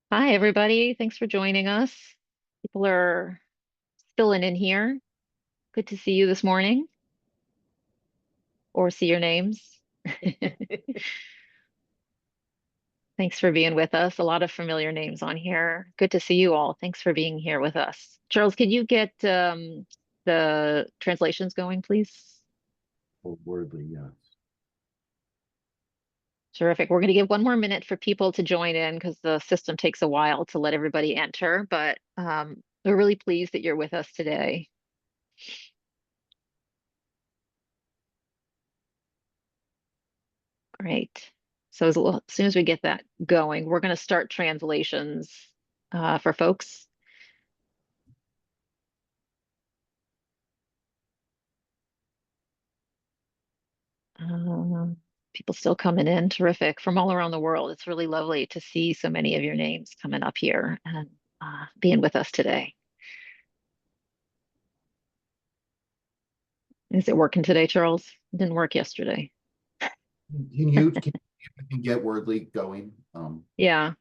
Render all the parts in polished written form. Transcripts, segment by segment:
Hi, everybody. Thanks for joining us. People are spilling in here. Good to see you this morning or see your names. Thanks for being with us. A lot of familiar names on here. Good to see you all. Thanks for being here with us. Charles, can you get the translations going, please? Oh, wordly, yes. Terrific. We're going to give one more minute for people to join in because the system takes a while to let everybody enter, but we're really pleased that you're with us today. Great. So as soon as we get that going, we're going to start translations for folks. Um, People still coming in. Terrific. From all around the world. It's really lovely to see so many of your names coming up here and being with us today. Is it working today, Charles? It didn't work yesterday. Can you get wordly going? Yeah.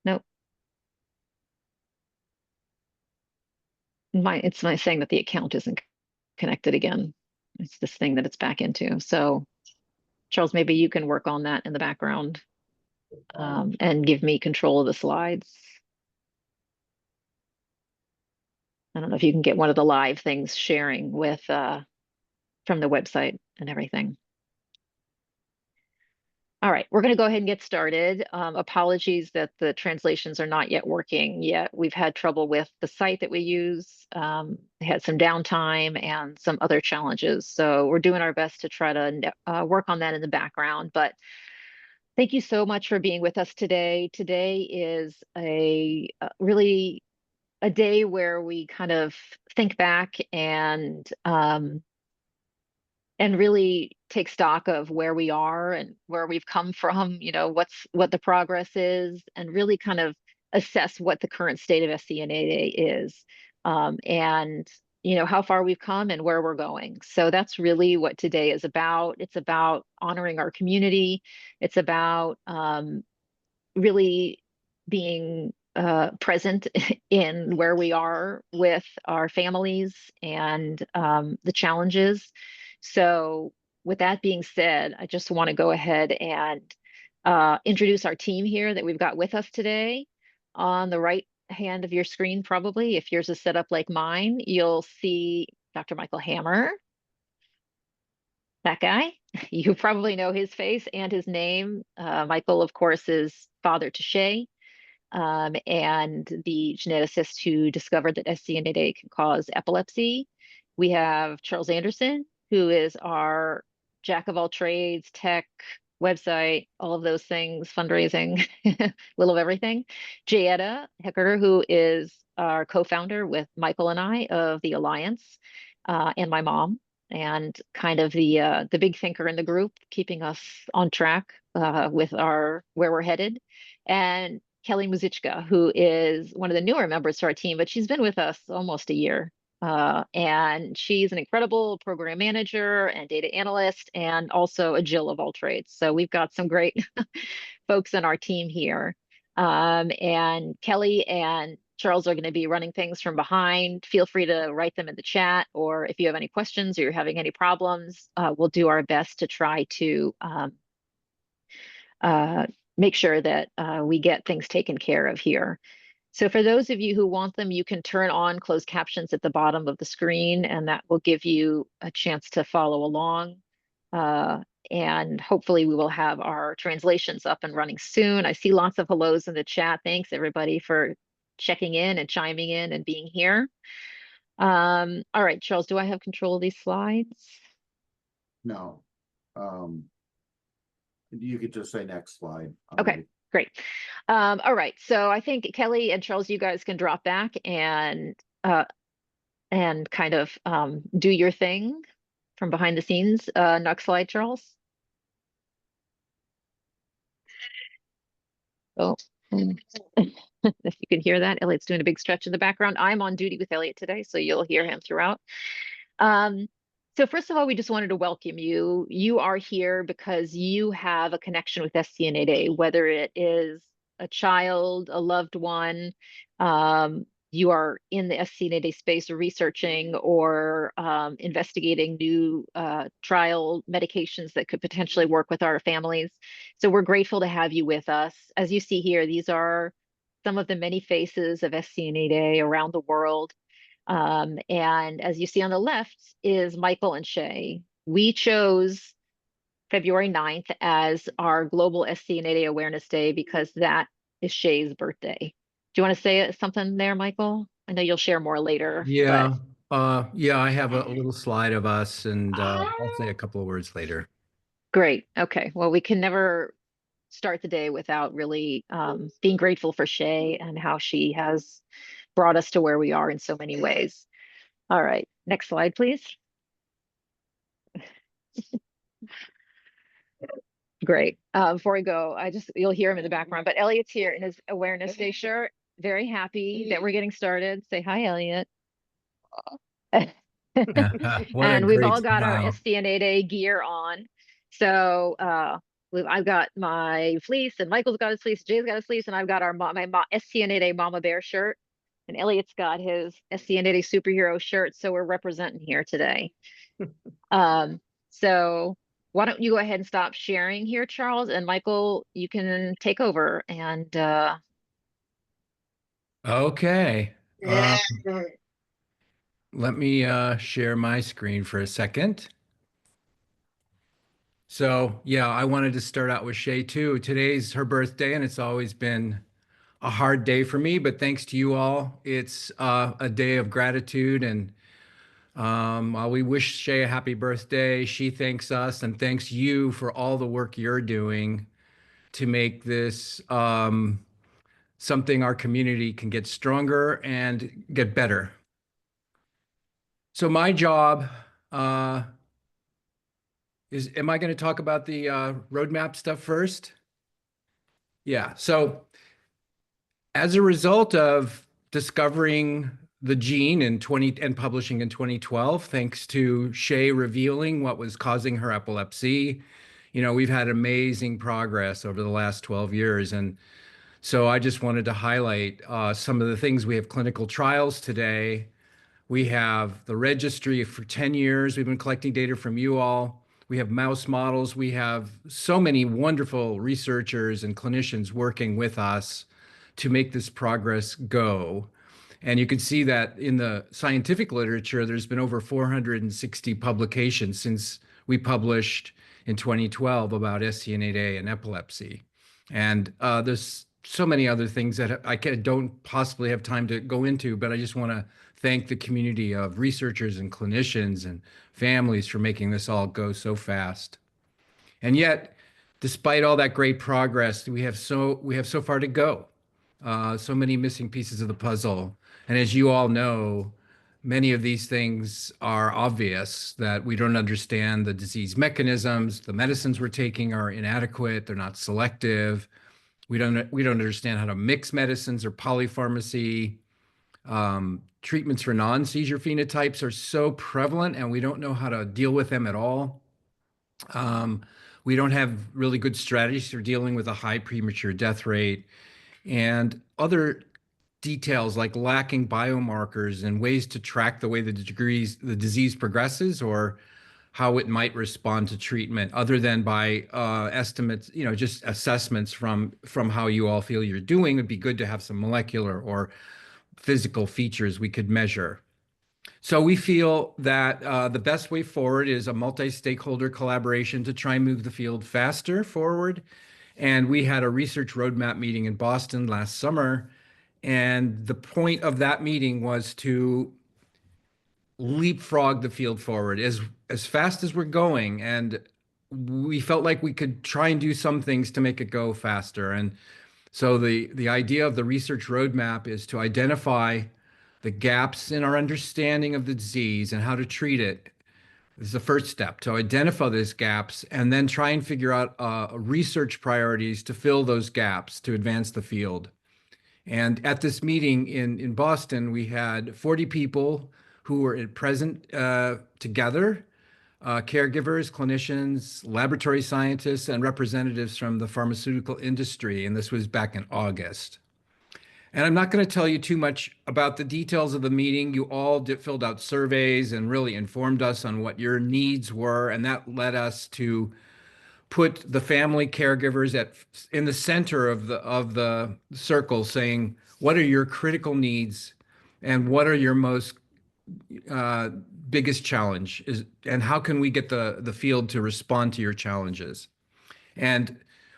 Nope. It's my saying that the account isn't connected again. It's this thing that it's back into. So, Charles, maybe you can work on that in the background. And give me control of the slides. I don't know if you can get one of the live things sharing with from the website and everything. All right, we're going to go ahead and get started. Apologies that the translations are not yet working yet. We've had trouble with the site that we use. Had some downtime and some other challenges. So we're doing our best to try to work on that in the background. But thank you so much for being with us today. Today is a really a day where we kind of think back and really take stock of where we are and where we've come from, what the progress is, and really kind of assess what the current state of SCN8A is, and how far we've come and where we're going. So that's really what today is about. It's about honoring our community. It's about really being present in where we are with our families and the challenges. So, with that being said, I just want to go ahead and introduce our team here that we've got with us today. On the right hand of your screen, probably, if yours is set up like mine, you'll see Dr. Michael Hammer, that guy. You probably know his face and his name. Michael, of course, is father to Shay, and the geneticist who discovered that SCN8A can cause epilepsy. We have Charles Anderson, who is our jack of all trades, tech, website, all of those things, fundraising, little of everything. Jayetta Hecker, who is our co-founder with Michael and I of the Alliance, and my mom, and kind of the big thinker in the group, keeping us on track with our where we're headed. And Kelly Muzichka, who is one of the newer members to our team, but she's been with us almost a year. And she's an incredible program manager and data analyst, and also a Jill of all trades. So we've got some great folks in our team here. And Kelly and Charles are going to be running things from behind. Feel free to write them in the chat, or if you have any questions or you're having any problems, we'll do our best to try to uh, make sure that we get things taken care of here. So for those of you who want them, you can turn on closed captions at the bottom of the screen, and that will give you a chance to follow along. And hopefully we will have our translations up and running soon. I see lots of hellos in the chat. Thanks everybody for checking in and chiming in and being here. All right, Charles, do I have control of these slides? No. You could just say next slide. Okay, great. All right, so I think Kelly and Charles, you guys can drop back and kind of do your thing from behind the scenes. Next slide, Charles. Oh, if you can hear that, Elliot's doing a big stretch in the background. I'm on duty with Elliot today, so you'll hear him throughout. Um, So first of all, we just wanted to welcome you. You are here because you have a connection with SCN8A, whether it is a child, a loved one, you are in the SCN8A space researching or investigating new trial medications that could potentially work with our families. So we're grateful to have you with us. As you see here, these are some of the many faces of SCN8A around the world. And as you see on the left is Michael and Shay. We chose February 9th as our global SCN8A Awareness Day because that is Shay's birthday. Do you want to say something there, Michael? I know you'll share more later, but Yeah. Yeah, I have a little slide of us and I'll say a couple of words later. great. Okay. Well, we can never start the day without really being grateful for Shay and how she has brought us to where we are in so many ways. All right. Next slide, please. Great. Before we go, you'll hear him in the background, but Elliot's here in his Awareness Day shirt. Very happy that we're getting started. Say hi, Elliot. What a And we've great all got our smile. SDN8A gear on. So I've got my fleece, and Michael's got his fleece, Jay's got his fleece, and I've got my SDN8A Mama Bear shirt. And Elliot's got his SDN8A superhero shirt. So we're representing here today. So why don't you go ahead and stop sharing here, Charles, and Michael, you can take over and Okay. Let me share my screen for a second. So, yeah, I wanted to start out with Shay too. Today's her birthday, and it's always been a hard day for me, but thanks to you all, it's a day of gratitude. And while we wish Shay a happy birthday, she thanks us and thanks you for all the work you're doing to make this something our community can get stronger and get better. So my job uh, am I going to talk about the roadmap stuff first? Yeah. So as a result of discovering the gene in 20 and publishing in 2012, thanks to Shay revealing what was causing her epilepsy, we've had amazing progress over the last 12 years. And so I just wanted to highlight some of the things. We have clinical trials today. We have the registry for 10 years. We've been collecting data from you all. We have mouse models. We have so many wonderful researchers and clinicians working with us to make this progress go. And you can see that in the scientific literature, there's been over 460 publications since we published in 2012 about SCN8A and epilepsy. And there's so many other things that don't possibly have time to go into, but I just want to thank the community of researchers and clinicians and families for making this all go so fast. And yet, despite all that great progress, we have so far to go. So many missing pieces of the puzzle. And as you all know, many of these things are obvious that we don't understand the disease mechanisms. The medicines we're taking are inadequate. They're not selective. We don't understand how to mix medicines or polypharmacy. Treatments for non-seizure phenotypes are so prevalent, and we don't know how to deal with them at all. Um, we don't have really good strategies for dealing with a high premature death rate and other details like lacking biomarkers and ways to track the way the disease progresses or how it might respond to treatment other than by estimates, just assessments from how you all feel you're doing. It'd be good to have some molecular or physical features we could measure. So we feel that the best way forward is a multi-stakeholder collaboration to try and move the field faster forward. And we had a research roadmap meeting in Boston last summer. And the point of that meeting was to leapfrog the field forward as fast as we're going. And we felt like we could try and do some things to make it go faster. And so the idea of the research roadmap is to identify the gaps in our understanding of the disease and how to treat it. This is the first step to identify those gaps and then try and figure out research priorities to fill those gaps to advance the field. And at this meeting in Boston, we had 40 people who were present together. caregivers, clinicians, laboratory scientists, and representatives from the pharmaceutical industry. And this was back in August. And I'm not going to tell you too much about the details of the meeting. You all filled out surveys and really informed us on what your needs were. And that led us to put the family caregivers in the center of the circle, saying, what are your critical needs and what are your most uh, biggest challenge and how can we get the field to respond to your challenges? And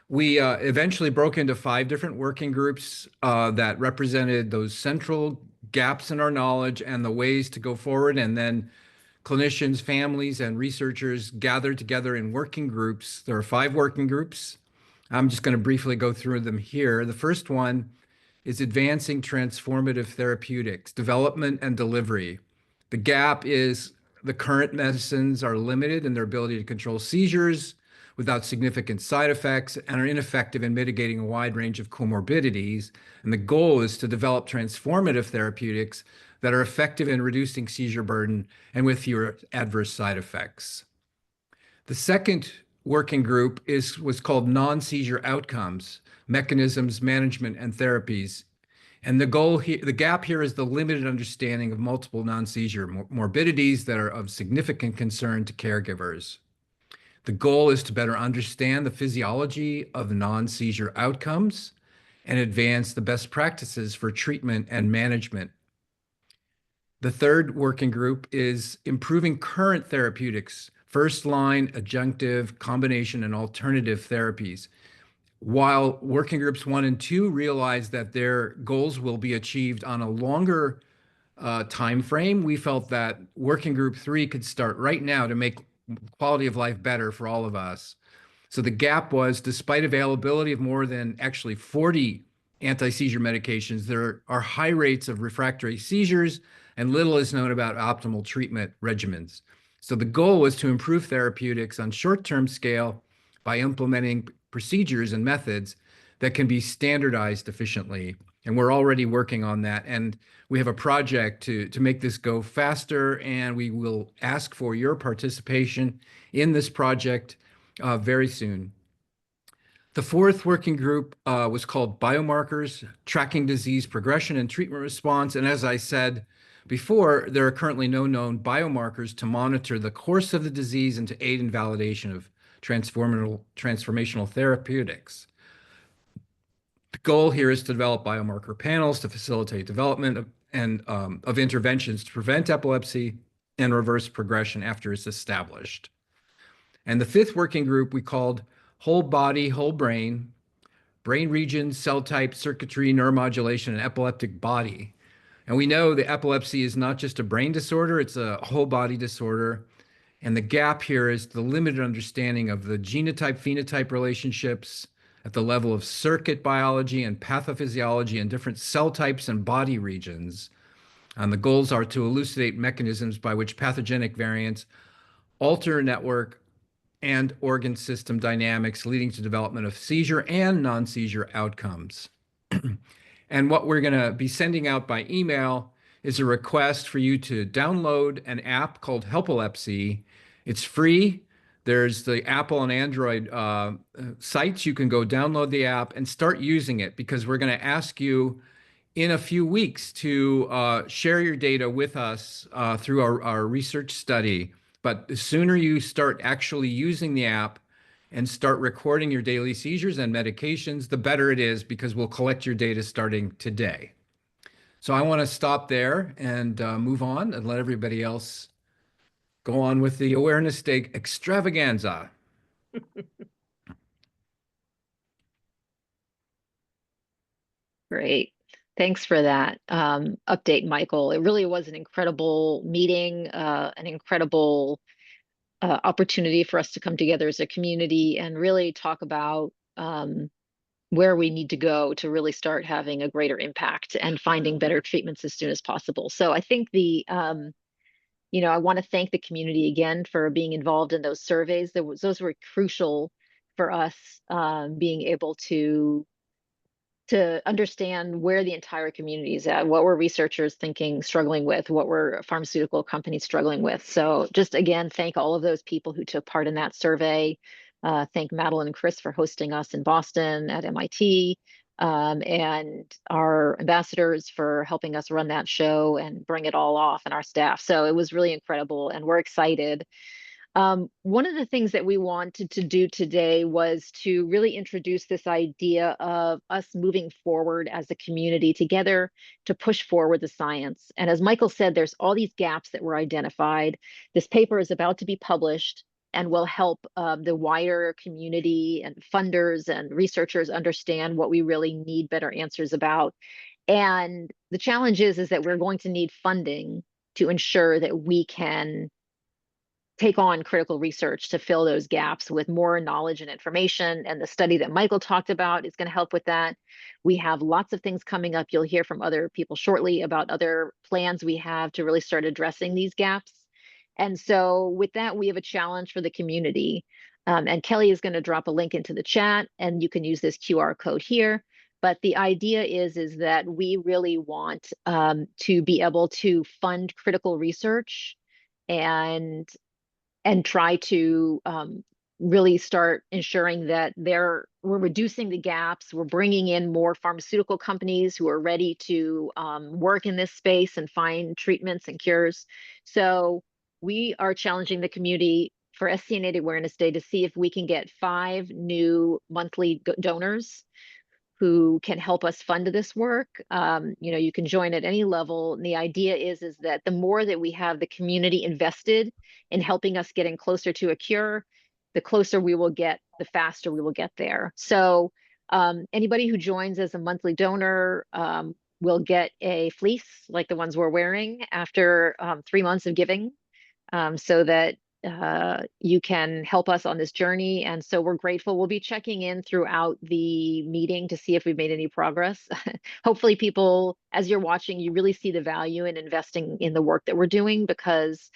we eventually broke into 5 different working groups that represented those central gaps in our knowledge and the ways to go forward. And then clinicians, families, and researchers gathered together in working groups. There are 5 working groups. I'm just going to briefly go through them here. The first one is advancing transformative therapeutics, development and delivery. The gap is the current medicines are limited in their ability to control seizures without significant side effects and are ineffective in mitigating a wide range of comorbidities. And the goal is to develop transformative therapeutics that are effective in reducing seizure burden and with fewer adverse side effects. The second working group was called non-seizure outcomes, mechanisms, management, and therapies. And the goal here, the gap here is the limited understanding of multiple non-seizure morbidities that are of significant concern to caregivers. The goal is to better understand the physiology of non-seizure outcomes and advance the best practices for treatment and management. The third working group is improving current therapeutics, first-line, adjunctive, combination, and alternative therapies. While working groups 1 and 2 realize that their goals will be achieved on a longer time frame, we felt that working group 3 could start right now to make quality of life better for all of us. So the gap was, despite availability of more than actually 40 anti-seizure medications, there are high rates of refractory seizures and little is known about optimal treatment regimens. So the goal was to improve therapeutics on short-term scale by implementing procedures and methods that can be standardized efficiently. And we're already working on that. And we have a project to make this go faster, and we will ask for your participation in this project very soon. The fourth working group was called Biomarkers, Tracking Disease Progression and Treatment Response. And as I said before, there are currently no known biomarkers to monitor the course of the disease and to aid in validation of transformational therapeutics. The goal here is to develop biomarker panels to facilitate development of interventions to prevent epilepsy and reverse progression after it's established. And the fifth working group we called Whole Body, Whole Brain, Brain Regions, Cell Type, Circuitry, Neuromodulation, and Epileptic Body. And we know that epilepsy is not just a brain disorder, it's a whole body disorder. And the gap here is the limited understanding of the genotype-phenotype relationships at the level of circuit biology and pathophysiology in different cell types and body regions. And the goals are to elucidate mechanisms by which pathogenic variants alter network and organ system dynamics, leading to development of seizure and non-seizure outcomes. And what we're going to be sending out by email is a request for you to download an app called Helpolepsy. It's free. There's the Apple and Android sites. You can go download the app and start using it, because we're going to ask you in a few weeks to share your data with us through our research study. But the sooner you start actually using the app and start recording your daily seizures and medications, the better it is, because we'll collect your data starting today. So I want to stop there and move on and let everybody else go on with the Awareness Day extravaganza. Great. Thanks for that update, Michael. It really was an incredible meeting, an incredible opportunity for us to come together as a community and really talk about where we need to go to really start having a greater impact and finding better treatments as soon as possible. So I think I want to thank the community again for being involved in those surveys. Those were crucial for us being able to to understand where the entire community is at, what were researchers thinking, struggling with, what were pharmaceutical companies struggling with. So just again, thank all of those people who took part in that survey. Thank Madeline and Chris for hosting us in Boston at MIT, and our ambassadors for helping us run that show and bring it all off, and our staff. So it was really incredible, and we're excited. One of the things that we wanted to do today was to really introduce this idea of us moving forward as a community together to push forward the science. And as Michael said, there's all these gaps that were identified. This paper is about to be published and will help the wider community and funders and researchers understand what we really need better answers about. And the challenge is that we're going to need funding to ensure that we can take on critical research to fill those gaps with more knowledge and information. And the study that Michael talked about is going to help with that. We have lots of things coming up. You'll hear from other people shortly about other plans we have to really start addressing these gaps. And so with that, we have a challenge for the community. And Kelly is going to drop a link into the chat, and you can use this QR code here. But the idea is that we really want to be able to fund critical research and try to really start ensuring that we're reducing the gaps. We're bringing in more pharmaceutical companies who are ready to work in this space and find treatments and cures. So we are challenging the community for SCN8 Awareness Day to see if we can get 5 new monthly donors who can help us fund this work. You can join at any level. And the idea is that the more that we have the community invested in helping us getting closer to a cure, the closer we will get, the faster we will get there. So anybody who joins as a monthly donor will get a fleece like the ones we're wearing after 3 months of giving, so that you can help us on this journey. And so we're grateful. We'll be checking in throughout the meeting to see if we've made any progress. Hopefully people, as you're watching, you really see the value in investing in the work that we're doing, because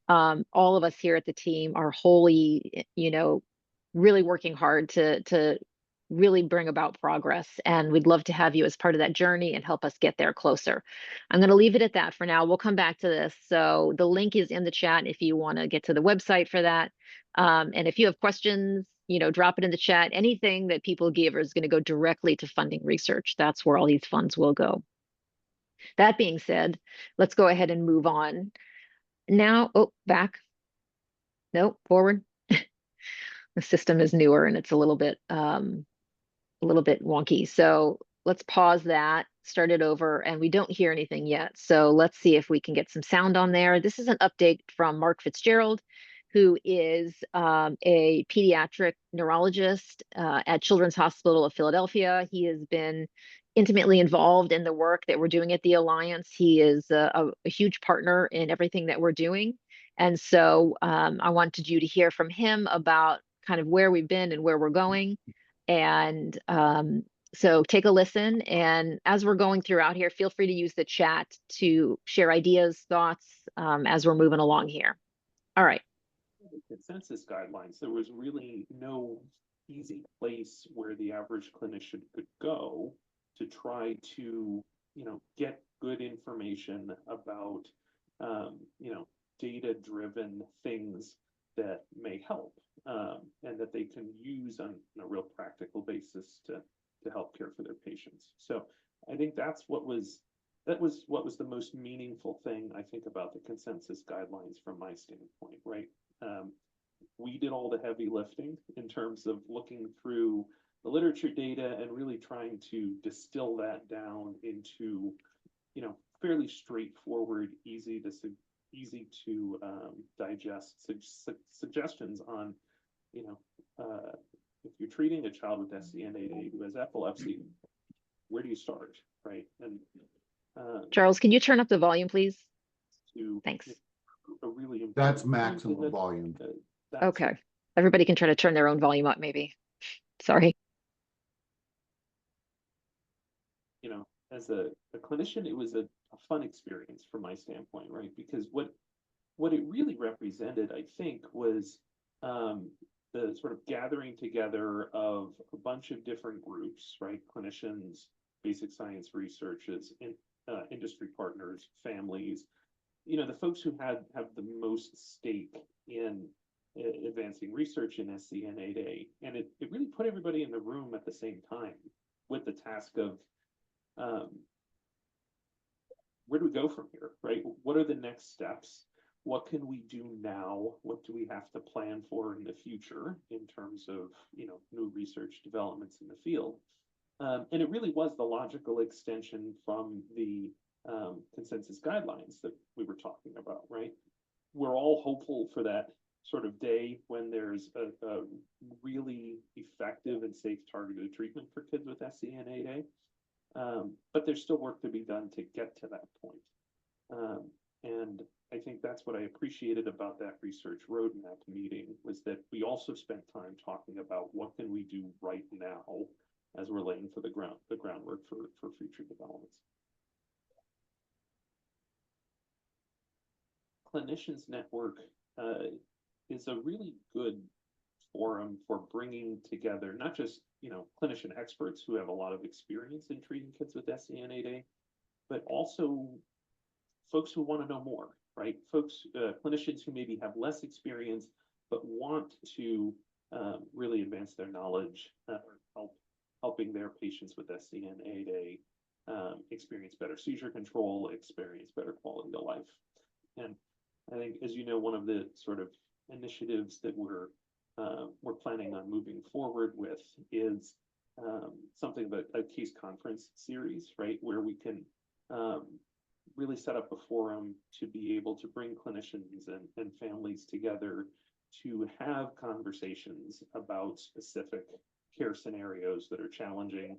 all of us here at the team are wholly, really working hard to really bring about progress. And we'd love to have you as part of that journey and help us get there closer. I'm going to leave it at that for now. We'll come back to this. So the link is in the chat if you want to get to the website for that. And if you have questions, drop it in the chat. Anything that people give is going to go directly to funding research. That's where all these funds will go. That being said, let's go ahead and move on. Now, back. Nope, forward. The system is newer and it's a little bit wonky. So let's pause that, start it over, and we don't hear anything yet. So let's see if we can get some sound on there. This is an update from Mark Fitzgerald, who is a pediatric neurologist at Children's Hospital of Philadelphia. He has been intimately involved in the work that we're doing at the Alliance. He is a huge partner in everything that we're doing. And so I wanted you to hear from him about kind of where we've been and where we're going. And so take a listen. And as we're going throughout here, feel free to use the chat to share ideas, thoughts as we're moving along here. All right. The consensus guidelines, there was really no easy place where the average clinician could go to try to, get good information about, data-driven things that may help, and that they can use on a real practical basis to help care for their patients. So I think that was what was the most meaningful thing, I think, about the consensus guidelines from my standpoint, right? We did all the heavy lifting in terms of looking through the literature data and really trying to distill that down into, fairly straightforward, easy to digest suggestions on, if you're treating a child with SCN8A who has epilepsy, where do you start, right? And Charles, can you turn up the volume, please? Thanks. A really That's maximum volume. Okay. Everybody can try to turn their own volume up, maybe. Sorry. As a clinician, it was a fun experience from my standpoint, right? Because what it really represented, I think, was the sort of gathering together of a bunch of different groups, right? Clinicians, basic science researchers, industry partners, families, the folks who have the most stake in advancing research in SCN8A. And it really put everybody in the room at the same time with the task of where do we go from here, right? What are the next steps? What can we do now? What do we have to plan for in the future in terms of, new research developments in the field? And it really was the logical extension from the consensus guidelines that we were talking about, right? We're all hopeful for that sort of day when there's a really effective and safe targeted treatment for kids with SCN8A. But there's still work to be done to get to that point. And I think that's what I appreciated about that research roadmap meeting, was that we also spent time talking about what can we do right now as we're laying for the groundwork for future developments. Clinicians Network is a really good forum for bringing together not just clinician experts who have a lot of experience in treating kids with SCN8A, but also folks who want to know more, right? Clinicians who maybe have less experience but want to really advance their knowledge or helping their patients with SCN8A experience better seizure control, experience better quality of life. And I think, as you know, one of the sort of initiatives that we're planning on moving forward with is something of a case conference series, right, where we can really set up a forum to be able to bring clinicians and families together to have conversations about specific care scenarios that are challenging.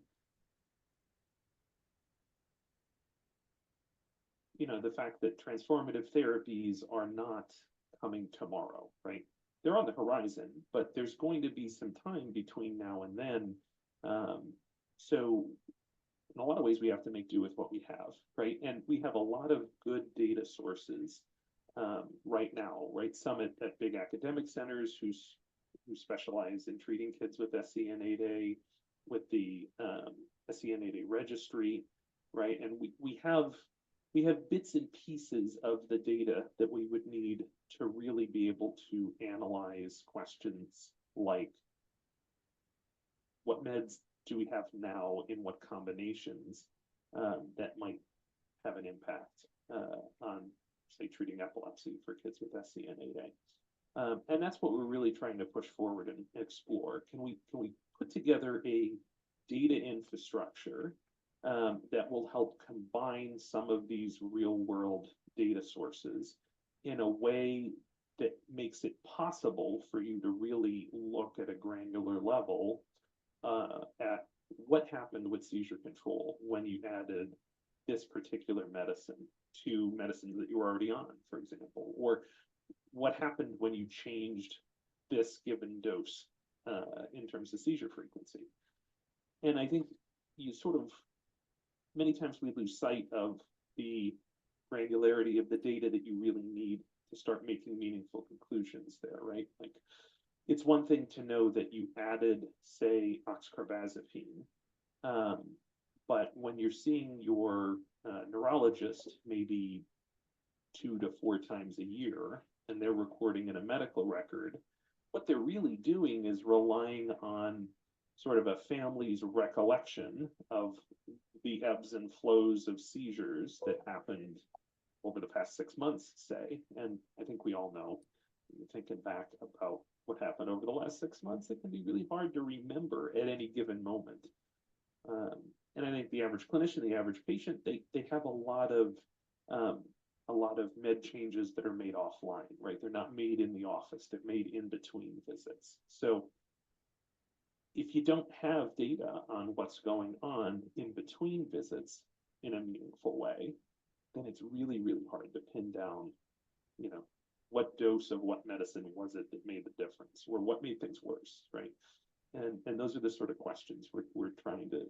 The fact that transformative therapies are not coming tomorrow, right? They're on the horizon, but there's going to be some time between now and then. So in a lot of ways, we have to make do with what we have, right? And we have a lot of good data sources right now, right? Some at big academic centers who specialize in treating kids with SCN8A, with the SCN8A registry, right? And we have bits and pieces of the data that we would need to really be able to analyze questions like, what meds do we have now in what combinations that might have an impact on, say, treating epilepsy for kids with SCN8A. And that's what we're really trying to push forward and explore. Can we put together a data infrastructure that will help combine some of these real world data sources in a way that makes it possible for you to really look at a granular level at what happened with seizure control when you added this particular medicine to medicines that you were already on, for example, or what happened when you changed this given dose in terms of seizure frequency. And I think you many times we lose sight of the granularity of the data that you really need to start making meaningful conclusions there, right? Like, it's one thing to know that you added, say, oxcarbazepine, but when you're seeing your neurologist maybe 2 to 4 times a year, and they're recording in a medical record, what they're really doing is relying on sort of a family's recollection of the ebbs and flows of seizures that happened over the past 6 months, say. And I think we all know, thinking back about what happened over the last 6 months, it can be really hard to remember at any given moment. And I think the average clinician, the average patient, they have a lot of med changes that are made offline, right? They're not made in the office, they're made in between visits. So if you don't have data on what's going on in between visits in a meaningful way, then it's really, really hard to pin down, what dose of what medicine was it that made the difference, or what made things worse, right? And those are the sort of questions we're trying to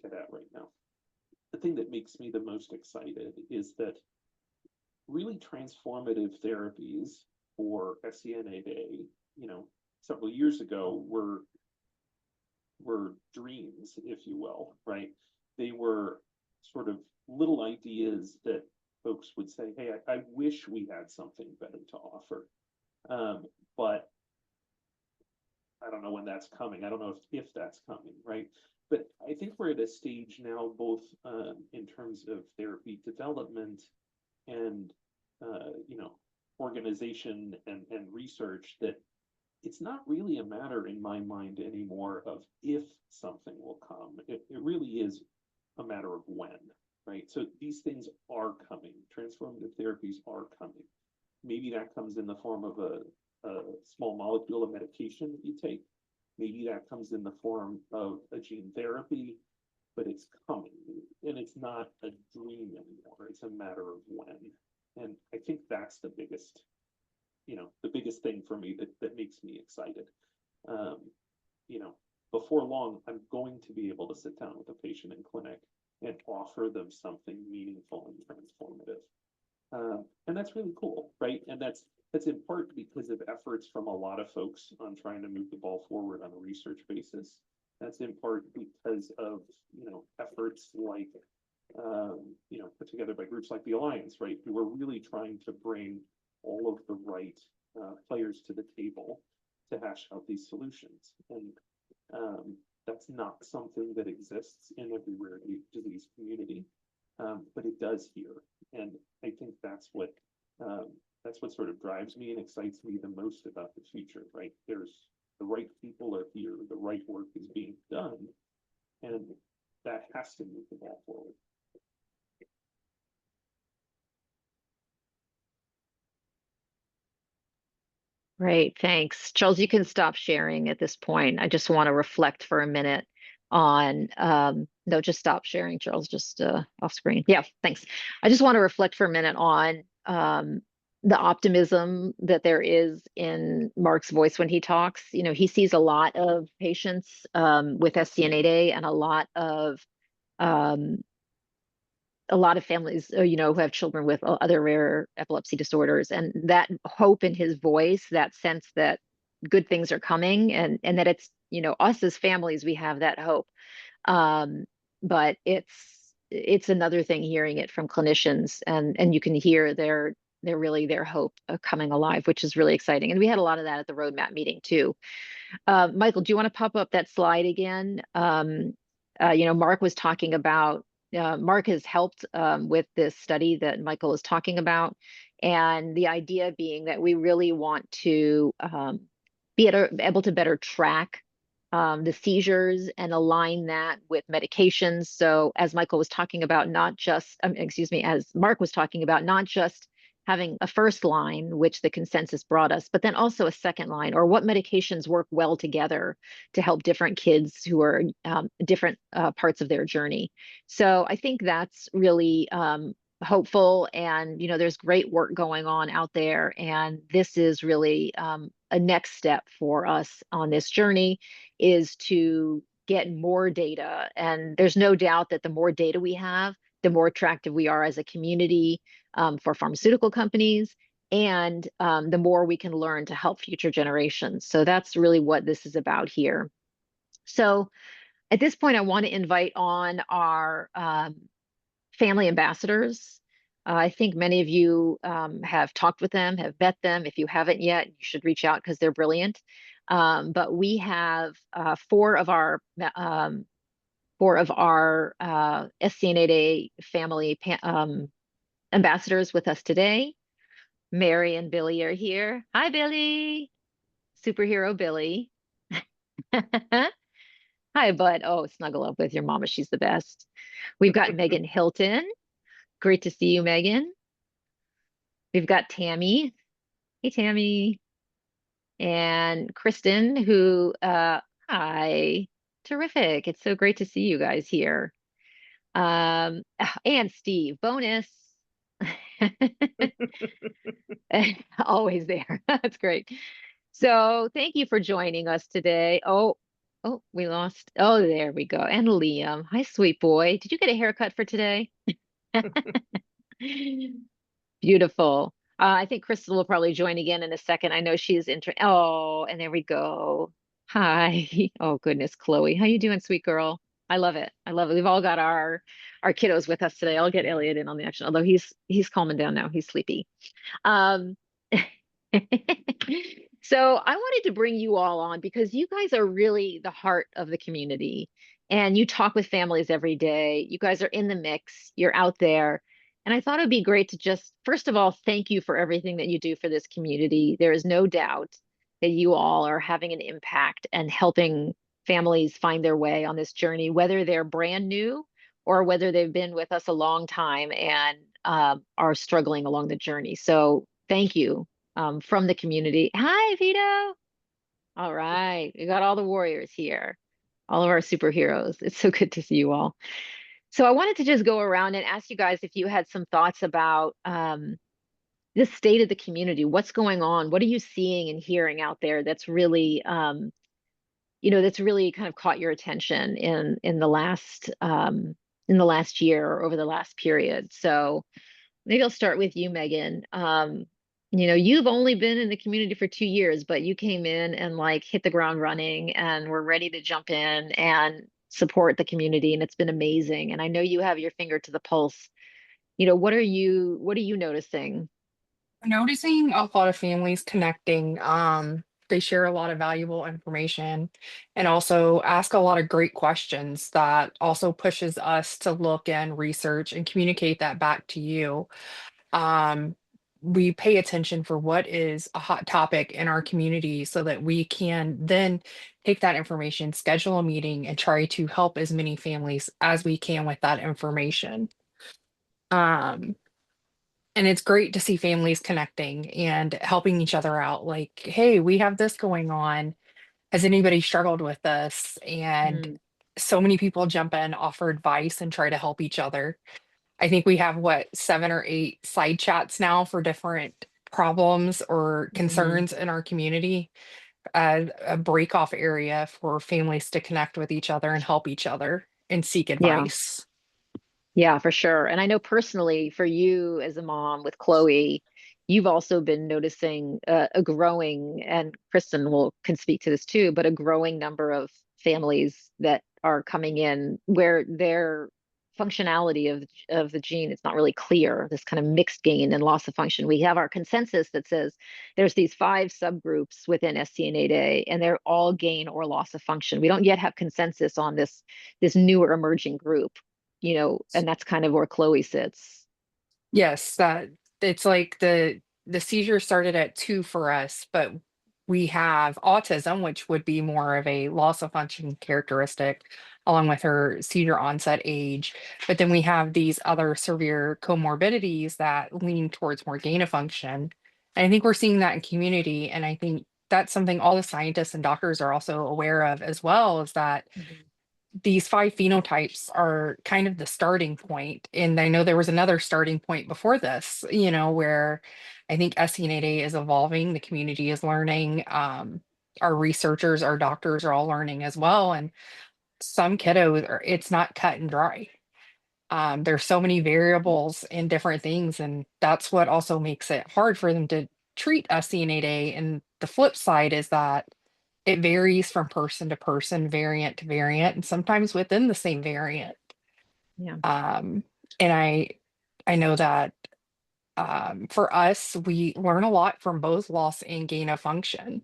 get at right now. The thing that makes me the most excited is that really transformative therapies for SCN8A, several years ago were dreams, if you will, right? they were sort of little ideas that folks would say, hey, I wish we had something better to offer. But I don't know when that's coming. I don't know if that's coming, right? But I think we're at a stage now, both in terms of therapy development and organization and research, that it's not really a matter in my mind anymore of if something will come. It really is a matter of when, right? So these things are coming. Transformative therapies are coming. Maybe that comes in the form of a small molecule of medication that you take. Maybe that comes in the form of a gene therapy, but it's coming, and it's not a dream anymore. It's a matter of when. And I think that's the biggest thing for me that makes me excited. Before long, I'm going to be able to sit down with a patient in clinic and offer them something meaningful and transformative. And that's really cool, right? And that's in part because of efforts from a lot of folks on trying to move the ball forward on a research basis. That's in part because of, efforts like, put together by groups like the Alliance, right? Who are really trying to bring all of the right players to the table to hash out these solutions. And that's not something that exists in every rare disease community, but it does here. And I think that's what sort of drives me and excites me the most about the future, right? There's the right people are here, the right work is being done, and that has to move the ball forward. Great, thanks. Charles, you can stop sharing at this point. I just want to reflect for a minute on, no, just stop sharing, Charles, just off screen. Yeah, thanks. I just want to reflect for a minute on the optimism that there is in Mark's voice when he talks. He sees a lot of patients with SCN8A and um, a lot of families, who have children with other rare epilepsy disorders, and that hope in his voice, that sense that good things are coming, and that it's, us as families, we have that hope. But it's another thing hearing it from clinicians, and you can hear their hope coming alive, which is really exciting. And we had a lot of that at the roadmap meeting too. Michael, do you want to pop up that slide again? Mark was talking about, Mark has helped with this study that Michael is talking about. And the idea being that we really want to be able to better track the seizures and align that with medications. So as Michael was talking about, as Mark was talking about, not just having a first line, which the consensus brought us, but then also a second line, or what medications work well together to help different kids who are different parts of their journey. So I think that's really hopeful, and there's great work going on out there, and this is really a next step for us on this journey, is to get more data. And there's no doubt that the more data we have, the more attractive we are as a community for pharmaceutical companies, and the more we can learn to help future generations. So that's really what this is about here. So at this point, I want to invite on our family ambassadors. I think many of you have talked with them, have met them. If you haven't yet, you should reach out because they're brilliant. But we have four of our SCN8A family ambassadors with us today. Mary and Billy are here. Hi, Billy. Superhero Billy. Hi, bud. Oh, snuggle up with your mama. She's the best. We've got Megan Hilton. Great to see you, Megan. We've got Tammy. Hey, Tammy. And Kristen, who, hi. Terrific. It's so great to see you guys here. And Steve, bonus. Always there. That's great. So thank you for joining us today. Oh, we lost. Oh, there we go. And Liam. Hi, sweet boy. Did you get a haircut for today? Beautiful. I think Crystal will probably join again in a second. I know she's Oh, and there we go. Hi. Oh, goodness, Chloe. How you doing, sweet girl? I love it. I love it. We've all got our kiddos with us today. I'll get Elliot in on the action, although he's calming down now. He's sleepy. Um, so I wanted to bring you all on because you guys are really the heart of the community and you talk with families every day. You guys are in the mix, you're out there. And I thought it'd be great to just, first of all, thank you for everything that you do for this community. There is no doubt that you all are having an impact and helping families find their way on this journey, whether they're brand new or whether they've been with us a long time and are struggling along the journey. So thank you from the community. Hi, Vito. All right. We got all the warriors here, all of our superheroes. It's so good to see you all. So I wanted to just go around and ask you guys if you had some thoughts about the state of the community. What's going on? What are you seeing and hearing out there that's really, that's really kind of caught your attention in the last year or over the last period? So maybe I'll start with you, Megan. You've only been in the community for 2 years, but you came in and like hit the ground running and we're ready to jump in and support the community. And it's been amazing. And I know you have your finger to the pulse. What are you noticing? Noticing a lot of families connecting. They share a lot of valuable information and also ask a lot of great questions that also pushes us to look and research and communicate that back to you. Um, we pay attention for what is a hot topic in our community so that we can then take that information, schedule a meeting, and try to help as many families as we can with that information. Um, and it's great to see families connecting and helping each other out. Like, hey, we have this going on. Has anybody struggled with this? And Mm, so many people jump in, offer advice, and try to help each other. I think we have what, 7 or 8 side chats now for different problems or mhm. concerns in our community as a break off area for families to connect with each other and help each other and seek Yeah. advice. Yeah, for sure. And I know personally for you as a mom with Chloe, you've also been noticing a growing, and Kristen can speak to this too, but a growing number of families that are coming in where their functionality of the gene is not really clear, this kind of mixed gain and loss of function. We have our consensus that says there's these 5 subgroups within SCN8A, and they're all gain or loss of function. We don't yet have consensus on this newer emerging group, and that's kind of where Chloe sits. Yes, that it's like the seizure started at 2 for us, but we have autism, which would be more of a loss of function characteristic, along with her seizure onset age. But then we have these other severe comorbidities that lean towards more gain of function. And I think we're seeing that in community, and I think that's something all the scientists and doctors are also aware of as well, is that Mhm. these 5 phenotypes are kind of the starting point. And I know there was another starting point before this, where I think SCN8A is evolving, the community is learning, our researchers, our doctors are all learning as well. And some kiddos, it's not cut and dry. There's so many variables and different things, and that's what also makes it hard for them to treat SCN8A. And the flip side is that it varies from person to person, variant to variant, and sometimes within the same variant. Yeah, Um, and I know that for us, we learn a lot from both loss and gain of function.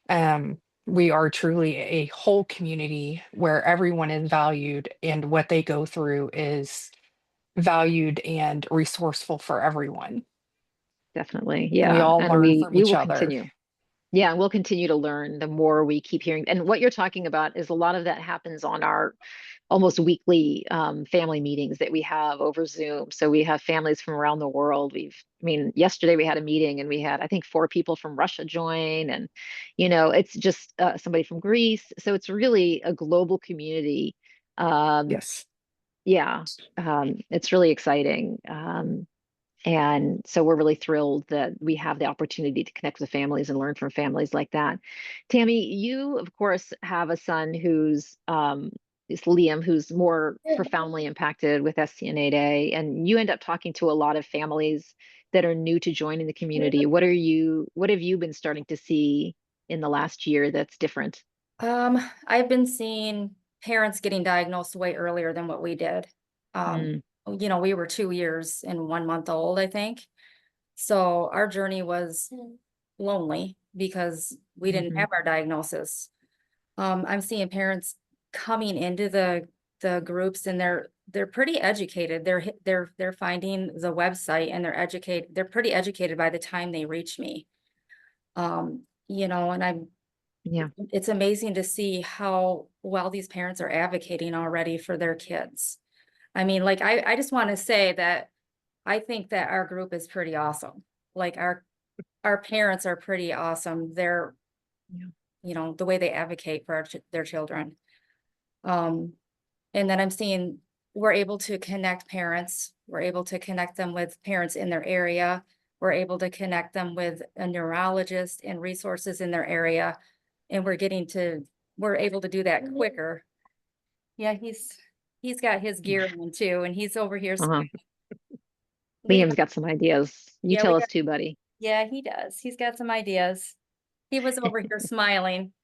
Um, we are truly a whole community where everyone is valued and what they go through is valued and resourceful for everyone. definitely. And we Yeah, all and learn we from we each will other. continue. Yeah, and we'll continue to learn the more we keep hearing. And what you're talking about is a lot of that happens on our almost weekly family meetings that we have over Zoom. So we have families from around the world. I mean, yesterday we had a meeting and we had, I think, 4 people from Russia join, and it's just somebody from Greece. So it's really a global community. Um, Yes. yeah, it's really exciting. And so we're really thrilled that we have the opportunity to connect with families and learn from families like that. Tammy, you, of course, have a son who's is Liam, who's more profoundly impacted with SCN8A, and you end up talking to a lot of families that are new to joining the community. What have you been starting to see in the last year that's different? I've been seeing parents getting diagnosed way earlier than what we did. You know, we were 2 years and 1 month old, I think. So our journey was lonely because we didn't have our diagnosis. I'm seeing parents coming into the groups, and they're pretty educated. They're finding the website, and they're pretty educated by the time they reach me. You know, and Yeah. it's amazing to see how well these parents are advocating already for their kids. I mean, like, I just want to say that I think that our group is pretty awesome. Like, our parents are pretty awesome. They're, Yeah. you know, the way they advocate for their children. And then I'm seeing we're able to connect parents. We're able to connect them with parents in their area. We're able to connect them with a neurologist and resources in their area. And we're able to do that quicker. Yeah, he's got his gear on too, and he's over here. Uh-huh. We Liam's got- got some ideas. You Yeah, tell we us got- too, buddy. Yeah, he does. He's got some ideas. He was over here smiling.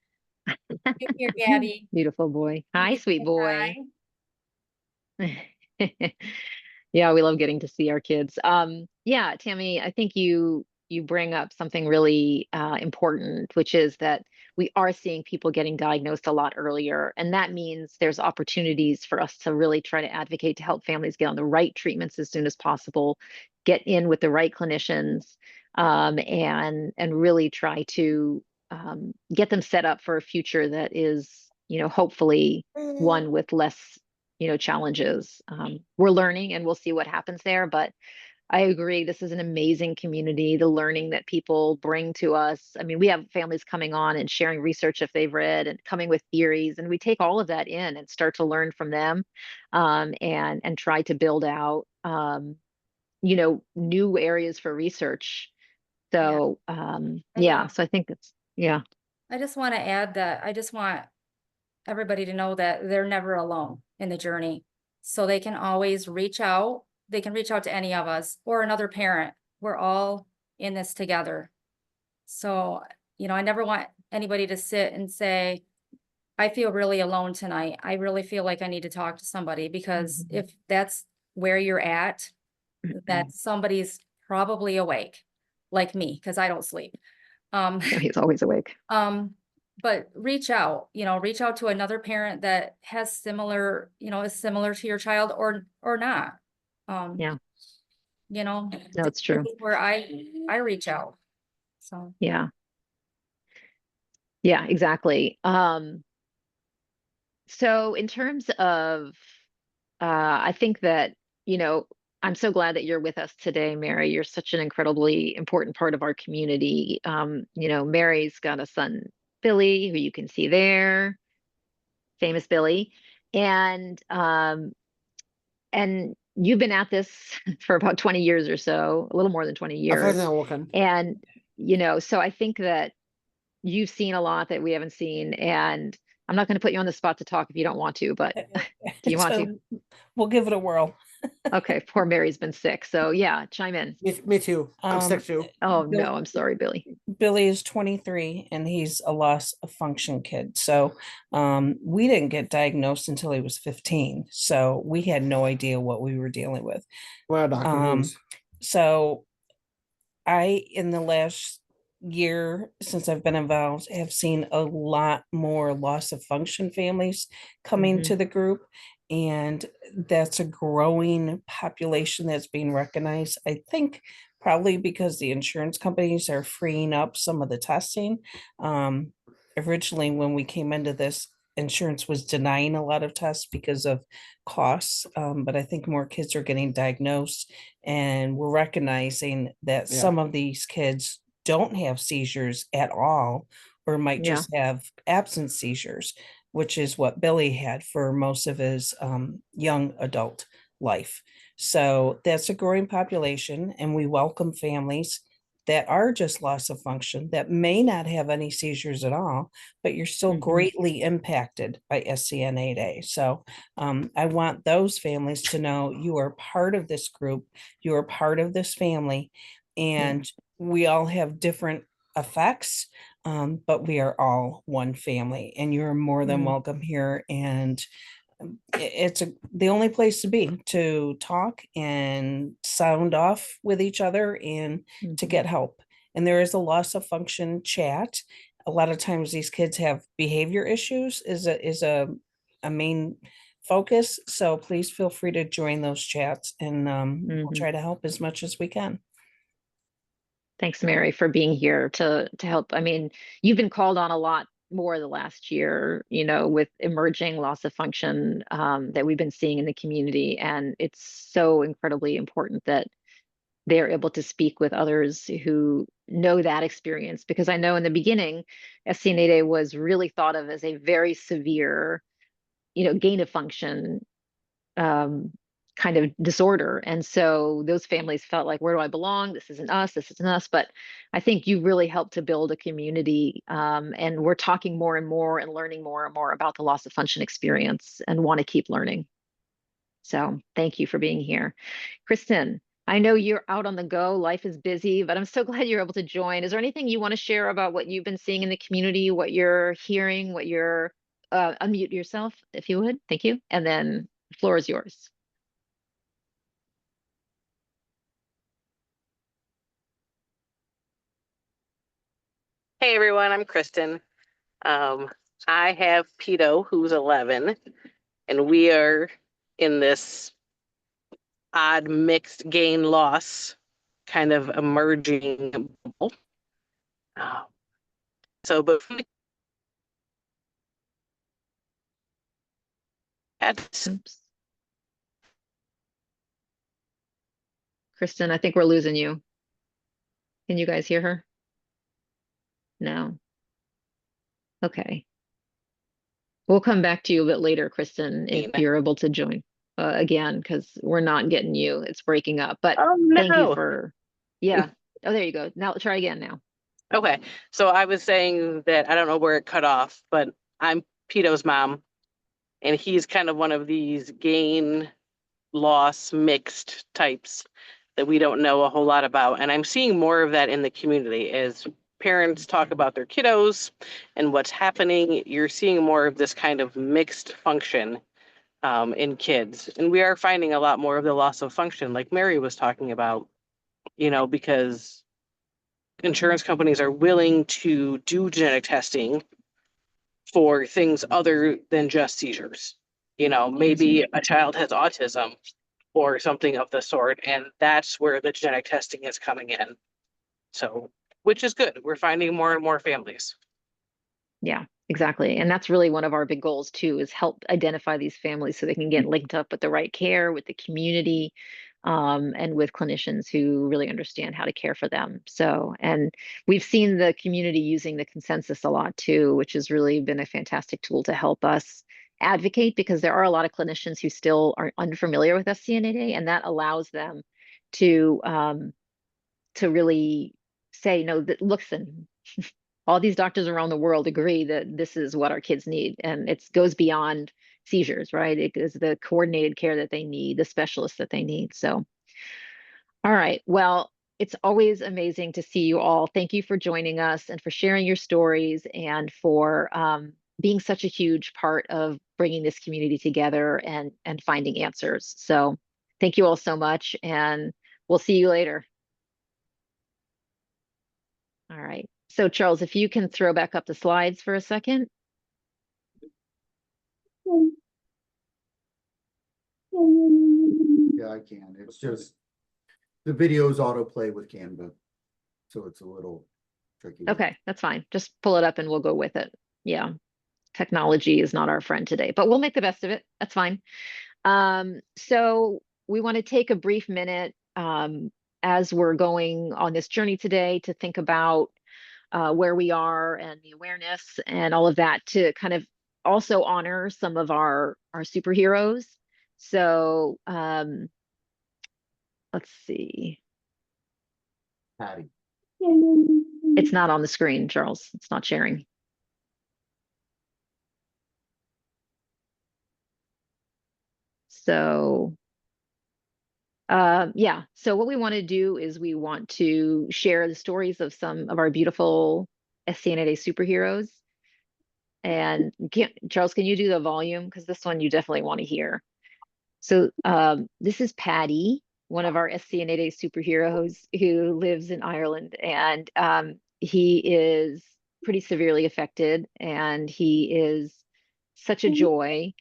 Come here, Daddy. Beautiful boy. Hi, You sweet say boy. hi. Yeah, we love getting to see our kids. Yeah, Tammy, I think you bring up something really important, which is that we are seeing people getting diagnosed a lot earlier, and that means there's opportunities for us to really try to advocate to help families get on the right treatments as soon as possible, get in with the right clinicians, and really try to get them set up for a future that is, hopefully one with less challenges. We're learning and we'll see what happens there, but I agree. This is an amazing community. The learning that people bring to us. I mean, we have families coming on and sharing research if they've read and coming with theories, and we take all of that in and start to learn from them, and try to build out, new areas for research. So, yeah. So I think that's yeah. I just want to add that I just want everybody to know that they're never alone in the journey. So they can always reach out. They can reach out to any of us or another parent. We're all in this together. So, I never want anybody to sit and say, I feel really alone tonight. I really feel like I need to talk to somebody, because if that's where you're at, that somebody's probably awake, like me, because I don't sleep. He's always awake. But reach out to another parent that has similar, is similar to your child or not. Yeah. No, it's this true. is where I reach out. So Yeah. Yeah, exactly. So in terms of, I think that, I'm so glad that you're with us today, Mary. You're such an incredibly important part of our community. Mary's got a son, Billy, who you can see there, famous Billy. And you've been at this for about 20 years or so, a little more than 20 years. And, so I think that you've seen a lot that we haven't seen, and I'm not going to put you on the spot to talk if you don't want to, but do you want to? We'll give it a whirl. Okay, poor Mary's been sick, so yeah, chime in. Me too. I'm sick too. Oh Bill- no, I'm sorry, Billy. Billy is 23 and he's a loss of function kid. So we didn't get diagnosed until he was 15. So we had no idea what we were dealing with. Well, Dr. Who's. So in the last year since I've been involved, have seen a lot more loss of function families coming to the group. And that's a growing population that's being recognized. I think probably because the insurance companies are freeing up some of the testing. Originally, when we came into this, insurance was denying a lot of tests because of costs. But I think more kids are getting diagnosed, and we're recognizing that some of these kids don't have seizures at all, or might just have absent seizures, which is what Billy had for most of his young adult life. So that's a growing population, and we welcome families that are just loss of function that may not have any seizures at all, but you're still greatly impacted by SCN8A. So I want those families to know you are part of this group, you are part of this family, and we all have different effects. But we are all one family, and you're more than Mm. welcome here. And it's the only place to be, to talk and sound off with each other and to Mhm. get help. And there is a loss of function chat. A lot of times these kids have behavior issues is a main focus. So please feel free to join those chats, and we'll Mhm. try to help as much as we can. Thanks, Mary, for being here to help. I mean, you've been called on a lot more the last year, you know, with emerging loss of function that we've been seeing in the community, and it's so incredibly important that they're able to speak with others who know that experience. Because I know in the beginning, SCN8A was really thought of as a very severe, you know, gain of function um, kind of disorder. And so those families felt like, where do I belong? This isn't us. This isn't us. But I think you really helped to build a community. And we're talking more and more and learning more and more about the loss of function experience and want to keep learning. So thank you for being here. Kristen, I know you're out on the go. Life is busy, but I'm so glad you're able to join. Is there anything you want to share about what you've been seeing in the community, what you're hearing, what you're unmute yourself, if you would. Thank you. And then the floor is yours. Hey everyone, I'm Kristen. Um, I have Pito, who's 11, and we are in this odd mixed gain loss kind of emerging bubble. Uh, but from the cats, Oops. Kristen, I think we're losing you. Can you guys hear her? No. Okay. We'll come back to you a bit later, Kristen, if you're able to join again, because we're not getting you. It's breaking up. But oh thank you no. for, yeah. Oh, there you go. Now try again now. Okay, so I was saying that I don't know where it cut off, but I'm Pito's mom, and he's kind of one of these gain loss mixed types that we don't know a whole lot about. And I'm seeing more of that in the community as parents talk about their kiddos and what's happening. You're seeing more of this kind of mixed function in kids. And we are finding a lot more of the loss of function, like Mary was talking about, you know, because insurance companies are willing to do genetic testing for things other than just seizures. You know, maybe a child has autism or something of the sort, and that's where the genetic testing is coming in. So, which is good. We're finding more and more families. Yeah, exactly. And that's really one of our big goals too, is help identify these families so they can get linked up with the right care, with the community, and with clinicians who really understand how to care for them. So, and we've seen the community using the consensus a lot too, which has really been a fantastic tool to help us advocate, because there are a lot of clinicians who still are unfamiliar with SCN8A, and that allows them to really say, no, that listen, all these doctors around the world agree that this is what our kids need, and it goes beyond seizures, right? It is the coordinated care that they need, the specialists that they need. So, all right, well, it's always amazing to see you all. Thank you for joining us and for sharing your stories and for being such a huge part of bringing this community together and finding answers. So thank you all so much, and we'll see you later. All right. So Charles, if you can throw back up the slides for a second. Yeah, I can. It's just the videos autoplay with Canva, so it's a little tricky. Okay, that's fine. Just pull it up and we'll go with it. Yeah. Technology is not our friend today, but we'll make the best of it. That's fine. So we want to take a brief minute as we're going on this journey today to think about where we are and the awareness and all of that, to kind of also honor some of our superheroes. So let's see. Patty. It's not on the screen, Charles. It's not sharing. So Yeah, so what we want to do is we want to share the stories of some of our beautiful SCN8A superheroes. And Charles, can you do the volume? Because this one you definitely want to hear. So this is Patty, one of our SCN8A superheroes who lives in Ireland, and he is pretty severely affected, and he is such a joy.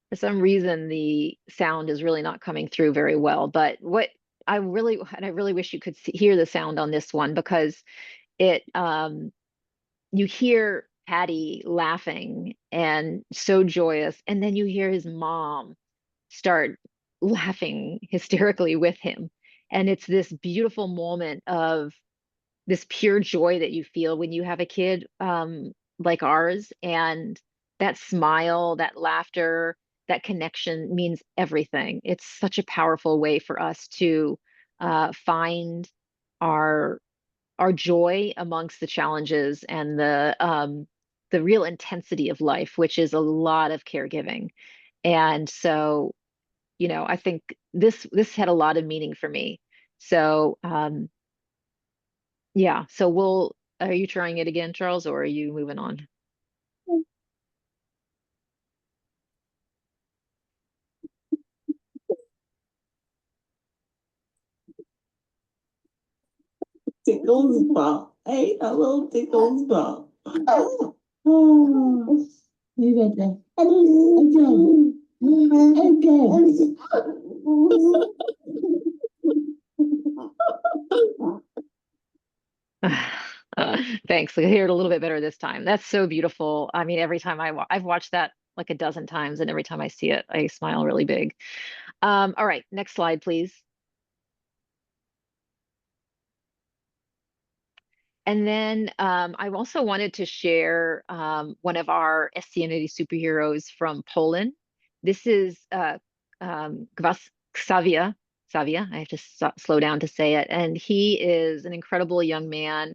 For some reason, the sound is really not coming through very well, but what I really wish you could hear the sound on this one because it you hear Patty laughing and so joyous, and then you hear his mom start laughing hysterically with him. And it's this beautiful moment of this pure joy that you feel when you have a kid like ours. And that smile, that laughter, that connection means everything. It's such a powerful way for us to find our our joy amongst the challenges and the real intensity of life, which is a lot of caregiving. And so, I think this had a lot of meaning for me. So, yeah. So are you trying it again, Charles, or are you moving on? Tickles ball. Hey, a little tickles ball. Oh, you got that. Thanks. I hear it a little bit better this time. That's so beautiful. I mean, every time I've watched that like a dozen times, and every time I see it, I smile really big. All right, next slide, please. And then I also wanted to share one of our SCN8 superheroes from Poland. This is Xavier. Xavier, I have to slow down to say it. And he is an incredible young man.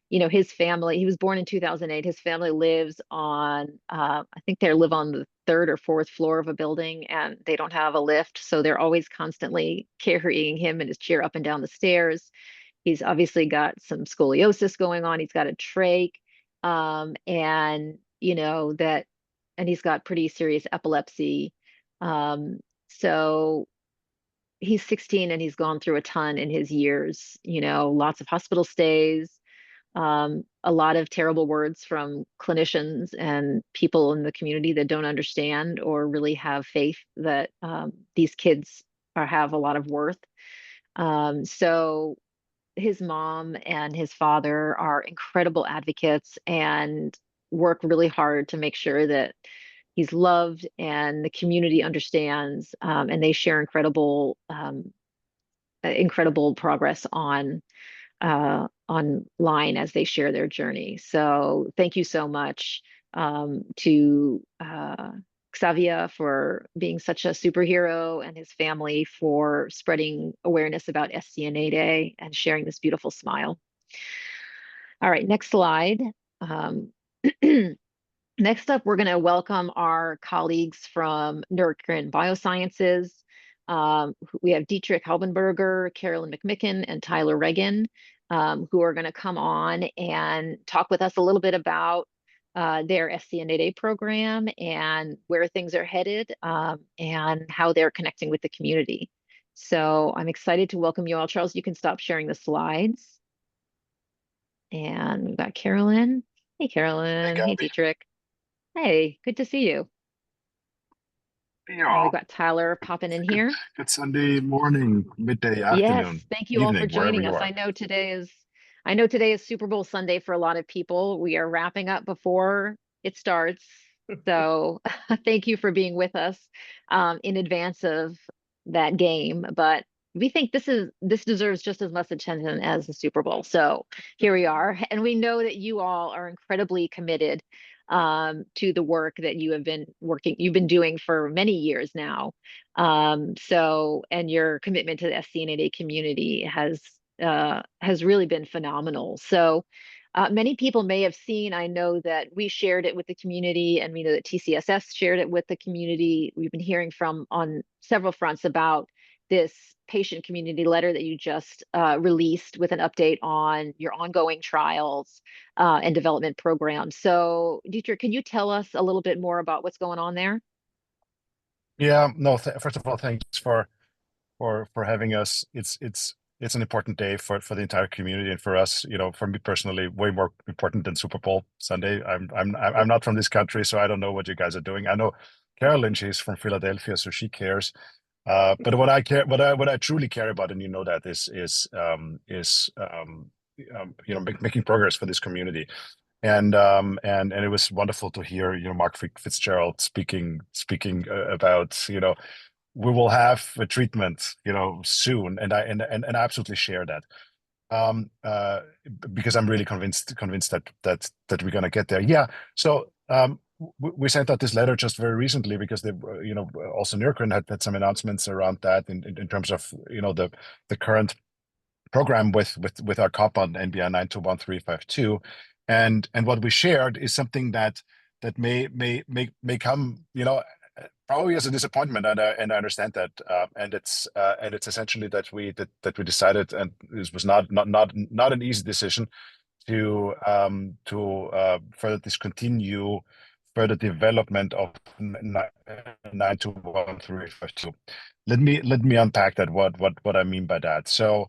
His family, he was born in 2008. His family lives on, I think they live on the third or fourth floor of a building, and they don't have a lift. So they're always constantly carrying him in his chair up and down the stairs. He's obviously got some scoliosis going on. He's got a trach, and and he's got pretty serious epilepsy. So he's 16 and he's gone through a ton in his years. Lots of hospital stays, a lot of terrible words from clinicians and people in the community that don't understand or really have faith that these kids have a lot of worth. So his mom and his father are incredible advocates and work really hard to make sure that he's loved and the community understands, and they share incredible progress online as they share their journey. So thank you so much to Xavier for being such a superhero and his family for spreading awareness about SCN8A and sharing this beautiful smile. All right, next slide. Next up, we're going to welcome our colleagues from Neurocrine Biosciences. We have Dietrich Halbenberger, Carolyn McMicken, and Tyler Reagan, who are going to come on and talk with us a little bit about their SCN8A program and where things are headed, and how they're connecting with the community. So I'm excited to welcome you all. Charles, you can stop sharing the slides. And we've got Carolyn. Hey, Carolyn. Hey, Dietrich. Hey, good to see you. And we've got Tyler popping in here. Good Sunday morning, midday, Yes, afternoon, thank you all for evening, wherever joining you us. are. I know today is Super Bowl Sunday for a lot of people. We are wrapping up before it starts. So thank you for being with us in advance of that game. But we think this deserves just as much attention as the Super Bowl. So here we are. And we know that you all are incredibly committed to the work that you've been doing for many years now. And your commitment to the SCN8A community has really been phenomenal. So Many people may have seen, I know that we shared it with the community, and we know that TCSS shared it with the community. We've been hearing from on several fronts about this patient community letter that you just released with an update on your ongoing trials and development programs. So, Dietrich, can you tell us a little bit more about what's going on there? Yeah, no, first of all, thanks for having us. It's an important day for the entire community and for us. You know, for me personally, way more important than Super Bowl Sunday. I'm not from this country, so I don't know what you guys are doing. I know Carolyn, she's from Philadelphia, so she cares. But what I care, what I truly care about, and you know that you know, making progress for this community. And it was wonderful to hear, you know, Mark Fitzgerald speaking about, you know, we will have a treatment, you know, soon, and I absolutely share that. Because I'm really convinced that we're gonna get there. Yeah. So we sent out this letter just very recently because they, you know, also Neurocrine had some announcements around that in terms of, you know, the current program with our compound NBI 921352, and what we shared is something that may come, you know, probably as a disappointment, and I understand that, and it's essentially that we decided, and this was not an easy decision to further discontinue further development of 921352. Let me unpack that, what I mean by that. So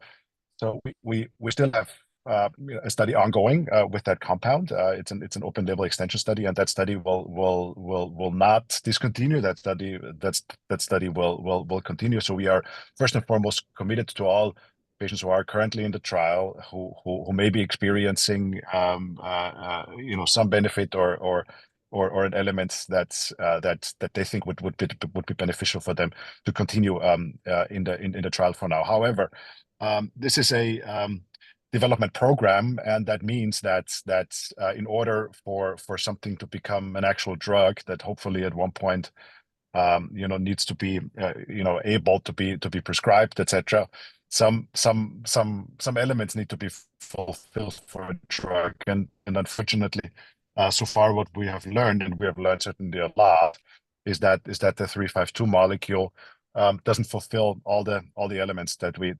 we still have a study ongoing with that compound. It's an open label extension study, and that study will not discontinue. That study will continue. So we are first and foremost committed to all patients who are currently in the trial who may be experiencing you know, some benefit or an element that they think would be beneficial for them to continue in the trial for now. However, this is a development program, and that means that in order for something to become an actual drug that hopefully at one point you know, needs to be you know, able to be prescribed, etc., some elements need to be fulfilled for a drug, and unfortunately so far what we have learned, and we have learned certainly a lot, is that the 352 molecule doesn't fulfill all the elements that we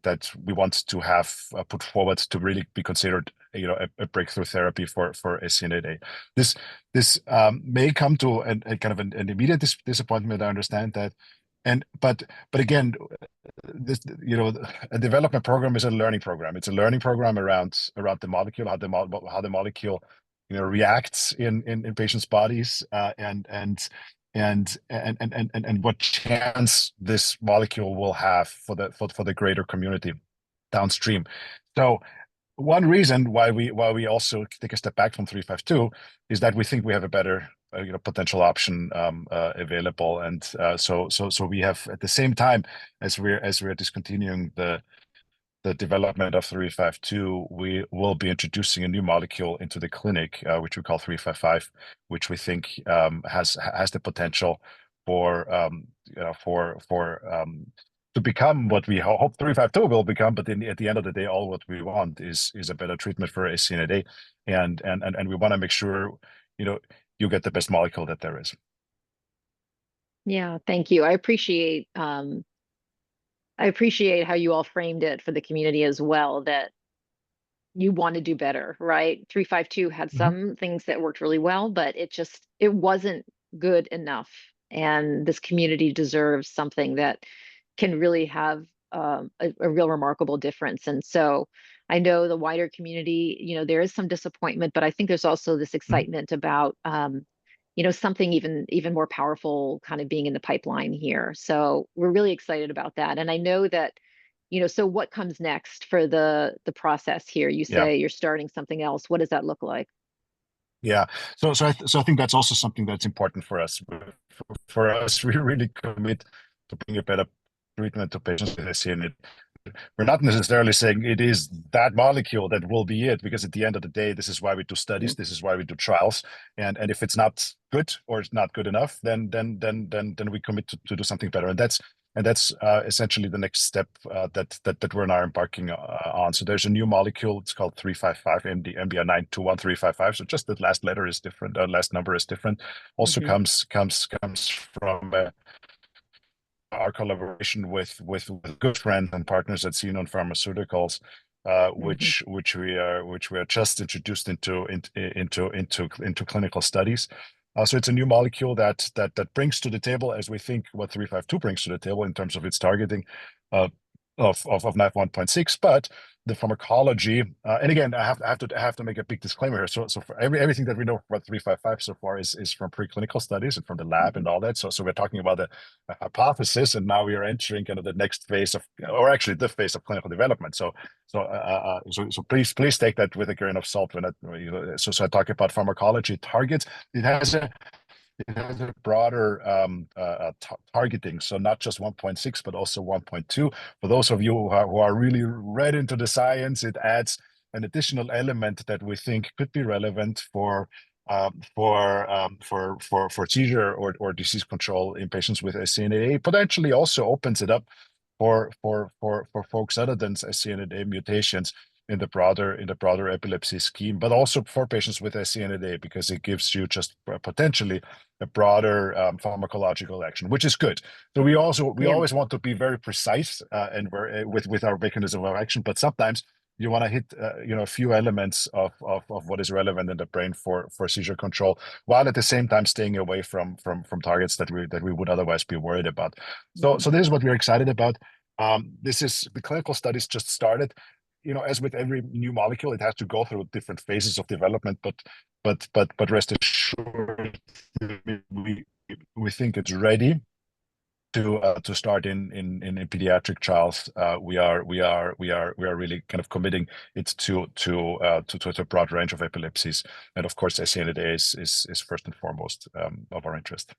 want to have put forward to really be considered, you know, a breakthrough therapy for SCN8A. This may come to a kind of an immediate disappointment. I understand that, but again, this, you know, a development program is a learning program. It's a learning program around the molecule, how the molecule, you know, reacts in patients' bodies, and what chance this molecule will have for the greater community downstream. So one reason why we also take a step back from 352 is that we think we have a better you know, potential option available, and so we have, at the same time as we're discontinuing the development of 352, we will be introducing a new molecule into the clinic, which we call 355, which we think has the potential for you know, to become what we hope 352 will become. But at the end of the day, all what we want is a better treatment for SCN8A, and we want to make sure, you know, you get the best molecule that there is. Yeah, thank you. I appreciate how you all framed it for the community as well, that you want to do better, right? 352 had some things that worked really well, but it wasn't good enough. And this community deserves something that can really have a real remarkable difference. And so I know the wider community, you know, there is some disappointment, but I think there's also this excitement about you know, something even more powerful kind of being in the pipeline here. So we're really excited about that. And I know that, you know, so what comes next for the process here? You say you're starting something else. What does that look like? Yeah, so I think that's also something that's important for us. For us, we really commit to bring a better treatment to patients with SCN8. We're not necessarily saying it is that molecule that will be it, because at the end of the day, this is why we do studies, this is why we do trials, and if it's not good or it's not good enough, then we commit to do something better, and and that's essentially the next step that we're now embarking on. So there's a new molecule. It's called 355 MBR921-355. So just the last letter is different. Last number is different. Also comes from our collaboration with good friends and partners at SCN8A Pharmaceuticals, which we are just introduced into clinical studies. So it's a new molecule that brings to the table, as we think what 352 brings to the table in terms of its targeting of NaV1.6, but the pharmacology, and again, I have to make a big disclaimer here. So for everything that we know about 355 so far is from preclinical studies and from the lab and all that. So we're talking about a hypothesis, and now we are entering kind of the next phase of, or actually the phase of clinical development. So please take that with a grain of salt when so I talk about pharmacology targets. It has a broader targeting, so not just 1.6, but also 1.2. For those of you who are really read into the science, it adds an additional element that we think could be relevant for seizure or disease control in patients with SCN8A. Potentially also opens it up for folks other than SCN8A mutations in the broader epilepsy scheme, but also for patients with SCN8A, because it gives you just potentially a broader pharmacological action, which is good. So we always want to be very precise and with our mechanism of action, but sometimes you want to hit a few elements of what is relevant in the brain for seizure control, while at the same time staying away from targets that we would otherwise be worried about. So this is what we're excited about. The clinical studies just started. As with every new molecule, it has to go through different phases of development, but rest assured, we think it's ready to start in pediatric trials. We are really kind of committing it to a broad range of epilepsies, and of course, SCN8A is first and foremost of our interest.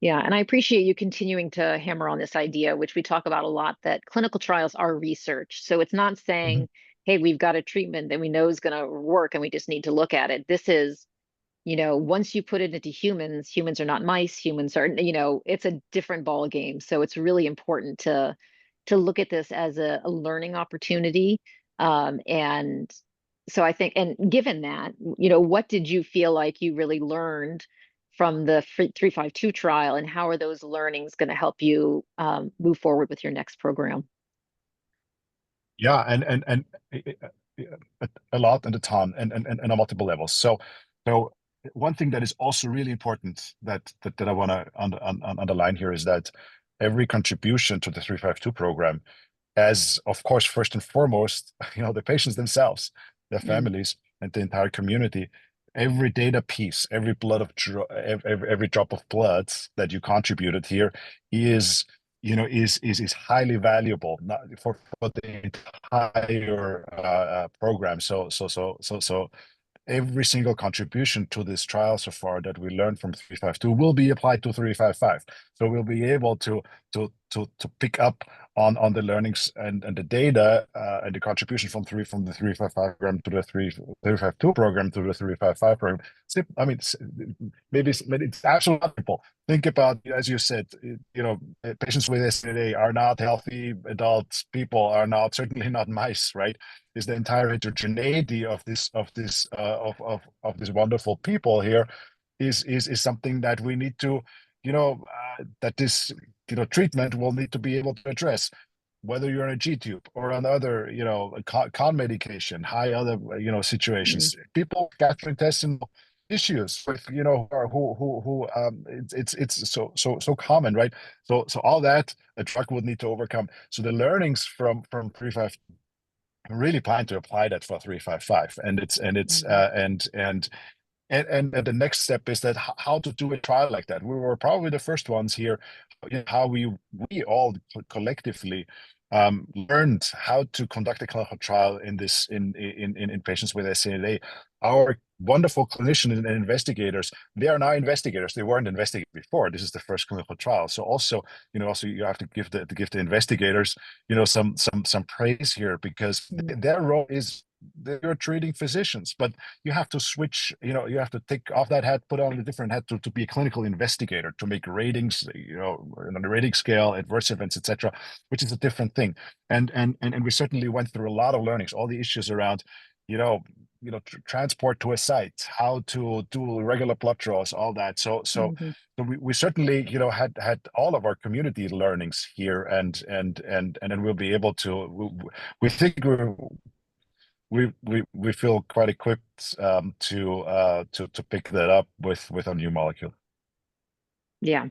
Yeah, and I appreciate you continuing to hammer on this idea, which we talk about a lot, that clinical trials are research. So it's not saying, hey, we've got a treatment that we know is going to work and we just need to look at it. This is, once you put it into humans, humans are not mice, humans are, it's a different ball game. So it's really important to look at this as a learning opportunity. And so I think, and given that, what did you feel like you really learned from the 352 trial, and how are those learnings going to help you move forward with your next program? Yeah, and a lot and a ton and on multiple levels. So one thing that is also really important that I want to underline here is that every contribution to the 352 program, as of course first and foremost, the patients themselves, their families, and the entire community. Every data piece, every drop of blood that you contributed here is highly valuable, not for the entire program. So every single contribution to this trial so far that we learned from 352 will be applied to 355. So we'll be able to pick up on the learnings and the data and the contribution from the 355 program to the 352 program to the 355 program. I mean, maybe it's absolutely simple. Think about, as you said, patients with SCN8A are not healthy adult people, are not certainly not mice, right? Is the entire heterogeneity of this wonderful people here is something that we need to, that this treatment will need to be able to address, whether you're on a G tube or on other con medication, high other situations. People with gastrointestinal issues with it's so common, right? So all that a drug would need to overcome. So the learnings from 355, I really plan to apply that for 355, and the next step is that how to do a trial like that. We were probably the first ones here, how we all collectively learned how to conduct a clinical trial in patients with SCN8A. Our wonderful clinicians and investigators, they are now investigators. They weren't investigators before. This is the first clinical trial. So also you have to give the investigators some praise here, because their role is they're treating physicians, but you have to switch, you have to take off that hat, put on a different hat to be a clinical investigator, to make ratings, on the rating scale, adverse events, etc., which is a different thing. And we certainly went through a lot of learnings, all the issues around, transport to a site, how to do regular blood draws, all that. So we certainly, had all of our community learnings here, and then we'll be able to. We think we feel quite equipped to pick that up with our new molecule. Yeah.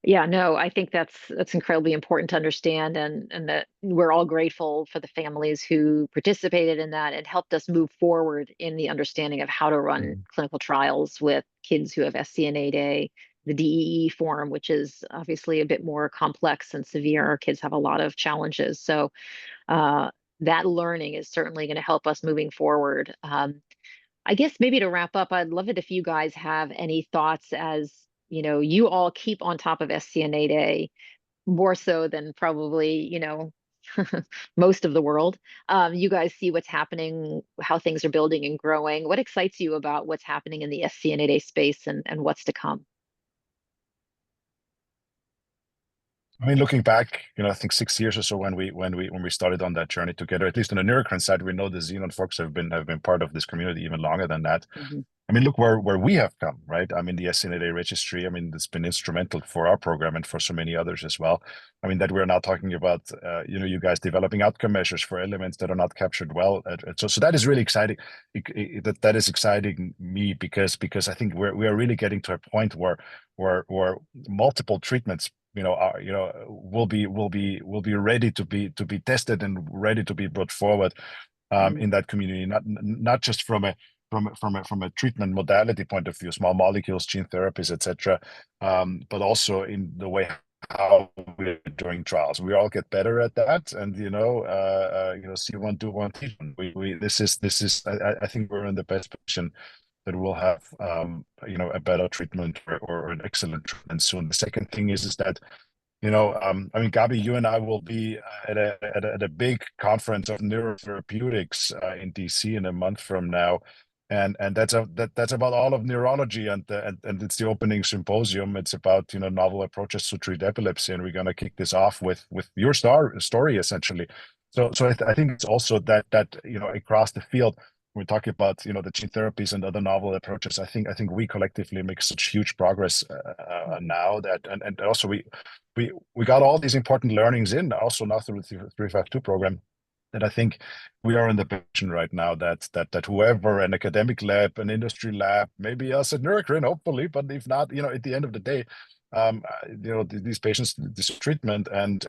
Yeah, no, I think that's incredibly important to understand, and that we're all grateful for the families who participated in that and helped us move forward in the understanding of how to run clinical trials with kids who have SCN8A, the DEE form, which is obviously a bit more complex and severe. Our kids have a lot of challenges. So that learning is certainly going to help us moving forward. I guess maybe to wrap up, I'd love it if you guys have any thoughts, as you all keep on top of SCN8A more so than probably, most of the world. You guys see what's happening, how things are building and growing. What excites you about what's happening in the SCN8A space and what's to come? I mean, looking back, I think 6 years or so when we started on that journey together, at least on the Neurocrine side, we know the Xenon folks have been part of this community even longer than that. I mean, look where we have come, right? I mean, the SCN8A registry, I mean, it's been instrumental for our program and for so many others as well. I mean, that we're now talking about, you guys developing outcome measures for elements that are not captured well. So that is really exciting. That is exciting me because I think we are really getting to a point where multiple treatments, will be ready to be tested and ready to be brought forward in that community, not just from a treatment modality point of view, small molecules, gene therapies, etc., but also in the way how we're doing trials. We all get better at that, and see one, do one, teach one. This is. I think we're in the best position that we'll have a better treatment or an excellent treatment soon. The second thing is that I mean, Gabi, you and I will be at a big conference of neurotherapeutics in DC in a month from now, and that's about all of neurology, and it's the opening symposium. It's about novel approaches to treat epilepsy, and we're gonna kick this off with your story essentially. So I think it's also that across the field, we're talking about the gene therapies and other novel approaches. I think we collectively make such huge progress now that and also we got all these important learnings in also now through the 352 program, that I think we are in the position right now that whoever, an academic lab, an industry lab, maybe us at Neurocrine, hopefully, but if not, at the end of the day, these patients this treatment, and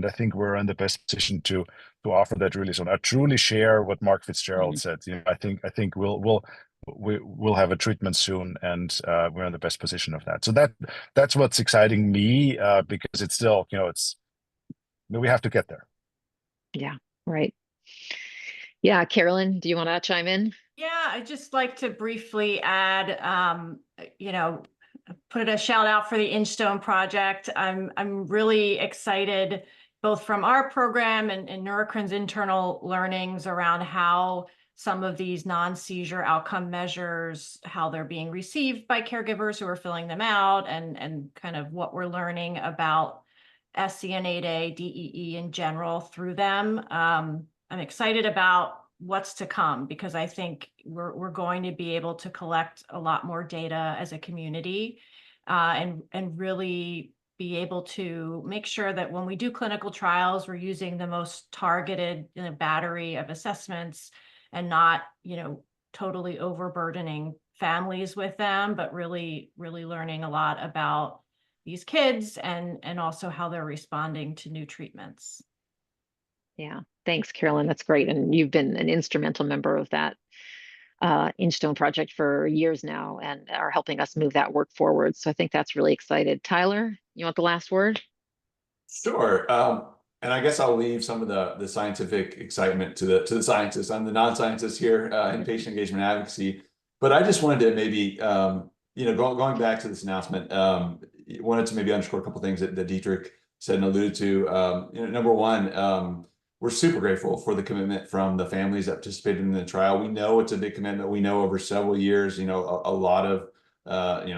I think we're in the best position to offer that really soon. I truly share what Mark Fitzgerald said. I think we'll have a treatment soon, and we're in the best position of that. So that's what's exciting me, because it's still we have to get there. Yeah, right. Yeah, Carolyn, do you want to chime in? Yeah, I'd just like to briefly add, put a shout out for the Inchstone project. I'm really excited, both from our program and Neurocrine's internal learnings around how some of these non-seizure outcome measures, how they're being received by caregivers who are filling them out, and kind of what we're learning about SCN8A, DEE in general through them. I'm excited about what's to come, because I think we're going to be able to collect a lot more data as a community, and really be able to make sure that when we do clinical trials, we're using the most targeted battery of assessments, and not totally overburdening families with them, but really learning a lot about these kids and also how they're responding to new treatments. Yeah, thanks, Carolyn. That's great. And you've been an instrumental member of that Inchstone project for years now, and are helping us move that work forward. So I think that's really excited. Tyler, you want the last word? Sure. And I guess I'll leave some of the scientific excitement to the scientists. I'm the non-scientist here in patient engagement advocacy, but I just wanted to maybe going back to this announcement, wanted to maybe underscore a couple things that Dietrich said and alluded to. Number one, we're super grateful for the commitment from the families that participated in the trial. We know it's a big commitment. We know over several years, a lot of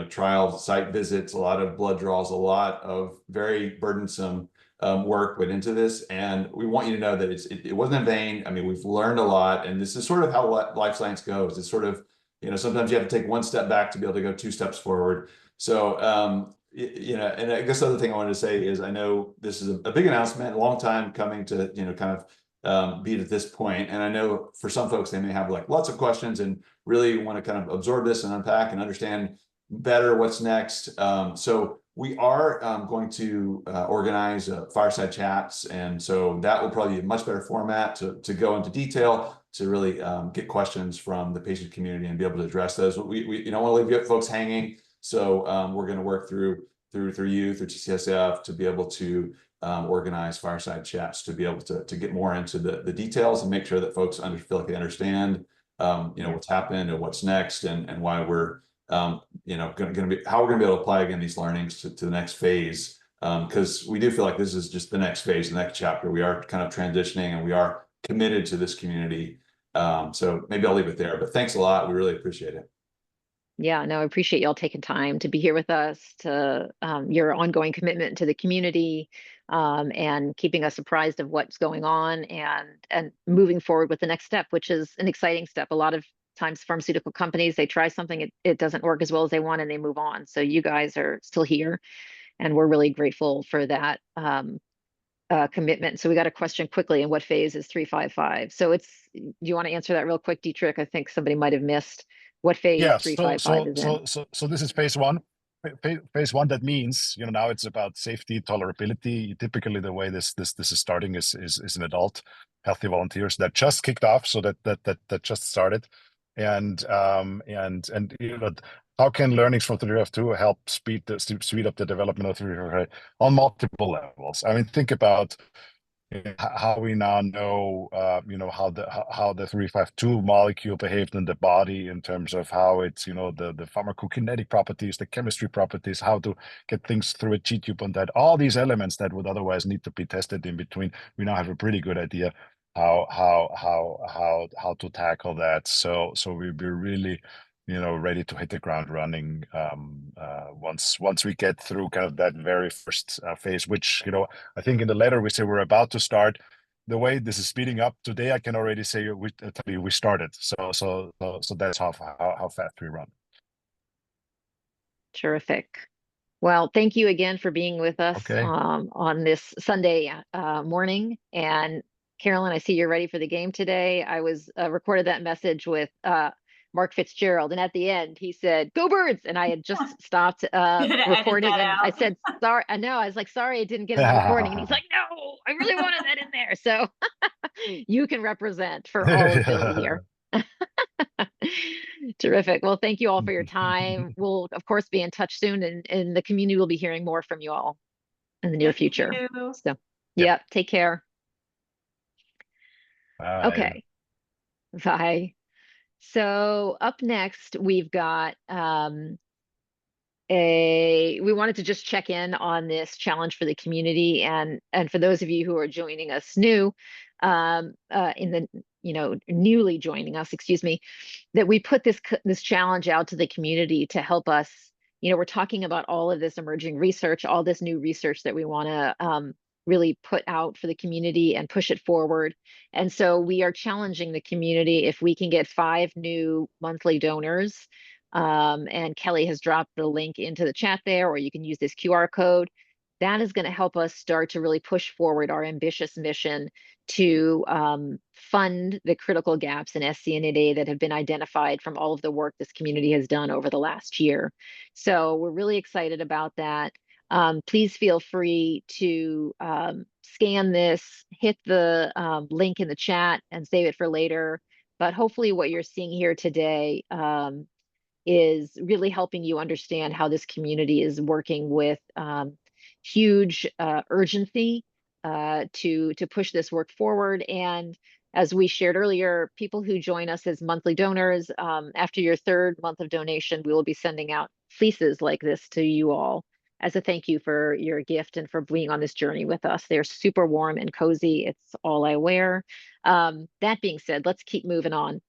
trial site visits, a lot of blood draws, a lot of very burdensome work went into this. And we want you to know that it wasn't in vain. I mean, we've learned a lot, and this is sort of how life science goes. It's sort of, sometimes you have to take one step back to be able to go two steps forward. So, and I guess the other thing I wanted to say is I know this is a big announcement, a long time coming to, kind of be at this point. And I know for some folks, they may have like lots of questions and really want to kind of absorb this and unpack and understand better what's next. So we are going to organize fireside chats. And so that will probably be a much better format to go into detail, to really get questions from the patient community and be able to address those. We don't want to leave folks hanging. So we're going to work through TCSF to be able to organize fireside chats, to be able to get more into the details and make sure that folks feel like they understand what's happened and what's next, and why we're going to be, how we're going to be able to apply again these learnings to the next phase, because we do feel like this is just the next phase, the next chapter. We are kind of transitioning, and we are committed to this community. So maybe I'll leave it there, but thanks a lot. We really appreciate it. Yeah, no, I appreciate y'all taking time to be here with us, to your ongoing commitment to the community, and keeping us apprised of what's going on, and moving forward with the next step, which is an exciting step. A lot of times pharmaceutical companies, they try something, it doesn't work as well as they want, and they move on. So you guys are still here, and we're really grateful for that commitment. So we got a question quickly: in what phase is 355? So do you want to answer that real quick, Dietrich? I think somebody might have missed what phase Yeah, 355 is in. so this is phase one. Phase one, that means, now it's about safety, tolerability. Typically, the way this is starting is an adult healthy volunteers that just kicked off, so that just started. And how can learnings from 352 help speed up the development of 355 on multiple levels? I mean, think about how we now know, how the 352 molecule behaved in the body in terms of how it's, the pharmacokinetic properties, the chemistry properties, how to get things through a G-tube, and that all these elements that would otherwise need to be tested in between. We now have a pretty good idea how to tackle that. So we'll be really, ready to hit the ground running once we get through kind of that very first phase, which, I think in the letter we say we're about to start. The way this is speeding up today, I can already say we started. So that's how fast we run. Terrific. Well, thank you again for being with us Okay. on this Sunday morning. And Carolyn, I see you're ready for the game today. I was recorded that message with Mark Fitzgerald, and at the end he said, "Go Birds!" And I had just stopped recording, and I said, "Sorry." I know, I was like, "Sorry, I didn't get in the recording." And he's like, "No, I really wanted that in there." So you can represent for all of Philly here. Terrific. Well, thank you all for your time. We'll, of course, be in touch soon, and the community will be hearing more from you all in the near future. So, yep, take care. Bye. Okay. Bye. So up next, we've got we wanted to just check in on this challenge for the community, and for those of you who are joining us new, newly joining us, excuse me, that we put this challenge out to the community to help us. We're talking about all of this emerging research, all this new research that we want to really put out for the community and push it forward. And so we are challenging the community if we can get 5 new monthly donors. And Kelly has dropped the link into the chat there, or you can use this QR code. That is going to help us start to really push forward our ambitious mission to fund the critical gaps in SCN8A that have been identified from all of the work this community has done over the last year. So we're really excited about that. Please feel free to scan this, hit the link in the chat, and save it for later. But hopefully what you're seeing here today is really helping you understand how this community is working with huge urgency to push this work forward. And as we shared earlier, people who join us as monthly donors, after your 3rd month of donation, we will be sending out fleeces like this to you all as a thank you for your gift and for being on this journey with us. They're super warm and cozy. It's all I wear. That being said, let's keep moving on.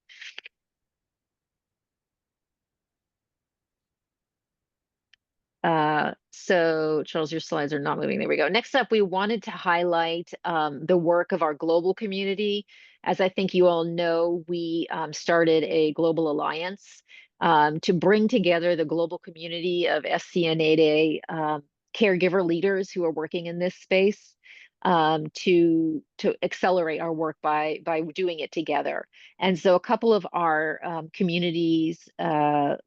So Charles, your slides are not moving. There we go. Next up, we wanted to highlight the work of our global community. As I think you all know, we started a global alliance to bring together the global community of SCN8A caregiver leaders who are working in this space to accelerate our work by doing it together. And so a couple of our communities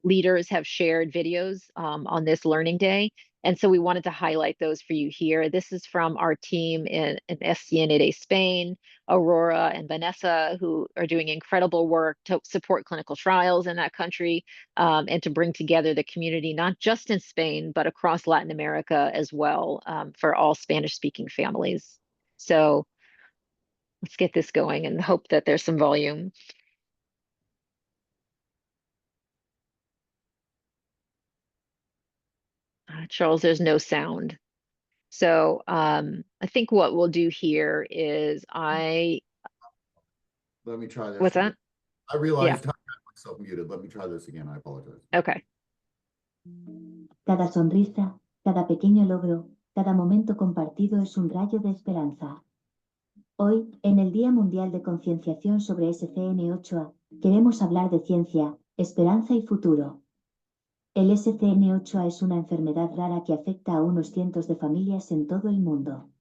leaders have shared videos on this learning day. And so we wanted to highlight those for you here. This is from our team in SCN8A Spain, Aurora and Vanessa, who are doing incredible work to support clinical trials in that country and to bring together the community, not just in Spain, but across Latin America as well, for all Spanish-speaking families. So let's get this going and hope that there's some volume. Charles, there's no sound. So I think what we'll do here is Let me try this. What's that? I realized I got myself muted. Let me try this again. I apologize. Okay. Cada sonrisa, cada pequeño logro, cada momento compartido es un rayo de esperanza. Hoy, en el Día Mundial de Concienciación sobre SCN8A, queremos hablar de ciencia, esperanza y futuro. El SCN8A es una enfermedad rara que afecta a unos cientos de familias en todo el mundo.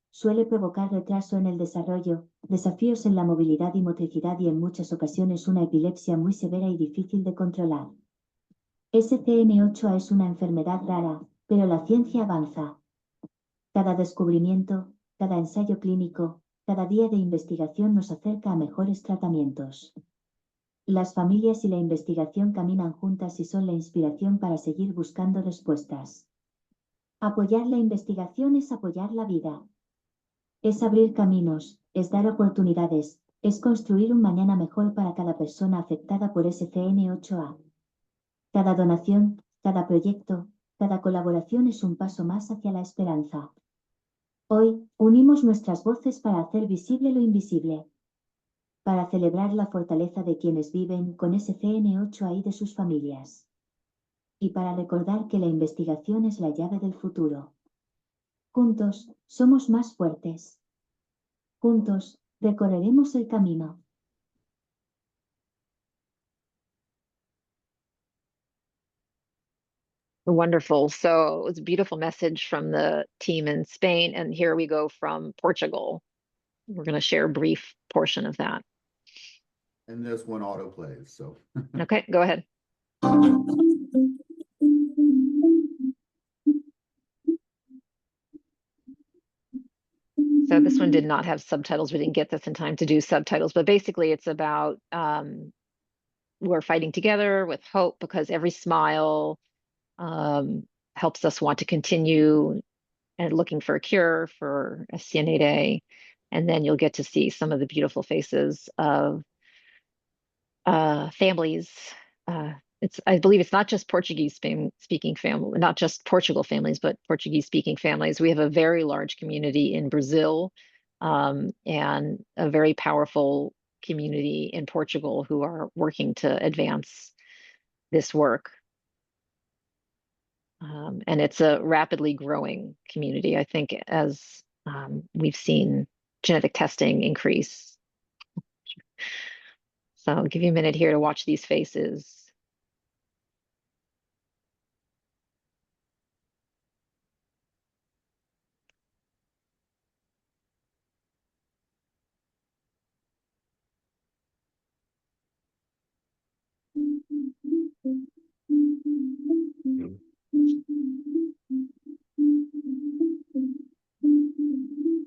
Suele provocar retraso en el desarrollo, desafíos en la movilidad y motricidad y en muchas ocasiones una epilepsia muy severa y difícil de controlar. SCN8A es una enfermedad rara, pero la ciencia avanza. Cada descubrimiento, cada ensayo clínico, cada día de investigación nos acerca a mejores tratamientos. Las familias y la investigación caminan juntas y son la inspiración para seguir buscando respuestas. Apoyar la investigación es apoyar la vida. Es abrir caminos, es dar oportunidades, es construir un mañana mejor para cada persona afectada por SCN8A. Cada donación, cada proyecto, cada colaboración es un paso más hacia la esperanza. Hoy, unimos nuestras voces para hacer visible lo invisible. Para celebrar la fortaleza de quienes viven con SCN8A y de sus familias. Y para recordar que la investigación es la llave del futuro. Juntos, somos más fuertes. Juntos, recorreremos el camino. Wonderful. So it's a beautiful message from the team in Spain. And here we go from Portugal. We're going to share a brief portion of that. And this one auto plays, so. Okay, go ahead. So this one did not have subtitles. We didn't get this in time to do subtitles, but basically it's about we're fighting together with hope because every smile helps us want to continue and looking for a cure for SCN8A. And then you'll get to see some of the beautiful faces of families. I believe it's not just Portuguese speaking family, not just Portugal families, but Portuguese speaking families. We have a very large community in Brazil and a very powerful community in Portugal who are working to advance this work. And it's a rapidly growing community, I think, as we've seen genetic testing increase. So I'll give you a minute here to watch these faces.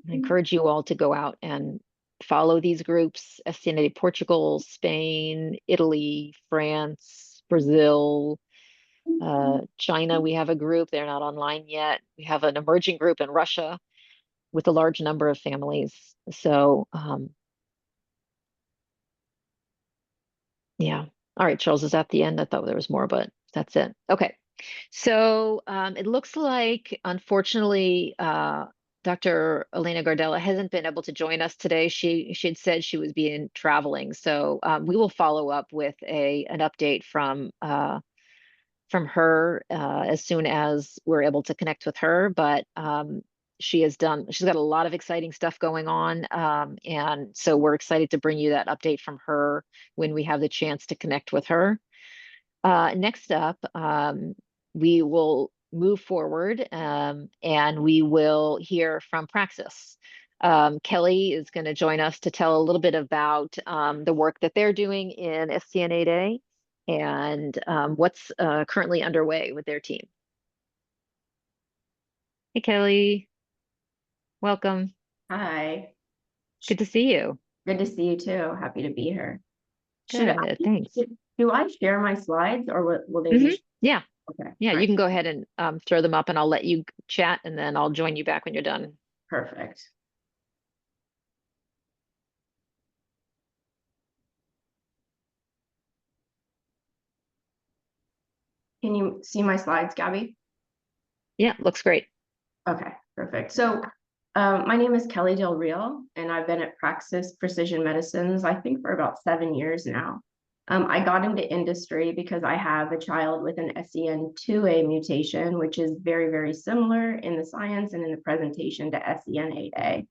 I encourage you all to go out and follow these groups: SCN8A Portugal, Spain, Italy, France, Brazil, China. We have a group, they're not online yet. We have an emerging group in Russia with a large number of families. So yeah. All right, Charles, is that the end? I thought there was more, but that's it. Okay. So it looks like, unfortunately, Dr. Elena Gardella hasn't been able to join us today. She had said she was being traveling, so we will follow up with an update from her as soon as we're able to connect with her. But she's got a lot of exciting stuff going on, and so we're excited to bring you that update from her when we have the chance to connect with her. Next up, we will move forward and we will hear from Praxis. Kelly is going to join us to tell a little bit about the work that they're doing in SCN8A and what's currently underway with their team. Hey, Kelly. Welcome. Hi. Good to see you. Good to see you too. Happy to be here. Good, thanks. Do I share my slides or will they be? Yeah. Okay. Yeah, you great. can go ahead and throw them up and I'll let you chat and then I'll join you back when you're done. Perfect. Can you see my slides, Gabby? Yeah, looks great. Okay, perfect. So my name is Kelly Del Real, and I've been at Praxis Precision Medicines, I think, for about 7 years now. I got into industry because I have a child with an SCN2A mutation, which is very, very similar in the science and in the presentation to SCN8A.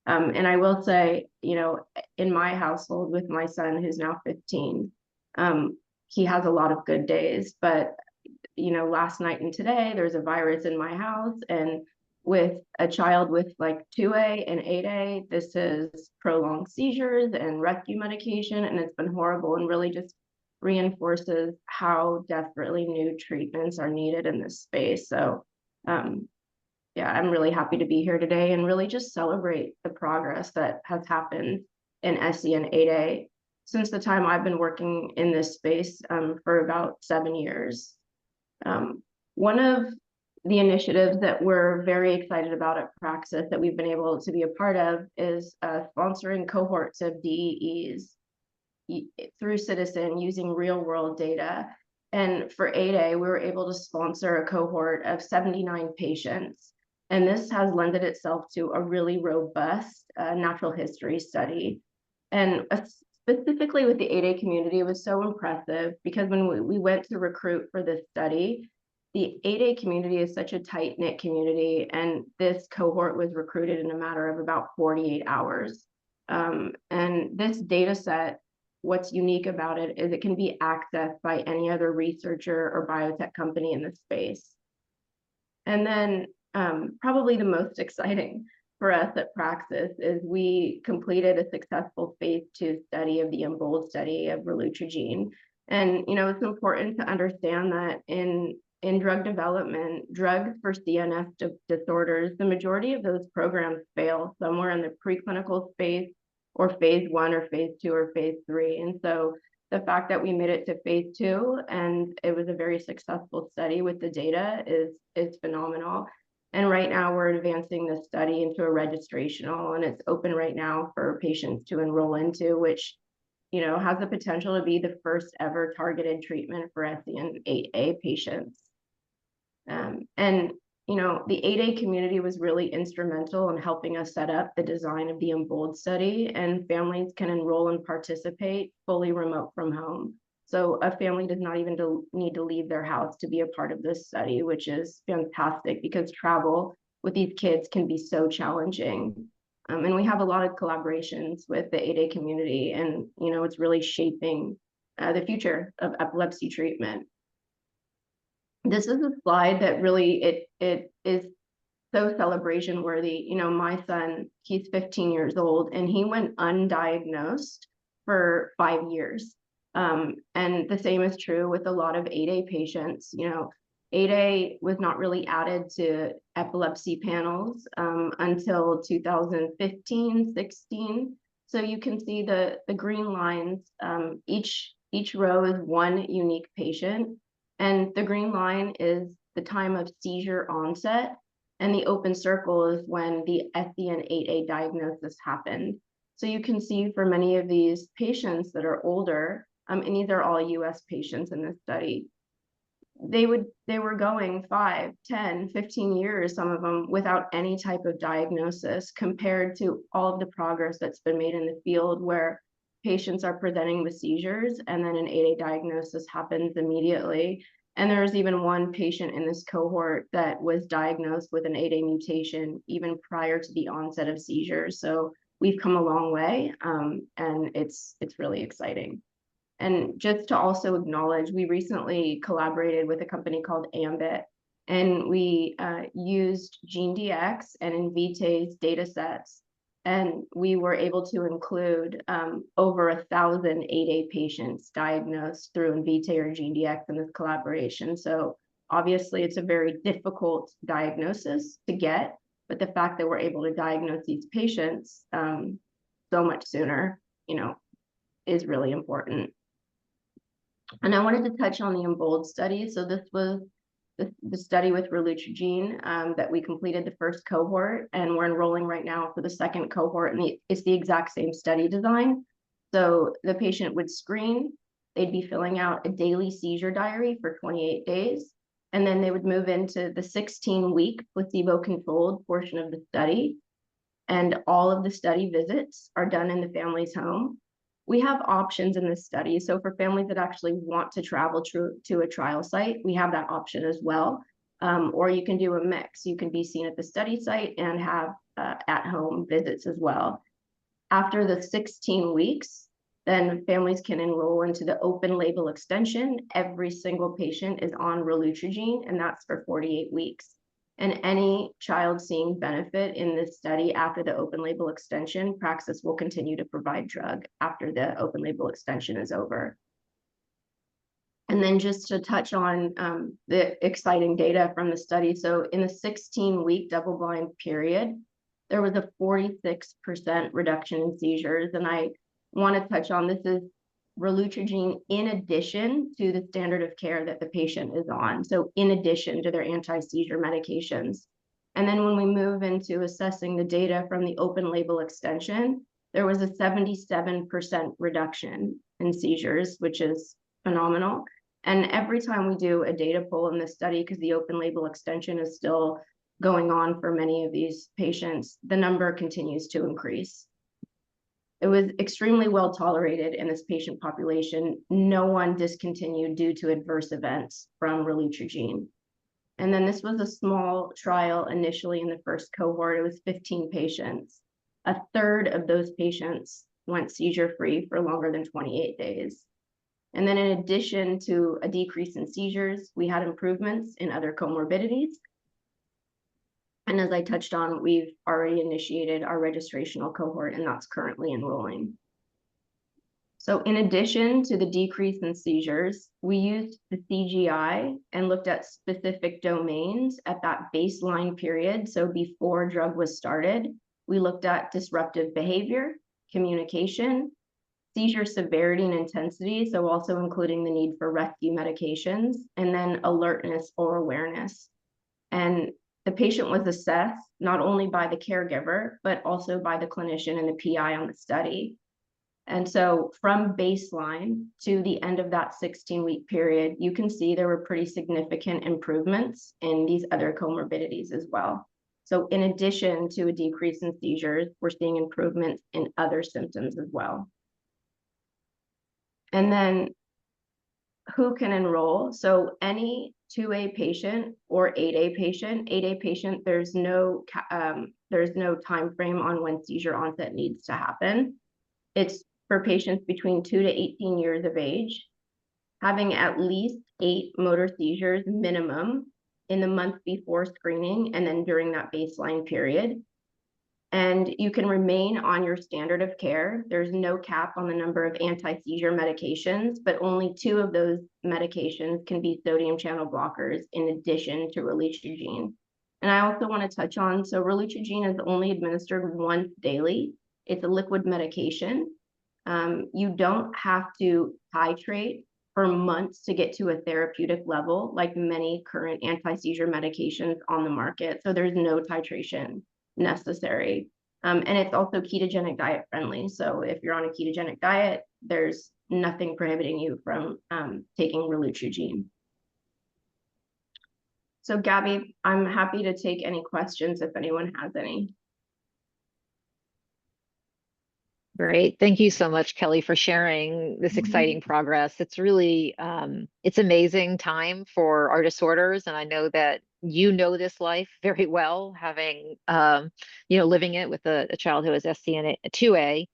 And I will say, you know, in my household with my son, who's now 15, he has a lot of good days, but you know, last night and today, there's a virus in my house. And with a child with like 2A and 8A, this is prolonged seizures and rescue medication. And it's been horrible and really just reinforces how desperately new treatments are needed in this space. So, yeah, I'm really happy to be here today and really just celebrate the progress that has happened in SCN8A since the time I've been working in this space for about 7 years. One of the initiatives that we're very excited about at Praxis that we've been able to be a part of is sponsoring cohorts of DEEs through Citizen using real world data. And for 8A, we were able to sponsor a cohort of 79 patients. And this has lended itself to a really robust natural history study. And specifically with the 8A community, it was so impressive because when we went to recruit for this study, the 8A community is such a tight-knit community, and this cohort was recruited in a matter of about 48 hours. And this data set, what's unique about it is it can be accessed by any other researcher or biotech company in the space. And then probably the most exciting for us at Praxis is we completed a successful phase 2 study of the EMBOLD study of relutrigine. And, you know, it's important to understand that in drug development, drugs for CNS disorders, the majority of those programs fail somewhere in the preclinical space or phase 1 or phase 2 or phase 3. And so the fact that we made it to phase 2 and it was a very successful study with the data is phenomenal. And right now we're advancing this study into a registrational, and it's open right now for patients to enroll into, which, you know, has the potential to be the first ever targeted treatment for SCN8A patients. And, you know, the 8A community was really instrumental in helping us set up the design of the EMBOLD study, and families can enroll and participate fully remote from home. So a family does not even need to leave their house to be a part of this study, which is fantastic because travel with these kids can be so challenging. And we have a lot of collaborations with the 8A community, and, you know, it's really shaping the future of epilepsy treatment. This is a slide that really, it is so celebration worthy. You know, my son, he's 15 years old and he went undiagnosed for 5 years. And the same is true with a lot of 8A patients. You know, 8A was not really added to epilepsy panels until 2015, 16. So you can see the green lines, each row is one unique patient. And the green line is the time of seizure onset, and the open circle is when the SCN8A diagnosis happened. So you can see for many of these patients that are older, and these are all US patients in this study, they were going 5, 10, 15 years, some of them, without any type of diagnosis, compared to all of the progress that's been made in the field where patients are presenting with seizures and then an 8A diagnosis happens immediately. And there's even one patient in this cohort that was diagnosed with an 8A mutation even prior to the onset of seizures. So we've come a long way, and it's really exciting. And just to also acknowledge, we recently collaborated with a company called Ambit, and we used GeneDx and Invitae's data sets, and we were able to include over 1,000 8A patients diagnosed through Invitae or GeneDx in this collaboration. So obviously it's a very difficult diagnosis to get, but the fact that we're able to diagnose these patients so much sooner, you know, is really important. And I wanted to touch on the EMBOLD study. So this was the study with relutrigine that we completed the first cohort, and we're enrolling right now for the second cohort, and it's the exact same study design. So the patient would screen, they'd be filling out a daily seizure diary for 28 days, and then they would move into the 16-week placebo-controlled portion of the study, and all of the study visits are done in the family's home. We have options in this study. So for families that actually want to travel to a trial site, we have that option as well. Or you can do a mix. You can be seen at the study site and have at-home visits as well. After the 16 weeks, then families can enroll into the open label extension. Every single patient is on relutrigine, and that's for 48 weeks. And any child seeing benefit in this study after the open label extension, Praxis will continue to provide drug after the open label extension is over. And then just to touch on the exciting data from the study. So in the 16-week double-blind period, there was a 46% reduction in seizures. And I want to touch on, this is relutrigine in addition to the standard of care that the patient is on. So in addition to their anti-seizure medications. And then when we move into assessing the data from the open label extension, there was a 77% reduction in seizures, which is phenomenal. And every time we do a data pull in this study, because the open label extension is still going on for many of these patients, the number continues to increase. It was extremely well tolerated in this patient population. No one discontinued due to adverse events from relutrigine. And then this was a small trial initially in the first cohort. It was 15 patients. A third of those patients went seizure-free for longer than 28 days. And then in addition to a decrease in seizures, we had improvements in other comorbidities. And as I touched on, we've already initiated our registrational cohort, and that's currently enrolling. So in addition to the decrease in seizures, we used the CGI and looked at specific domains at that baseline period. So before drug was started, we looked at disruptive behavior, communication, seizure severity and intensity, so also including the need for rescue medications, and then alertness or awareness. And the patient was assessed not only by the caregiver, but also by the clinician and the PI on the study. And so from baseline to the end of that 16-week period, you can see there were pretty significant improvements in these other comorbidities as well. So in addition to a decrease in seizures, we're seeing improvements in other symptoms as well. And then who can enroll? So any 2A patient or 8A patient, there's no time frame on when seizure onset needs to happen. It's for patients between 2 to 18 years of age, having at least 8 motor seizures minimum in the month before screening and then during that baseline period. And you can remain on your standard of care. There's no cap on the number of anti-seizure medications, but only 2 of those medications can be sodium channel blockers in addition to relutrigine. And I also want to touch on, so relutrigine is only administered once daily. It's a liquid medication. You don't have to titrate for months to get to a therapeutic level like many current anti-seizure medications on the market. So there's no titration necessary. And it's also ketogenic diet friendly. So if you're on a ketogenic diet, there's nothing prohibiting you from taking relutrigine. So Gabby, I'm happy to take any questions if anyone has any. Great. Thank you so much, Kelly, for sharing this exciting progress. It's really, it's amazing time for our disorders. And I know that you know this life very well, having, living it with a child who has SCN2A.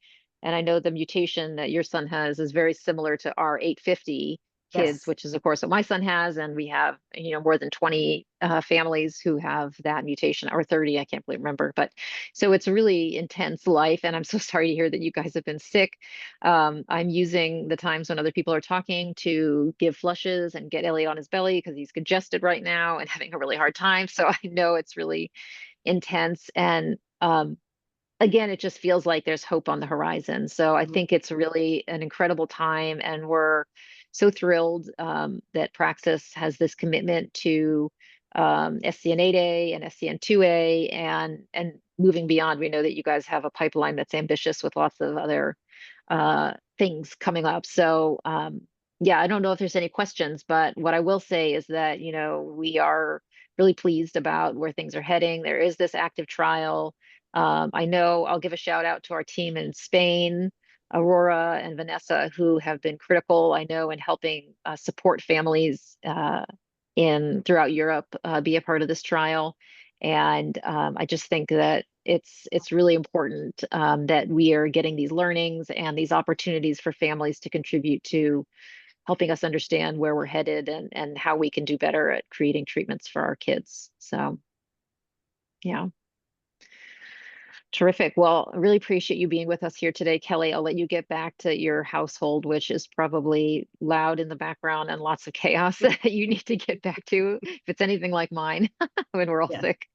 And I know the mutation that your son has is very similar to our 850 kids, Yes. which is of course what my son has. And we have, more than 20 families who have that mutation, or 30, I can't really remember. But so it's a really intense life. And I'm so sorry to hear that you guys have been sick. I'm using the times when other people are talking to give flushes and get Elliot on his belly because he's congested right now and having a really hard time. So I know it's really intense. And again, it just feels like there's hope on the horizon. So I think it's really an incredible time, and we're so thrilled that Praxis has this commitment to SCN8A and SCN2A and moving beyond. We know that you guys have a pipeline that's ambitious with lots of other things coming up. So yeah, I don't know if there's any questions, but what I will say is that, we are really pleased about where things are heading. There is this active trial. I know I'll give a shout out to our team in Spain, Aurora and Vanessa, who have been critical, I know, in helping support families in throughout Europe be a part of this trial. And I just think that it's really important that we are getting these learnings and these opportunities for families to contribute to helping us understand where we're headed and how we can do better at creating treatments for our kids. So, yeah. Terrific. Well, I really appreciate you being with us here today, Kelly. I'll let you get back to your household, which is probably loud in the background and lots of chaos that you need to get back to if it's anything like mine when we're all Yeah. sick.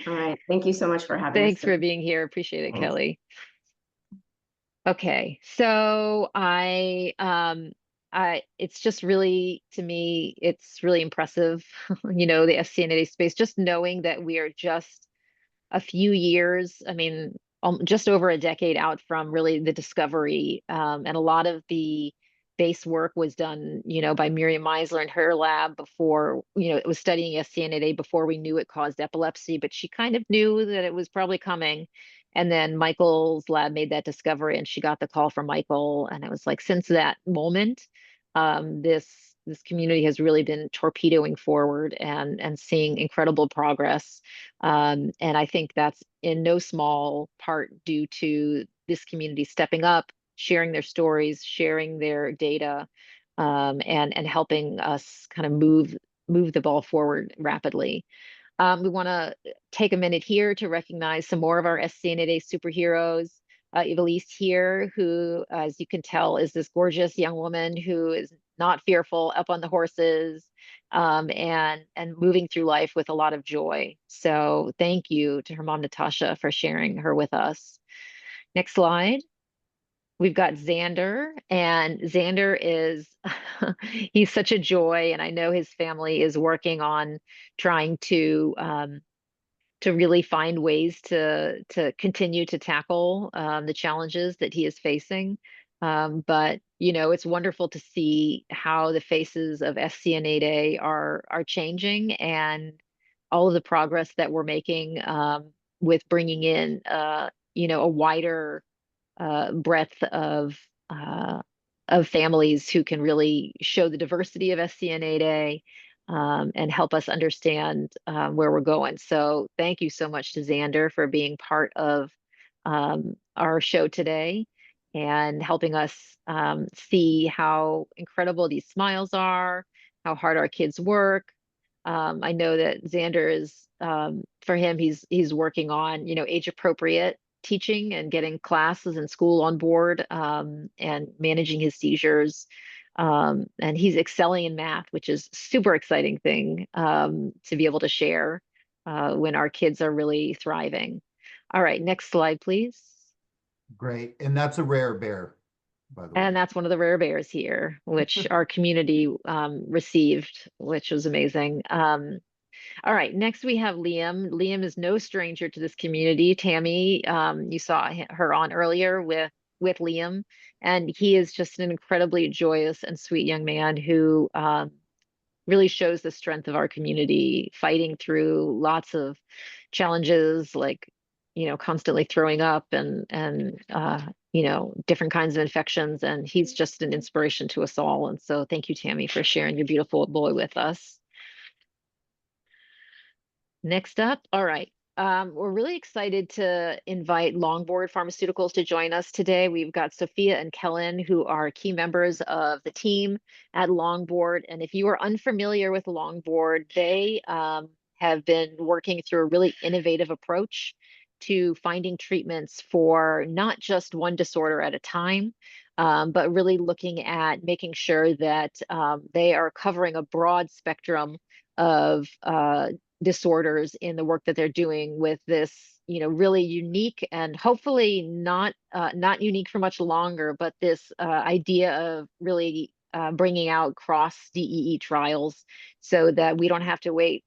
All right. Thank you so much for having us. Thanks for being here. Appreciate it, Thanks. Kelly. Okay, so it's just really, to me, it's really impressive, the SCN8A space, just knowing that we are just a few years, I mean, just over a decade out from really the discovery. And a lot of the base work was done, by Miriam Meisler in her lab before, it was studying SCN8A before we knew it caused epilepsy, but she kind of knew that it was probably coming. And then Michael's lab made that discovery, and she got the call from Michael. And it was like, since that moment, this community has really been torpedoing forward and seeing incredible progress. And I think that's in no small part due to this community stepping up, sharing their stories, sharing their data, and helping us kind of move the ball forward rapidly. We want to take a minute here to recognize some more of our SCN8A superheroes. Evelise here, who, as you can tell, is this gorgeous young woman who is not fearful, up on the horses, and moving through life with a lot of joy. So thank you to her mom, Natasha, for sharing her with us. Next slide. We've got Xander, and Xander is, he's such a joy, and I know his family is working on trying to really find ways to continue to tackle the challenges that he is facing. But it's wonderful to see how the faces of SCN8A are changing, and all of the progress that we're making with bringing in a wider breadth of families who can really show the diversity of SCN8A and help us understand where we're going. So thank you so much to Xander for being part of our show today and helping us see how incredible these smiles are, how hard our kids work. I know that Xander is, for him, he's working on, age appropriate teaching and getting classes and school on board, and managing his seizures. And he's excelling in math, which is super exciting thing to be able to share when our kids are really thriving. All right, next slide, please. Great. And that's a rare bear, by the way. And that's one of the rare bears here, which our community received, which was amazing. All right, next we have Liam. Liam is no stranger to this community. Tammy, you saw her on earlier with Liam, and he is just an incredibly joyous and sweet young man who really shows the strength of our community, fighting through lots of challenges, like, constantly throwing up and different kinds of infections. And he's just an inspiration to us all. And so thank you, Tammy, for sharing your beautiful boy with us. Next up, all right. We're really excited to invite Longboard Pharmaceuticals to join us today. We've got Sophia and Kellen, who are key members of the team at Longboard. And if you are unfamiliar with Longboard, they have been working through a really innovative approach to finding treatments for not just one disorder at a time, but really looking at making sure that they are covering a broad spectrum of disorders in the work that they're doing with this, really unique and hopefully not unique for much longer, but this idea of really bringing out cross DEE trials so that we don't have to wait,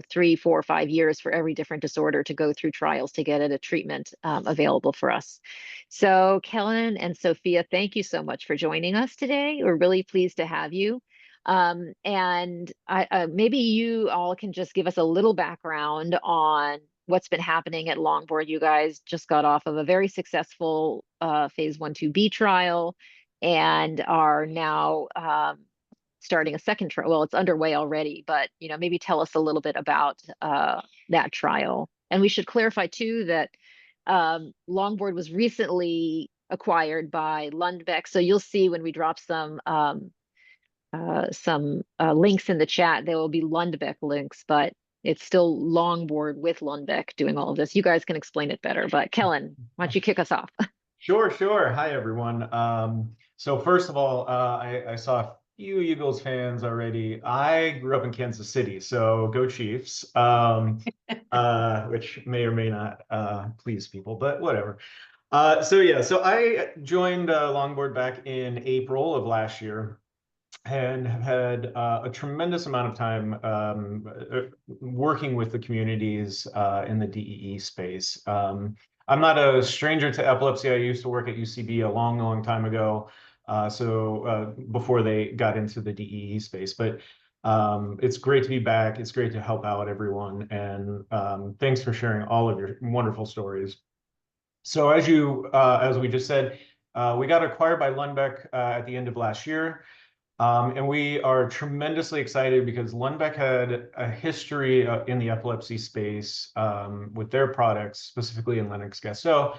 3, 4, 5 years for every different disorder to go through trials to get at a treatment available for us. So Kellen and Sophia, thank you so much for joining us today. We're really pleased to have you. And maybe you all can just give us a little background on what's been happening at Longboard. You guys just got off of a very successful phase 1/2B trial and are now starting a second trial. Well, it's underway already, but maybe tell us a little bit about that trial. And we should clarify too that Longboard was recently acquired by Lundbeck. So you'll see when we drop some links in the chat, there will be Lundbeck links, but it's still Longboard with Lundbeck doing all of this. You guys can explain it better, but Kellen, why don't you kick us off? Sure. Hi, everyone. So first of all, I saw a few Eagles fans already. I grew up in Kansas City, so go Chiefs, which may or may not please people, but whatever. So I joined Longboard back in April of last year, and have had a tremendous amount of time working with the communities in the DEE space. I'm not a stranger to epilepsy. I used to work at UCB a long, long time ago, before they got into the DEE space. But it's great to be back. It's great to help out everyone. And thanks for sharing all of your wonderful stories. So as we just said, we got acquired by Lundbeck at the end of last year. And we are tremendously excited because Lundbeck had a history in the epilepsy space with their products, specifically in Lennox-Gastaut.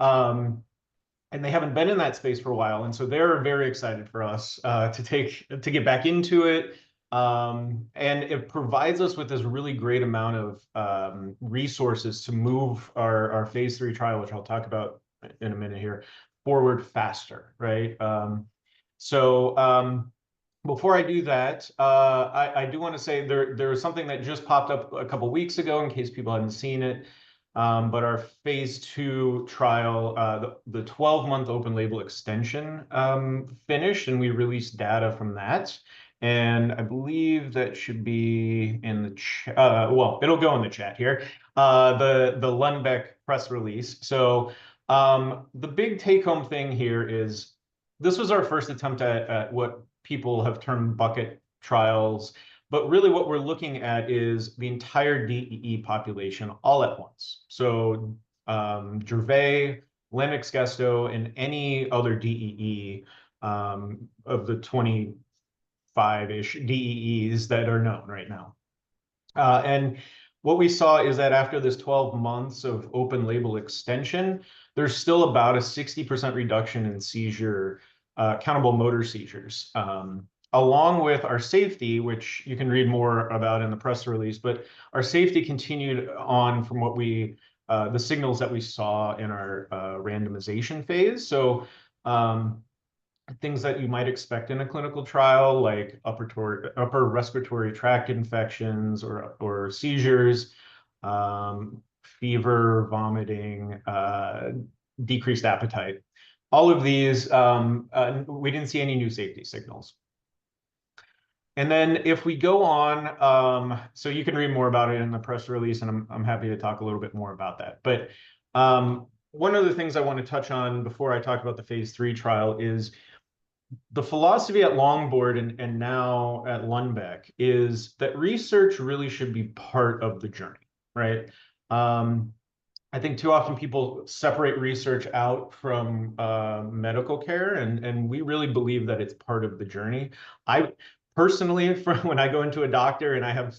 And they haven't been in that space for a while. And so they're very excited for us to get back into it. And it provides us with this really great amount of resources to move our phase 3 trial, which I'll talk about in a minute here, forward faster, right? Before I do that, I do want to say there was something that just popped up a couple weeks ago in case people hadn't seen it. But our phase 2 trial, the 12-month open label extension finished, and we released data from that. And I believe that should be in the chat. Well, it'll go in the chat here. The Lundbeck press release. So the big take-home thing here is this was our first attempt at what people have termed bucket trials, but really what we're looking at is the entire DEE population all at once. So Dravet, Lennox-Gastaut, and any other DEE of the 25-ish DEEs that are known right now. And what we saw is that after this 12 months of open label extension, there's still about a 60% reduction in seizure, countable motor seizures, along with our safety, which you can read more about in the press release. But our safety continued on from what the signals that we saw in our randomization phase. So things that you might expect in a clinical trial, like upper respiratory tract infections or seizures, fever, vomiting, decreased appetite. All of these, we didn't see any new safety signals. And then if we go on, so you can read more about it in the press release, and I'm happy to talk a little bit more about that. But one of the things I want to touch on before I talk about the phase 3 trial is the philosophy at Longboard and now at Lundbeck is that research really should be part of the journey, right? I think too often people separate research out from medical care, and we really believe that it's part of the journey. I personally, when I go into a doctor and I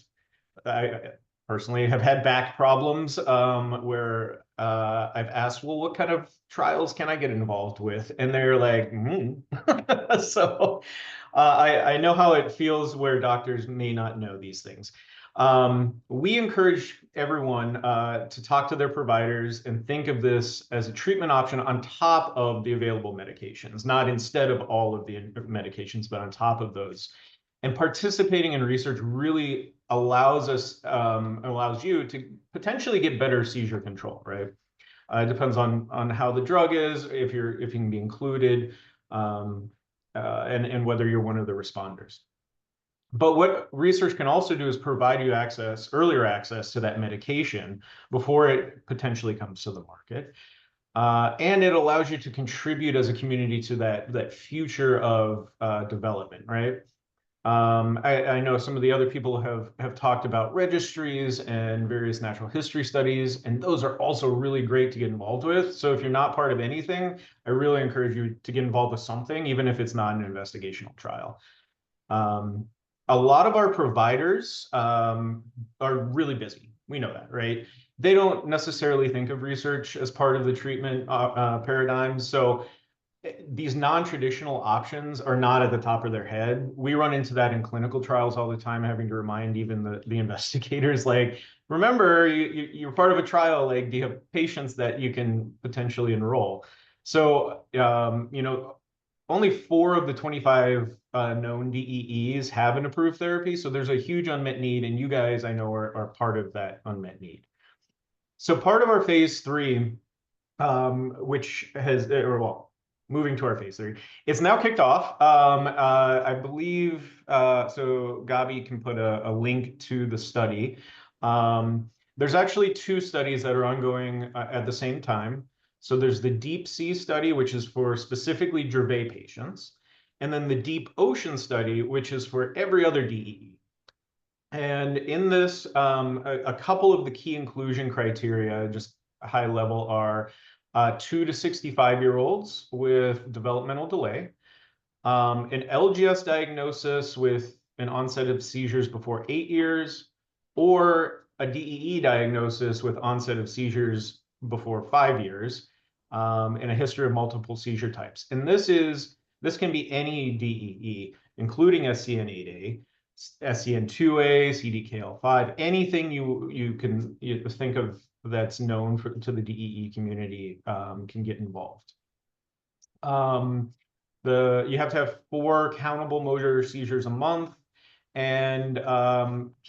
personally have had back problems where I've asked, well, what kind of trials can I get involved with? And they're like, so I know how it feels where doctors may not know these things. We encourage everyone to talk to their providers and think of this as a treatment option on top of the available medications, not instead of all of the medications, but on top of those. And participating in research really allows you to potentially get better seizure control, right? It depends on how the drug is, if you can be included, and whether you're one of the responders. But what research can also do is provide you earlier access to that medication before it potentially comes to the market. And it allows you to contribute as a community to that future of development, right? I know some of the other people have talked about registries and various natural history studies, and those are also really great to get involved with. So if you're not part of anything, I really encourage you to get involved with something, even if it's not an investigational trial. A lot of our providers are really busy. We know that, right? They don't necessarily think of research as part of the treatment paradigm. So these non-traditional options are not at the top of their head. We run into that in clinical trials all the time, having to remind even the investigators, like, remember, you're part of a trial, like, do you have patients that you can potentially enroll? So, only 4 of the 25 known DEEs have an approved therapy. So there's a huge unmet need, and you guys, I know, are part of that unmet need. So part of our phase 3, which has, moving to our phase 3. It's now kicked off. I believe, so Gabi can put a link to the study. There's actually 2 studies that are ongoing at the same time. So there's the Deep Sea study, which is for specifically Dravet patients, and then the Deep Ocean study, which is for every other DEE. And in this, a couple of the key inclusion criteria, just high level, are 2 to 65-year-olds with developmental delay, an LGS diagnosis with an onset of seizures before 8 years, or a DEE diagnosis with onset of seizures before 5 years, and a history of multiple seizure types. And this can be any DEE, including SCN8A, SCN2A, CDKL5, anything you can think of that's known to the DEE community can get involved. You have to have 4 countable motor seizures a month, and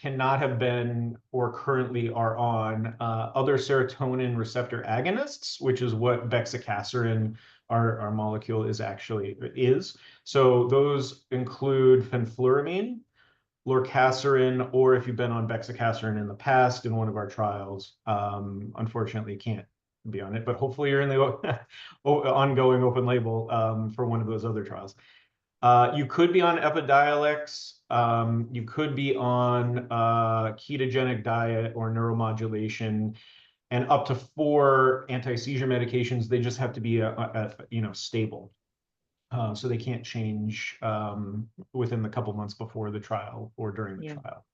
cannot have been or currently are on other serotonin receptor agonists, which is what bexicaserin, our molecule, is. So those include fenfluramine, lorcaserin, or if you've been on bexicaserin in the past in one of our trials, unfortunately you can't be on it, but hopefully you're in the ongoing open label for one of those other trials. You could be on Epidiolex. You could be on ketogenic diet or neuromodulation, and up to 4 anti-seizure medications. They just have to be stable. So they can't change within the couple months before the trial or during the trial.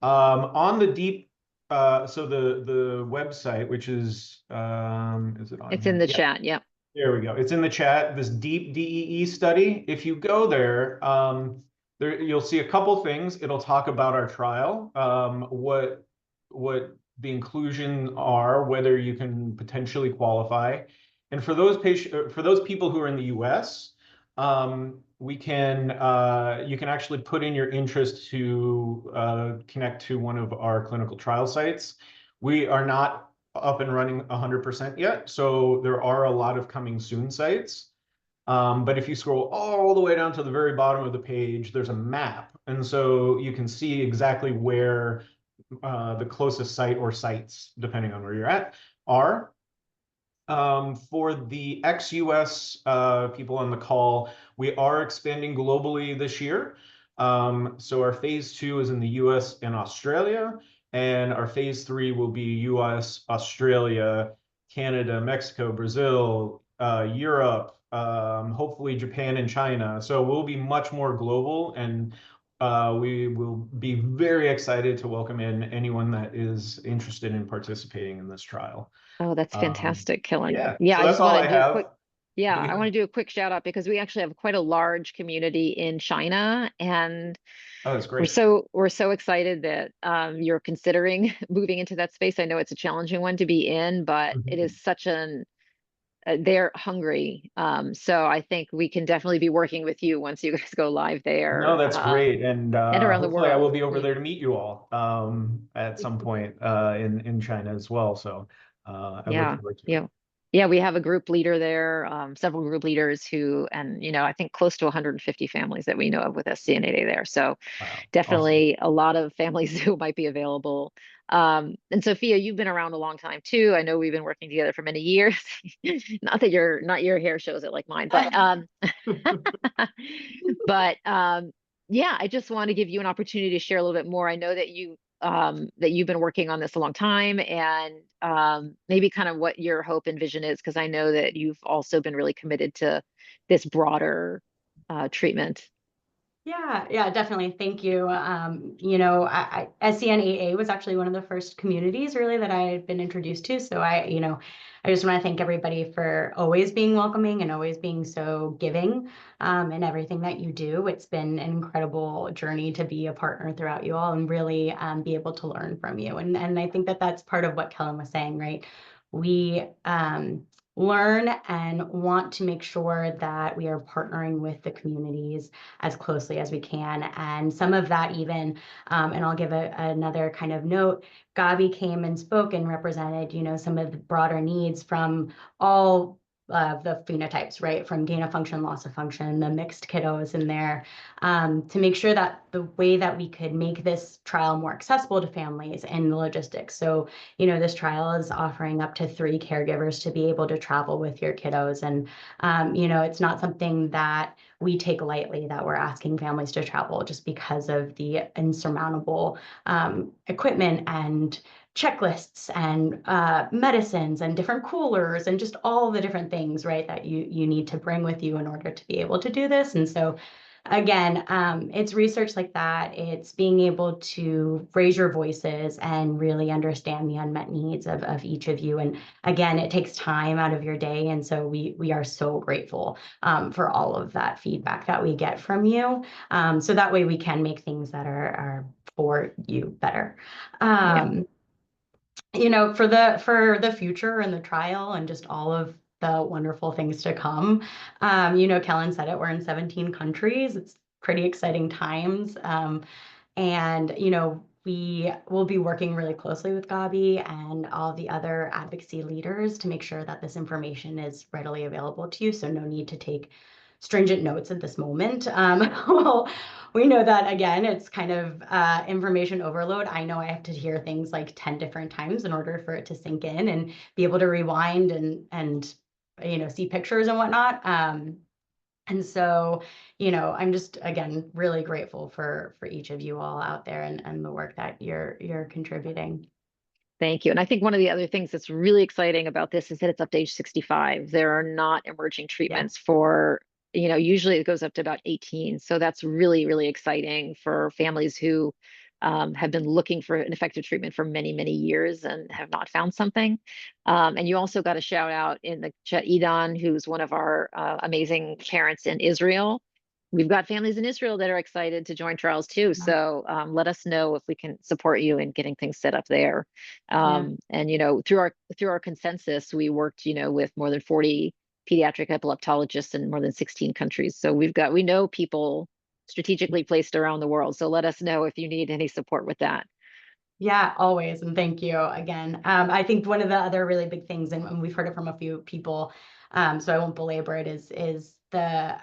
On the deep, so the website, which is it on? It's in the chat. Yeah. There we go. It's in the chat. This Deep DEE study. If you go there, you'll see a couple things. It'll talk about our trial, what the inclusion are, whether you can potentially qualify. And for those people who are in the US, you can actually put in your interest to connect to one of our clinical trial sites. We are not up and running 100% yet, so there are a lot of coming soon sites. But if you scroll all the way down to the very bottom of the page, there's a map, and so you can see exactly where the closest site or sites, depending on where you're at, are. For the ex-US people on the call, we are expanding globally this year. So our phase 2 is in the US and Australia, and our phase 3 will be US, Australia, Canada, Mexico, Brazil, Europe, hopefully Japan and China. So we'll be much more global, and we will be very excited to welcome in anyone that is interested in participating in this trial. Oh, that's fantastic, Kellen. Yeah, Yeah, so I that's just all want I to do a have. quick, I want to do a quick shout out because we actually have quite a large community in China, and Oh, that's we're great. so excited that you're considering moving into that space. I know it's a challenging one to be in, but it is such an they're hungry. So I think we can definitely be working with you once you guys go live there, No, that's great. And around the hopefully I will world. be over there to meet you all at some point in China as well. So I look Yeah, forward to it. yeah. Yeah, we have a group leader there, several group leaders who, and I think close to 150 families that we know of with SCN8A there. So Wow, definitely a lot of families who might be available. And Sophia, you've been around a long time too. I know we've been working together for many years. Not your hair shows it like mine, but but yeah, I just want to give you an opportunity to share a little bit more. I know that you've been working on this a long time, and maybe kind of what your hope and vision is, because I know that you've also been really committed to this broader treatment. Yeah, definitely. Thank you. SCN8A was actually one of the first communities really that I had been introduced to. So I just want to thank everybody for always being welcoming and always being so giving in everything that you do. It's been an incredible journey to be a partner throughout you all and really be able to learn from you. And I think that that's part of what Kellen was saying, right? We learn and want to make sure that we are partnering with the communities as closely as we can. And some of that even, and I'll give another kind of note, Gabi came and spoke and represented, some of the broader needs from all of the phenotypes, right? From gain of function, loss of function, the mixed kiddos in there, to make sure that the way that we could make this trial more accessible to families and the logistics. So, this trial is offering up to 3 caregivers to be able to travel with your kiddos. And, it's not something that we take lightly that we're asking families to travel just because of the insurmountable equipment and checklists and medicines and different coolers and just all the different things, right, that you need to bring with you in order to be able to do this. And so again, it's research like that. It's being able to raise your voices and really understand the unmet needs of each of you. And again, it takes time out of your day. And so we are so grateful for all of that feedback that we get from you. So that way we can make things that are for you better. For the future and the trial and just all of the wonderful things to come. Kellen said it, we're in 17 countries. It's pretty exciting times. And we will be working really closely with Gabi and all the other advocacy leaders to make sure that this information is readily available to you. So no need to take stringent notes at this moment. Well, we know that again, it's kind of information overload. I know I have to hear things like 10 different times in order for it to sink in and be able to rewind and see pictures and whatnot. And so, I'm just, again, really grateful for each of you all out there and the work that you're contributing. Thank you. And I think one of the other things that's really exciting about this is that it's up to age 65. There are not emerging treatments for, usually it goes up to about 18. So that's really, really exciting for families who have been looking for an effective treatment for many, many years and have not found something. And you also got a shout out in the chat, Idan, who's one of our amazing parents in Israel. We've got families in Israel that are excited to join trials too. So let us know if we can support you in getting things set up there. And through our consensus, we worked with more than 40 pediatric epileptologists in more than 16 countries. So we know people strategically placed around the world. So let us know if you need any support with that. Yeah, always. And thank you again. I think one of the other really big things, and we've heard it from a few people, so I won't belabor it, is the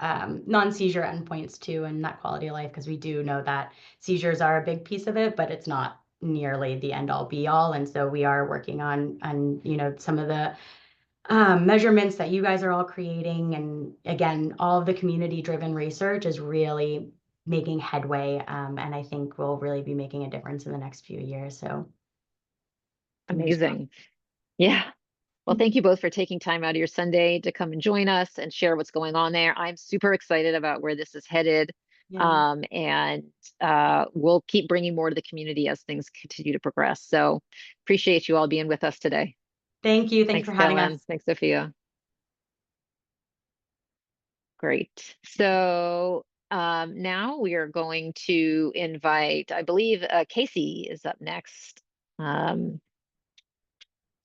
non-seizure endpoints too, and that quality of life, because we do know that seizures are a big piece of it, but it's not nearly the end all be all. And so we are working on some of the measurements that you guys are all creating. And again, all of the community-driven research is really making headway. And I think we'll really be making a difference in the next few years. So Amazing. Yeah. Well, thank you both for taking time out of your Sunday to come and join us and share what's going on there. I'm super excited about where this is headed. Yeah. And we'll keep bringing more to the community as things continue to progress. So appreciate you all being with us today. Thank you. Thanks Thanks, for having Kellen. us. Thanks, Sophia. Great. So now we are going to invite, I believe Casey is up next.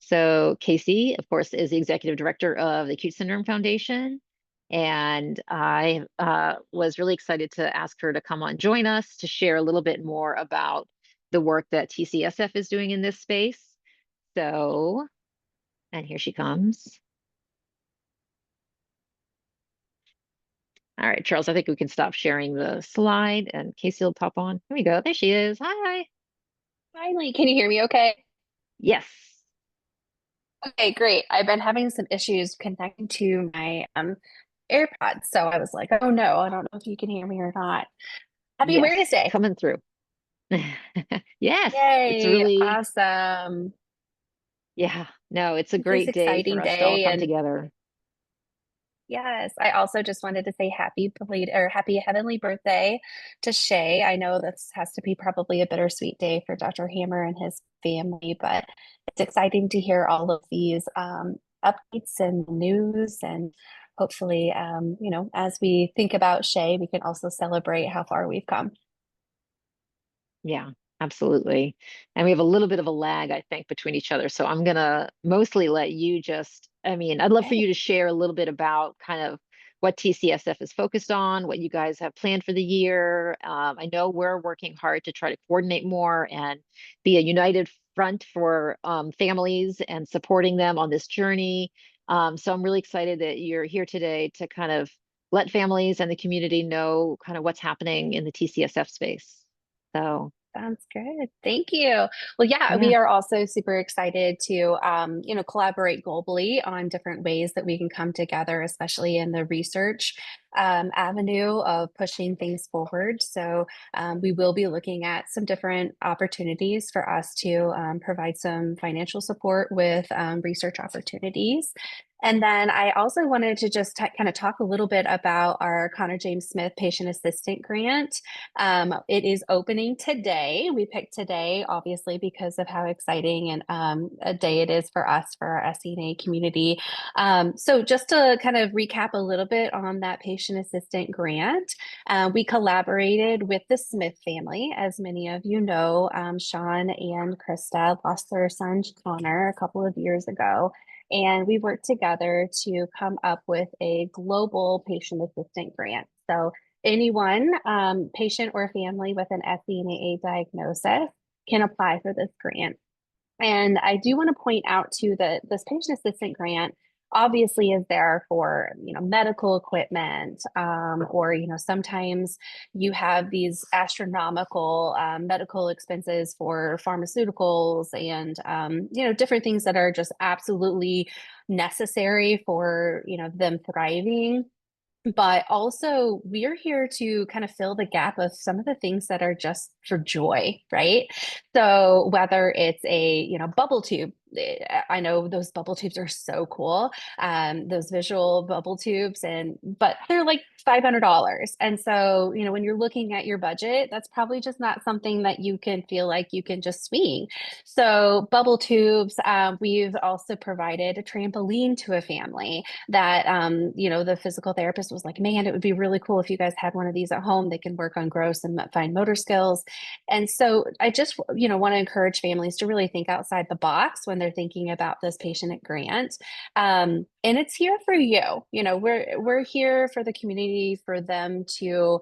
So Casey, of course, is the executive director of the Acute Syndrome Foundation. And I was really excited to ask her to come on join us to share a little bit more about the work that TCSF is doing in this space. So, and here she comes. All right, Charles, I think we can stop sharing the slide and Casey will pop on. Here we go. There she is. Hi. Finally, can you hear me okay? Yes. Okay, great. I've been having some issues connecting to my AirPods, so I was like, oh no, I don't know if you can hear me or not. Happy Yes, Awareness Day. coming through. Yes, it's Yay, really, awesome. yeah, no, it's a It's this great day for exciting us to all day, come and together. yes, I also just wanted to say happy heavenly birthday to Shay. I know this has to be probably a bittersweet day for Dr. Hammer and his family, but it's exciting to hear all of these updates and news, and hopefully, as we think about Shay, we can also celebrate how far we've come. Yeah, absolutely. And we have a little bit of a lag, I think, between each other. So I'm gonna mostly let you just, I'd love for you to share a little bit about kind of what TCSF is focused on, what you guys have planned for the year. I know we're working hard to try to coordinate more and be a united front for families and supporting them on this journey. So I'm really excited that you're here today to kind of let families and the community know kind of what's happening in the TCSF space. So sounds good. Thank you. Well, yeah, we Yeah. are also super excited to, collaborate globally on different ways that we can come together, especially in the research avenue of pushing things forward. So we will be looking at some different opportunities for us to provide some financial support with research opportunities. And then I also wanted to just kind of talk a little bit about our Connor James Smith Patient Assistant Grant. It is opening today. We picked today, obviously, because of how exciting and a day it is for us, for our SCN8A community. So just to kind of recap a little bit on that patient assistant grant, we collaborated with the Smith family. As many of you know, Sean and Krista lost their son, Connor, a couple of years ago. And we worked together to come up with a global patient assistant grant. So anyone, patient or family with an SCN8A diagnosis can apply for this grant. And I do want to point out too that this patient assistant grant obviously is there for medical equipment, or sometimes you have these astronomical medical expenses for pharmaceuticals and different things that are just absolutely necessary for them thriving. But also, we're here to kind of fill the gap of some of the things that are just for joy, right? So whether it's a bubble tube, I know those bubble tubes are so cool, those visual bubble tubes, but they're like $500. And so when you're looking at your budget, that's probably just not something that you can feel like you can just swing. So bubble tubes, we've also provided a trampoline to a family that the physical therapist was like, man, it would be really cool if you guys had one of these at home. They can work on gross and fine motor skills. And so I just want to encourage families to really think outside the box when they're thinking about this patient grant. And it's here for you. We're here for the community, for them to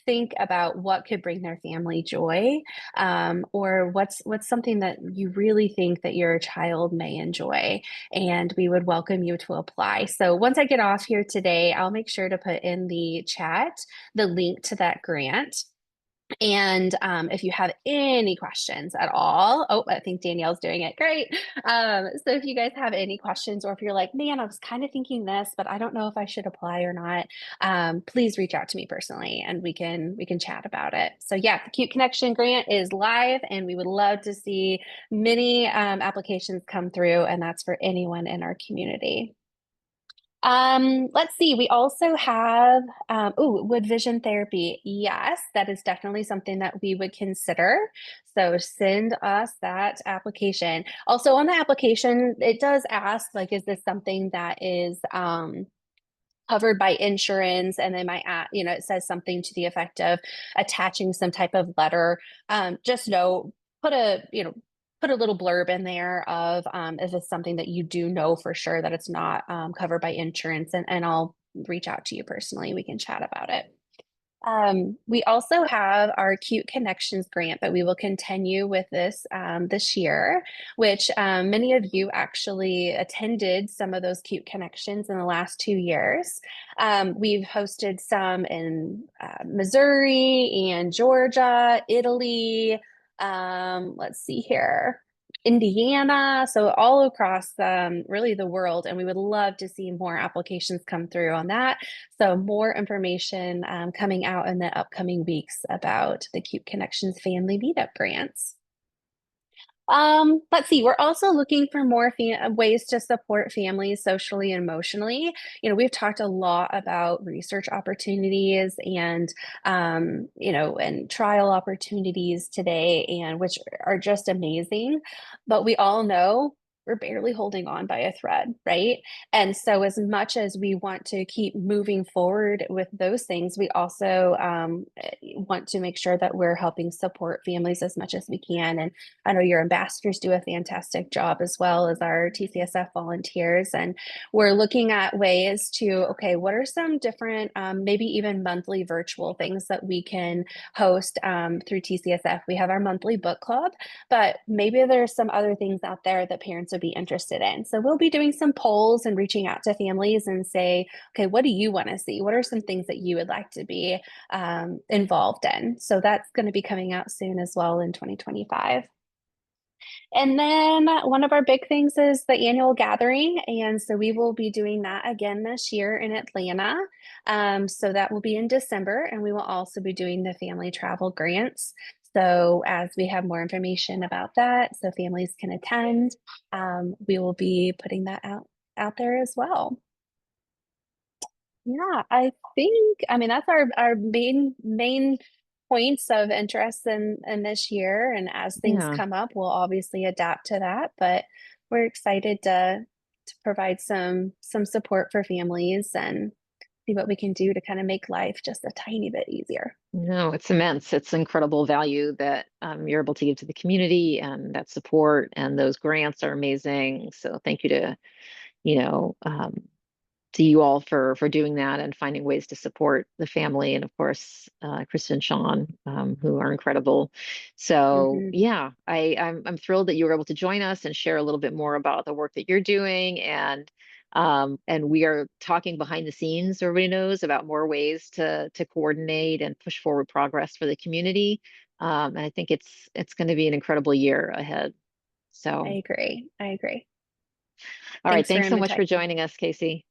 think about what could bring their family joy, or what's something that you really think that your child may enjoy. And we would welcome you to apply. So once I get off here today, I'll make sure to put in the chat the link to that grant. And if you have any questions at all, oh, I think Danielle's doing it. Great. So if you guys have any questions, or if you're like, man, I was kind of thinking this, but I don't know if I should apply or not, please reach out to me personally and we can chat about it. So yeah, the Cute Connection grant is live and we would love to see many applications come through, and that's for anyone in our community. Let's see. We also have, would vision therapy? Yes, that is definitely something that we would consider. So send us that application. Also on the application, it does ask, like, is this something that is, covered by insurance? And they might add, it says something to the effect of attaching some type of letter. Just know, put a, put a little blurb in there of if it's something that you do know for sure that it's not covered by insurance, and I'll reach out to you personally. We can chat about it. We also have our Cute Connections grant, but we will continue with this this year, which many of you actually attended some of those Cute Connections in the last 2 years. We've hosted some in Missouri and Georgia, Italy. Let's see here. Indiana, so all across really the world, and we would love to see more applications come through on that. So more information coming out in the upcoming weeks about the Cute Connections Family Meetup grants. Let's see, we're also looking for more ways to support families socially and emotionally. We've talked a lot about research opportunities and, and trial opportunities today, and which are just amazing. But we all know we're barely holding on by a thread, right? And so as much as we want to keep moving forward with those things, we also want to make sure that we're helping support families as much as we can. And I know your ambassadors do a fantastic job, as well as our TCSF volunteers. And we're looking at ways to, okay, what are some different, maybe even monthly virtual things that we can host through TCSF? We have our monthly book club, but maybe there's some other things out there that parents would be interested in. So we'll be doing some polls and reaching out to families and say, okay, what do you want to see? What are some things that you would like to be involved in? So that's going to be coming out soon as well in 2025. And then one of our big things is the annual gathering. And so we will be doing that again this year in Atlanta. So that will be in December, and we will also be doing the family travel grants. So as we have more information about that, so families can attend, we will be putting that out there as well. Yeah, I mean, that's our main points of interest in this year. And as things come up, we'll obviously adapt to that. But we're excited to provide some support for families and see what we can do to kind of make life just a tiny bit easier. No, it's immense. It's incredible value that you're able to give to the community, and that support, and those grants are amazing. So thank you to, to you all for doing that and finding ways to support the family, and of course Kristen and Sean, who are incredible. So yeah, I'm thrilled that you were able to join us and share a little bit more about the work that you're doing, and we are talking behind the scenes, so everybody knows, about more ways to coordinate and push forward progress for the community. And I think it's going to be an incredible year ahead. So I agree. All right, thanks so much for joining us, Casey.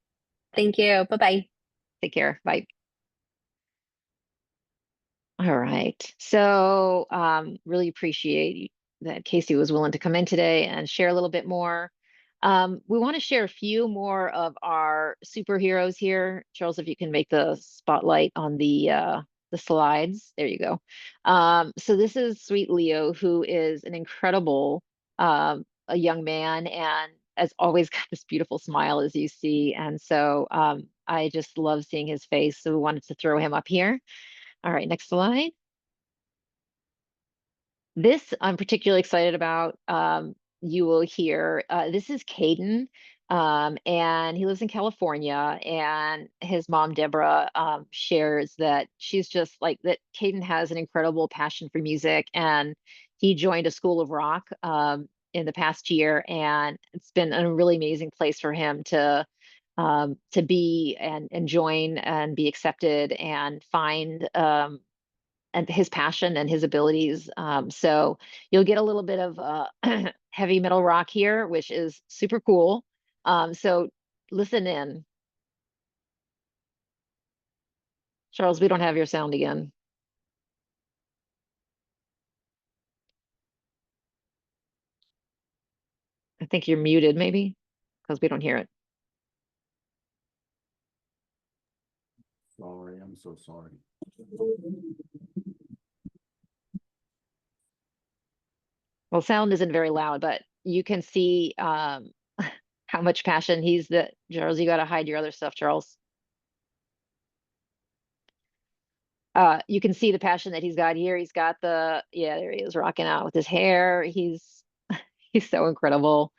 Thank you. Bye-bye. Take care. Bye. All right. So really appreciate that Casey was willing to come in today and share a little bit more. We want to share a few more of our superheroes here. Charles, if you can make the spotlight on the slides. There you go. So this is Sweet Leo, who is an incredible a young man, and as always got this beautiful smile, as you see. And so I just love seeing his face. So we wanted to throw him up here. All right, next slide. This I'm particularly excited about. You will hear, this is Caden, and he lives in California, and his mom, Deborah, shares that she's just like that. Caden has an incredible passion for music, and he joined a school of rock in the past year, and it's been a really amazing place for him to be and join and be accepted and find and his passion and his abilities. So you'll get a little bit of heavy metal rock here, which is super cool. So listen in. Charles, we don't have your sound again. I think you're muted maybe because we don't hear it. Sorry, I'm so sorry. Well, sound isn't very loud, but you can see how much passion Charles, you got to hide your other stuff, Charles. You can see the passion that he's got here. He's got yeah, there he is rocking out with his hair. He's so incredible.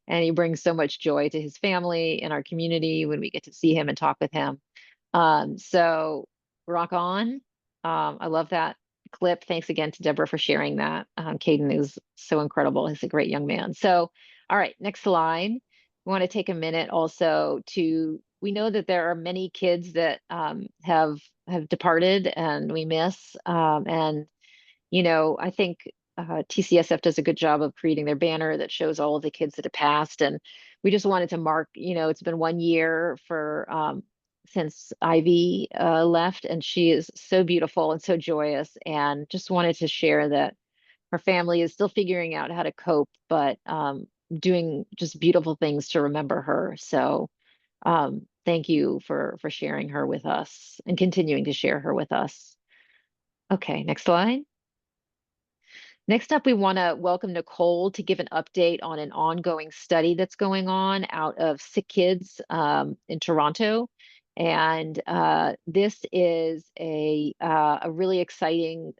And he brings so much joy to his family and our community when we get to see him and talk with him. So rock on. I love that clip. Thanks again to Deborah for sharing that. Caden is so incredible. He's a great young man. So, all right, next slide. We want to take a minute also we know that there are many kids that have departed and we miss. I think TCSF does a good job of creating their banner that shows all of the kids that have passed. And we just wanted to mark, it's been 1 year since Ivy left, and she is so beautiful and so joyous. And just wanted to share that her family is still figuring out how to cope, but doing just beautiful things to remember her. So thank you for sharing her with us and continuing to share her with us. Okay, next slide. Next up, we want to welcome Nicole to give an update on an ongoing study that's going on out of Sick Kids in Toronto. And this is a really exciting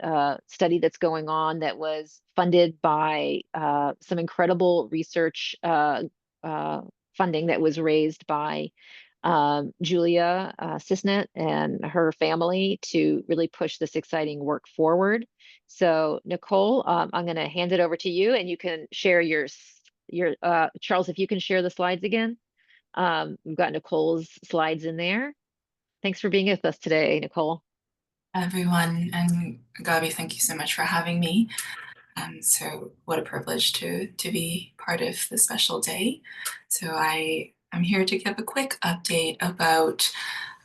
study that's going on that was funded by some incredible research funding that was raised by Julia Cisnet and her family to really push this exciting work forward. So Nicole, I'm going to hand it over to you, and you can share your Charles, if you can share the slides again. We've got Nicole's slides in there. Thanks for being with us today, Nicole. Everyone, and Gabi, thank you so much for having me. So what a privilege to be part of this special day. So I'm here to give a quick update about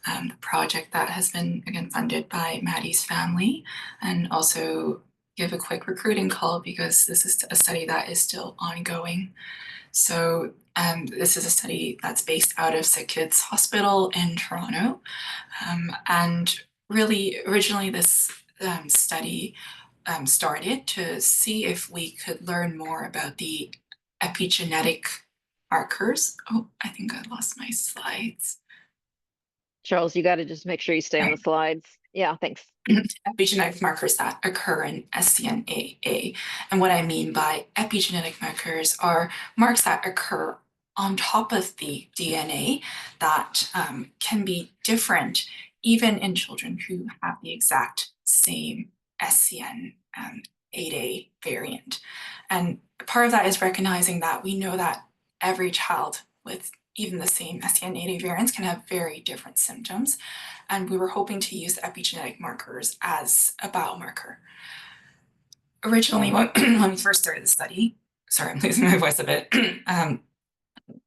the project that has been, again, funded by Maddie's family, and also give a quick recruiting call because this is a study that is still ongoing. So this is a study that's based out of Sick Kids Hospital in Toronto. And really, originally this study started to see if we could learn more about the epigenetic markers. Oh, I think I lost my slides. Charles, you got to just make sure you stay on the slides. Yeah, thanks. Epigenetic markers that occur in SCN8A. And what I mean by epigenetic markers are marks that occur on top of the DNA that can be different even in children who have the exact same SCN8A variant. And part of that is recognizing that we know that every child with even the same SCN8A variants can have very different symptoms. And we were hoping to use epigenetic markers as a biomarker. Originally, when we first started the study, sorry, I'm losing my voice a bit,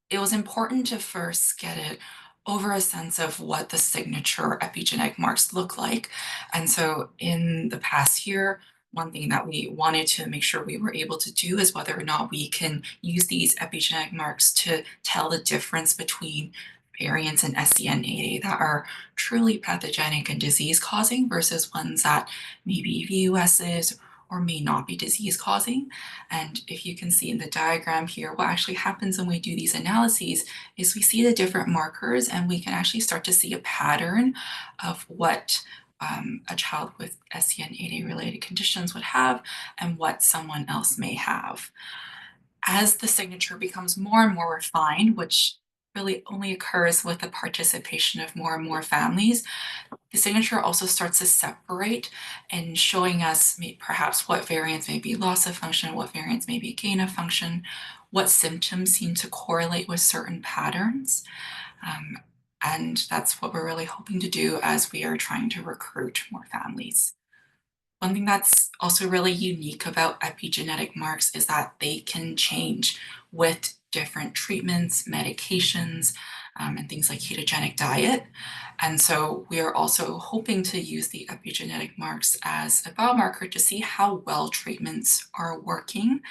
it was important to first get it over a sense of what the signature epigenetic marks look like. And so in the past year, one thing that we wanted to make sure we were able to do is whether or not we can use these epigenetic marks to tell the difference between variants in SCN8A that are truly pathogenic and disease-causing versus ones that may be VUSs or may not be disease-causing. And if you can see in the diagram here, what actually happens when we do these analyses is we see the different markers and we can actually start to see a pattern of what a child with SCN8A related conditions would have and what someone else may have. As the signature becomes more and more refined, which really only occurs with the participation of more and more families, the signature also starts to separate and showing us perhaps what variants may be loss of function, what variants may be gain of function, what symptoms seem to correlate with certain patterns. And that's what we're really hoping to do as we are trying to recruit more families. one thing that's also really unique about epigenetic marks is that they can change with different treatments, medications, and things like ketogenic diet. And so we are also hoping to use the epigenetic marks as a biomarker to see how well treatments are working,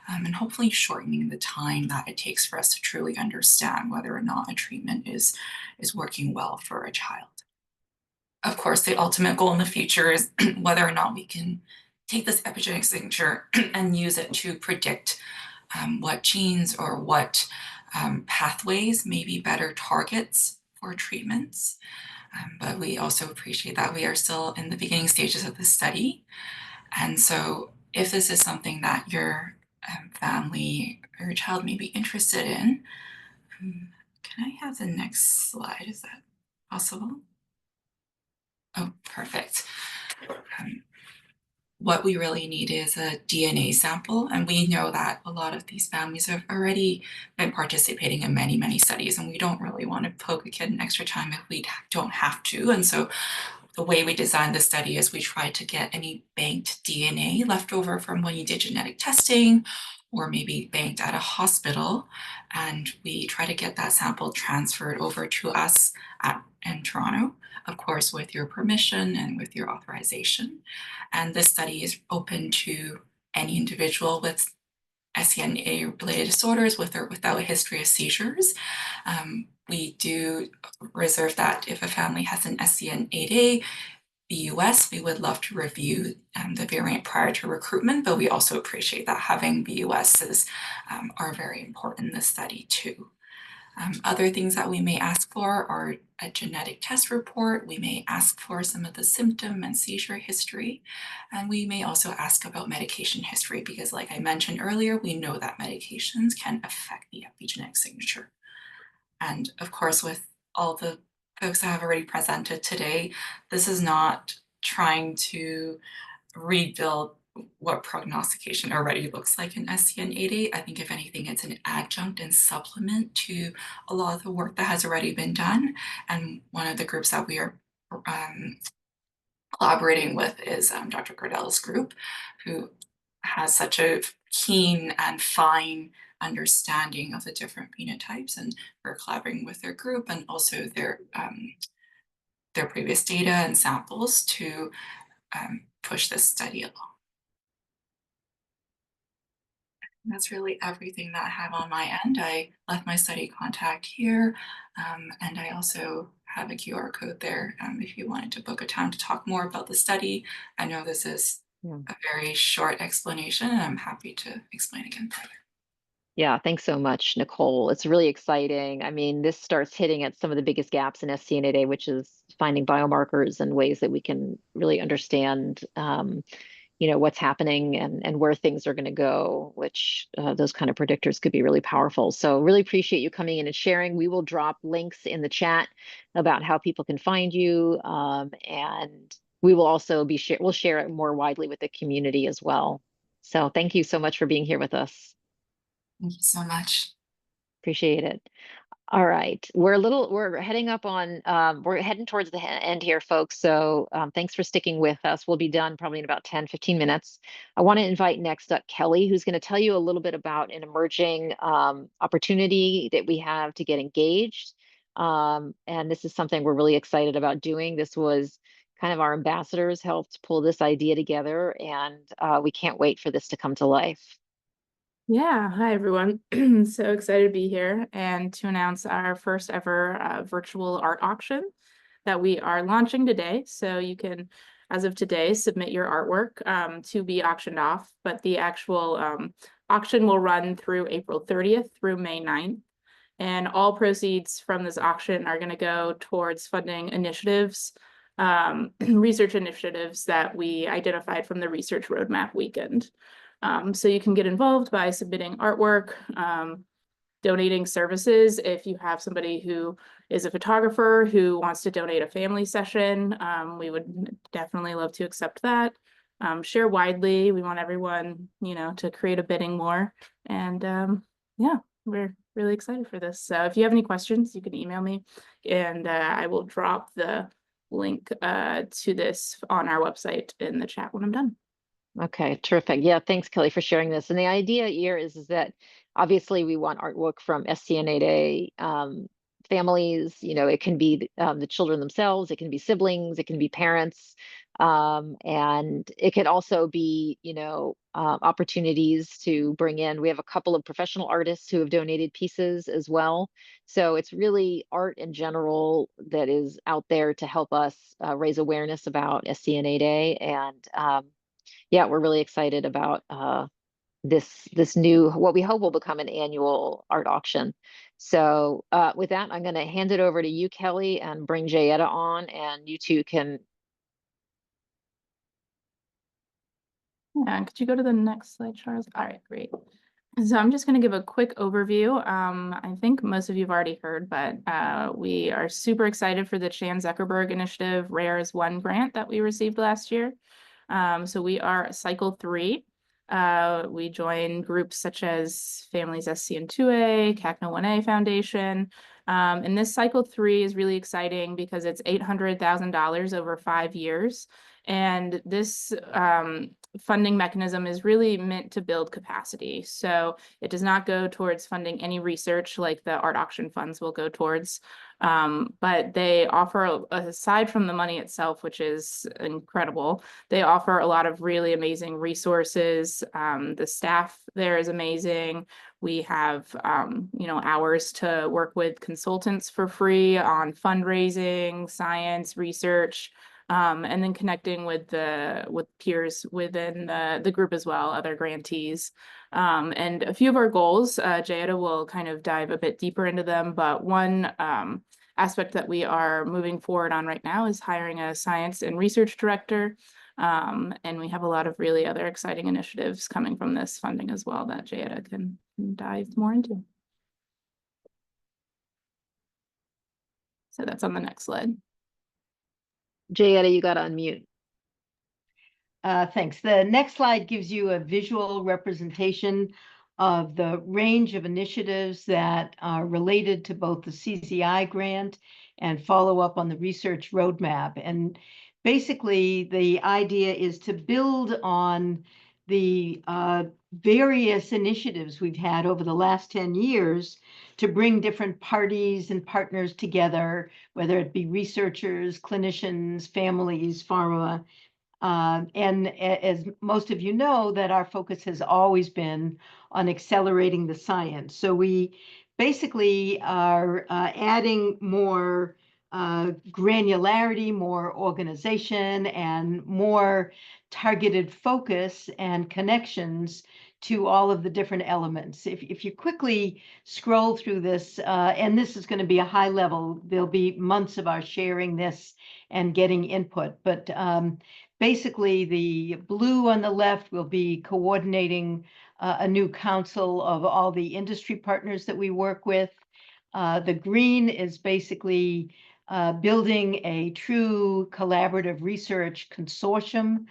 and hopefully shortening the time that it takes for us to truly understand whether or not a treatment is working well for a child. Of course, the ultimate goal in the future is whether or not we can take this epigenetic signature and use it to predict what genes or what pathways may be better targets for treatments. But we also appreciate that we are still in the beginning stages of this study. And so if this is something that your family or your child may be interested in, can I have the next slide? Is that possible? Oh, perfect. What we really need is a DNA sample, and we know that a lot of these families have already been participating in many, many studies, and we don't really want to poke a kid an extra time if we don't have to. And so the way we designed the study is we tried to get any banked DNA left over from when you did genetic testing or maybe banked at a hospital, and we try to get that sample transferred over to us in Toronto, of course, with your permission and with your authorization. And this study is open to any individual with SCN8A-related disorders with or without a history of seizures. We do reserve that if a family has an SCN8A BUS, we would love to review the variant prior to recruitment, but we also appreciate that having BUSs are very important in this study too. Other things that we may ask for are a genetic test report. We may ask for some of the symptom and seizure history. And we may also ask about medication history because, like I mentioned earlier, we know that medications can affect the epigenetic signature. And of course, with all the folks that have already presented today, this is not trying to rebuild what prognostication already looks like in SCN8A. I think if anything, it's an adjunct and supplement to a lot of the work that has already been done. And one of the groups that we are collaborating with is Dr. Gardell's group, who has such a keen and fine understanding of the different phenotypes, and we're collaborating with their group and also their previous data and samples to push this study along. And that's really everything that I have on my end. I left my study contact here, and I also have a QR code there if you wanted to book a time to talk more about the study. I know this is a very short explanation, and I'm happy to explain again further. Yeah, thanks so much, Nicole. It's really exciting. I mean, this starts hitting at some of the biggest gaps in SCN8A, which is finding biomarkers and ways that we can really understand, what's happening and where things are going to go, which those kind of predictors could be really powerful. So really appreciate you coming in and sharing. We will drop links in the chat about how people can find you, and we will also we'll share it more widely with the community as well. So thank you so much for being here with us. Thank you so much. Appreciate it. All right, we're heading up on, we're heading towards the end here, folks. So thanks for sticking with us. We'll be done probably in about 10, 15 minutes. I want to invite next up Kelly, who's going to tell you a little bit about an emerging opportunity that we have to get engaged. And this is something we're really excited about doing. This was kind of our ambassadors helped pull this idea together, and we can't wait for this to come to life. Yeah, hi everyone. So excited to be here and to announce our first ever virtual art auction that we are launching today. So you can, as of today, submit your artwork to be auctioned off, but the actual auction will run through April 30th through May 9th. And all proceeds from this auction are going to go towards funding initiatives, research initiatives that we identified from the Research Roadmap Weekend. So you can get involved by submitting artwork, donating services. If you have somebody who is a photographer who wants to donate a family session, we would definitely love to accept that. Share widely. We want everyone, to create a bidding war. And yeah, we're really excited for this. So if you have any questions, you can email me, and I will drop the link to this on our website in the chat when I'm done. Okay, terrific. Yeah, thanks, Kelly, for sharing this. And the idea here is that obviously we want artwork from SCN8A families. You know, it can be the children themselves, it can be siblings, it can be parents, and it could also be, you know, opportunities to bring in. We have a couple of professional artists who have donated pieces as well. So it's really art in general that is out there to help us raise awareness about SCN8A and yeah, we're really excited about this new what we hope will become an annual art auction. So with that, I'm going to hand it over to you, Kelly, and bring Jayetta on, and you two can. Yeah, could you go to the next slide, Charles? All right, great. So I'm just going to give a quick overview. I think most of you have already heard, but we are super excited for the Chan Zuckerberg Initiative Rare as One grant that we received last year. So we are cycle 3. We join groups such as Families SCN8A, CACNA1A Foundation. And this cycle 3 is really exciting because it's $800,000 over 5 years. And this funding mechanism is really meant to build capacity. So it does not go towards funding any research like the art auction funds will go towards. But they offer, aside from the money itself, which is incredible, they offer a lot of really amazing resources. The staff there is amazing. We have, you know, hours to work with consultants for free on fundraising, science, research, and then connecting with peers within the group as well, other grantees. And a few of our goals, Jayetta will kind of dive a bit deeper into them, but one aspect that we are moving forward on right now is hiring a science and research director. And we have a lot of really other exciting initiatives coming from this funding as well that Jayetta can dive more into. So that's on the next slide. Jayetta, you got to unmute. Thanks. The next slide gives you a visual representation of the range of initiatives that are related to both the CZI grant and follow up on the research roadmap. And basically, the idea is to build on the various initiatives we've had over the last 10 years to bring different parties and partners together, whether it be researchers, clinicians, families, pharma. And as most of you know, that our focus has always been on accelerating the science. So we basically are adding more granularity, more organization, and more targeted focus and connections to all of the different elements. If you quickly scroll through this, and this is going to be a high level, there'll be months of our sharing this and getting input, but basically, the blue on the left will be coordinating a new council of all the industry partners that we work with. The green is basically building a true collaborative research consortium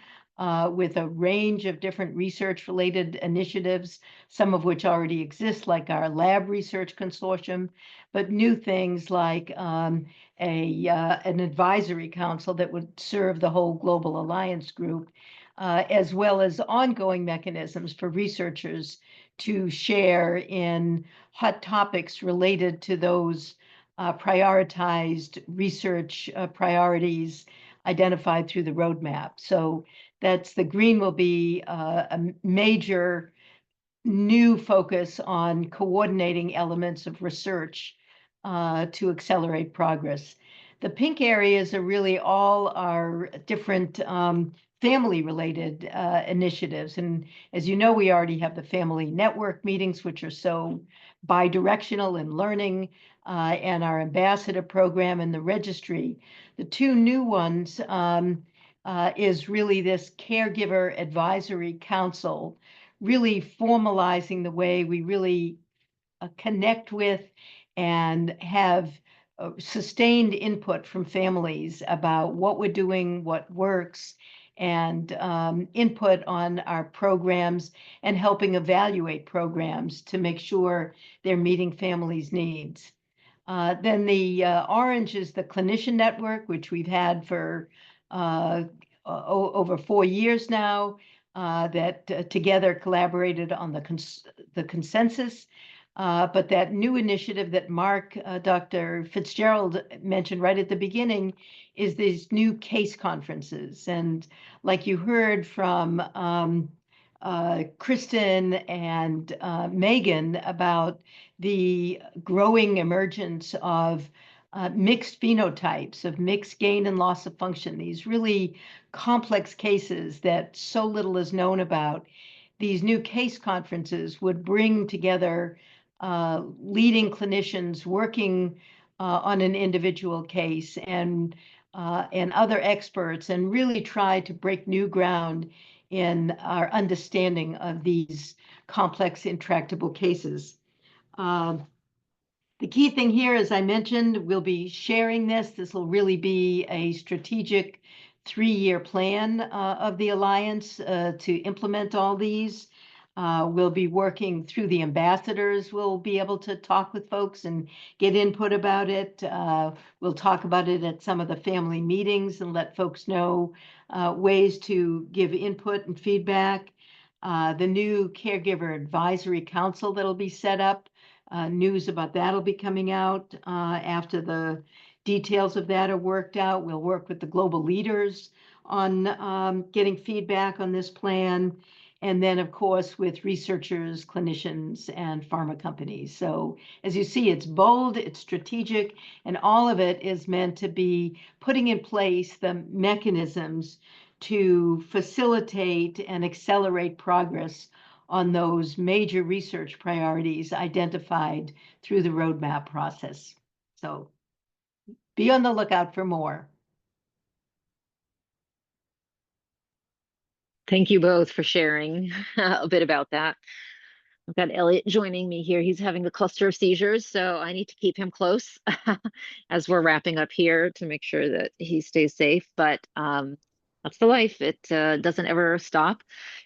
with a range of different research-related initiatives, some of which already exist, like our lab research consortium, but new things like an advisory council that would serve the whole Global Alliance group, as well as ongoing mechanisms for researchers to share in hot topics related to those prioritized research priorities identified through the roadmap. So that's the green will be a major new focus on coordinating elements of research to accelerate progress. The pink areas are really all our different family-related initiatives. And as you know, we already have the family network meetings, which are so bi-directional in learning, and our ambassador program and the registry. The two new ones is really this caregiver advisory council, really formalizing the way we really connect with and have sustained input from families about what we're doing, what works, and input on our programs and helping evaluate programs to make sure they're meeting families' needs. Then the orange is the clinician network, which we've had for over 4 years now, that together collaborated on the consensus. But that new initiative that Dr. Fitzgerald mentioned right at the beginning is these new case conferences. And like you heard from Kristen and Megan about the growing emergence of mixed phenotypes, of mixed gain and loss of function, these really complex cases that so little is known about. These new case conferences would bring together leading clinicians working on an individual case and other experts, and really try to break new ground in our understanding of these complex, intractable cases. The key thing here, as I mentioned, we'll be sharing this. This will really be a strategic 3-year plan of the Alliance to implement all these. We'll be working through the ambassadors. We'll be able to talk with folks and get input about it. We'll talk about it at some of the family meetings and let folks know ways to give input and feedback. The new Caregiver Advisory Council that'll be set up. News about that'll be coming out after the details of that are worked out. We'll work with the global leaders on getting feedback on this plan. And then, of course, with researchers, clinicians, and pharma companies. So as you see, it's bold, it's strategic, and all of it is meant to be putting in place the mechanisms to facilitate and accelerate progress on those major research priorities identified through the roadmap process. So be on the lookout for more. Thank you both for sharing a bit about that. I've got Elliot joining me here. He's having a cluster of seizures, so I need to keep him close as we're wrapping up here to make sure that he stays safe. But that's the life. It doesn't ever stop.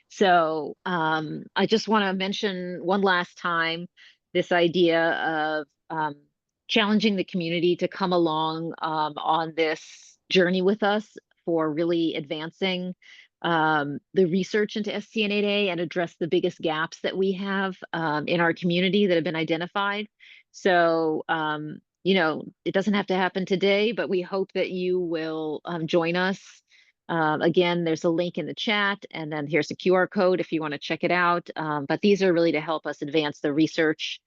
So I just want to mention one last time this idea of challenging the community to come along on this journey with us for really advancing the research into SCN8A and address the biggest gaps that we have in our community that have been identified. So, you know, it doesn't have to happen today, but we hope that you will join us. Again, there's a link in the chat, and then here's a QR code if you want to check it out. But these are really to help us advance the research,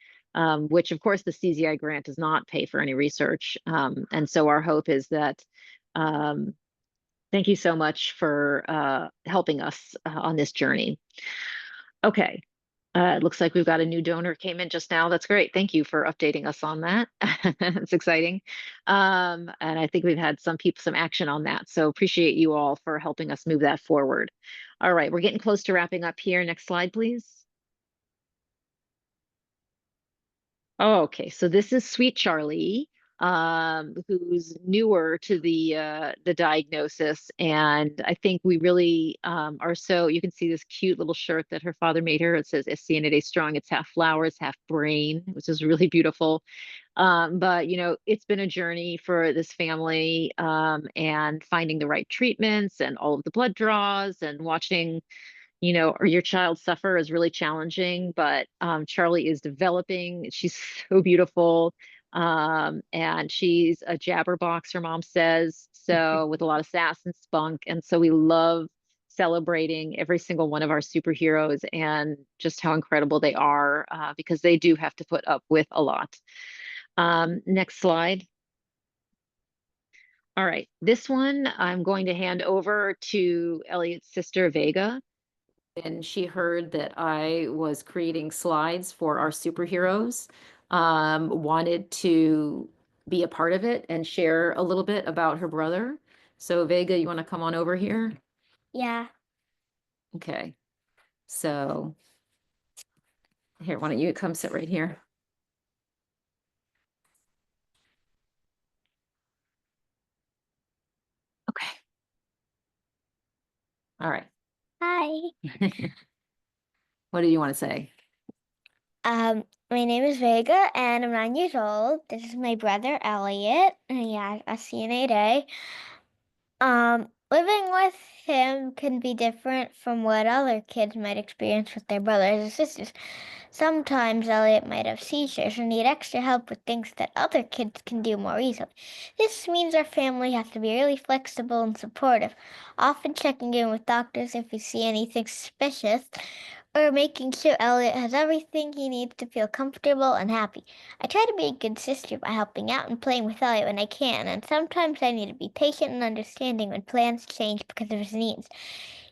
which of course the CZI grant does not pay for any research. And so our hope is that thank you so much for helping us on this journey. Okay, it looks like we've got a new donor came in just now. That's great. Thank you for updating us on that. It's exciting. And I think we've had some action on that. So appreciate you all for helping us move that forward. All right, we're getting close to wrapping up here. Next slide, please. Oh, okay, so this is Sweet Charlie, who's newer to the diagnosis, and I think we really are so. You can see this cute little shirt that her father made her. It says SCN8A Strong. It's half flowers, half brain, which is really beautiful. But you know, it's been a journey for this family, and finding the right treatments and all of the blood draws and watching, you know, or your child suffer is really challenging, but Charlie is developing. She's so beautiful. And she's a jabberbox, her mom says, so with a lot of sass and spunk. And so we love celebrating every single one of our superheroes and just how incredible they are, because they do have to put up with a lot. Next slide. All right, this one I'm going to hand over to Elliot's sister, Vega. And she heard that I was creating slides for our superheroes, wanted to be a part of it and share a little bit about her brother. So Vega, you want to come on over here? Yeah. Okay. So here, why don't you come sit right here? Okay. All right. Hi. What do you want to say? My name is Vega and I'm 9 years old. This is my brother Elliot, and he has SCN8A. Living with him can be different from what other kids might experience with their brothers and sisters. Sometimes Elliot might have seizures or need extra help with things that other kids can do more easily. This means our family has to be really flexible and supportive, often checking in with doctors if we see anything suspicious, or making sure Elliot has everything he needs to feel comfortable and happy. I try to be a good sister by helping out and playing with Elliot when I can, and sometimes I need to be patient and understanding when plans change because of his needs.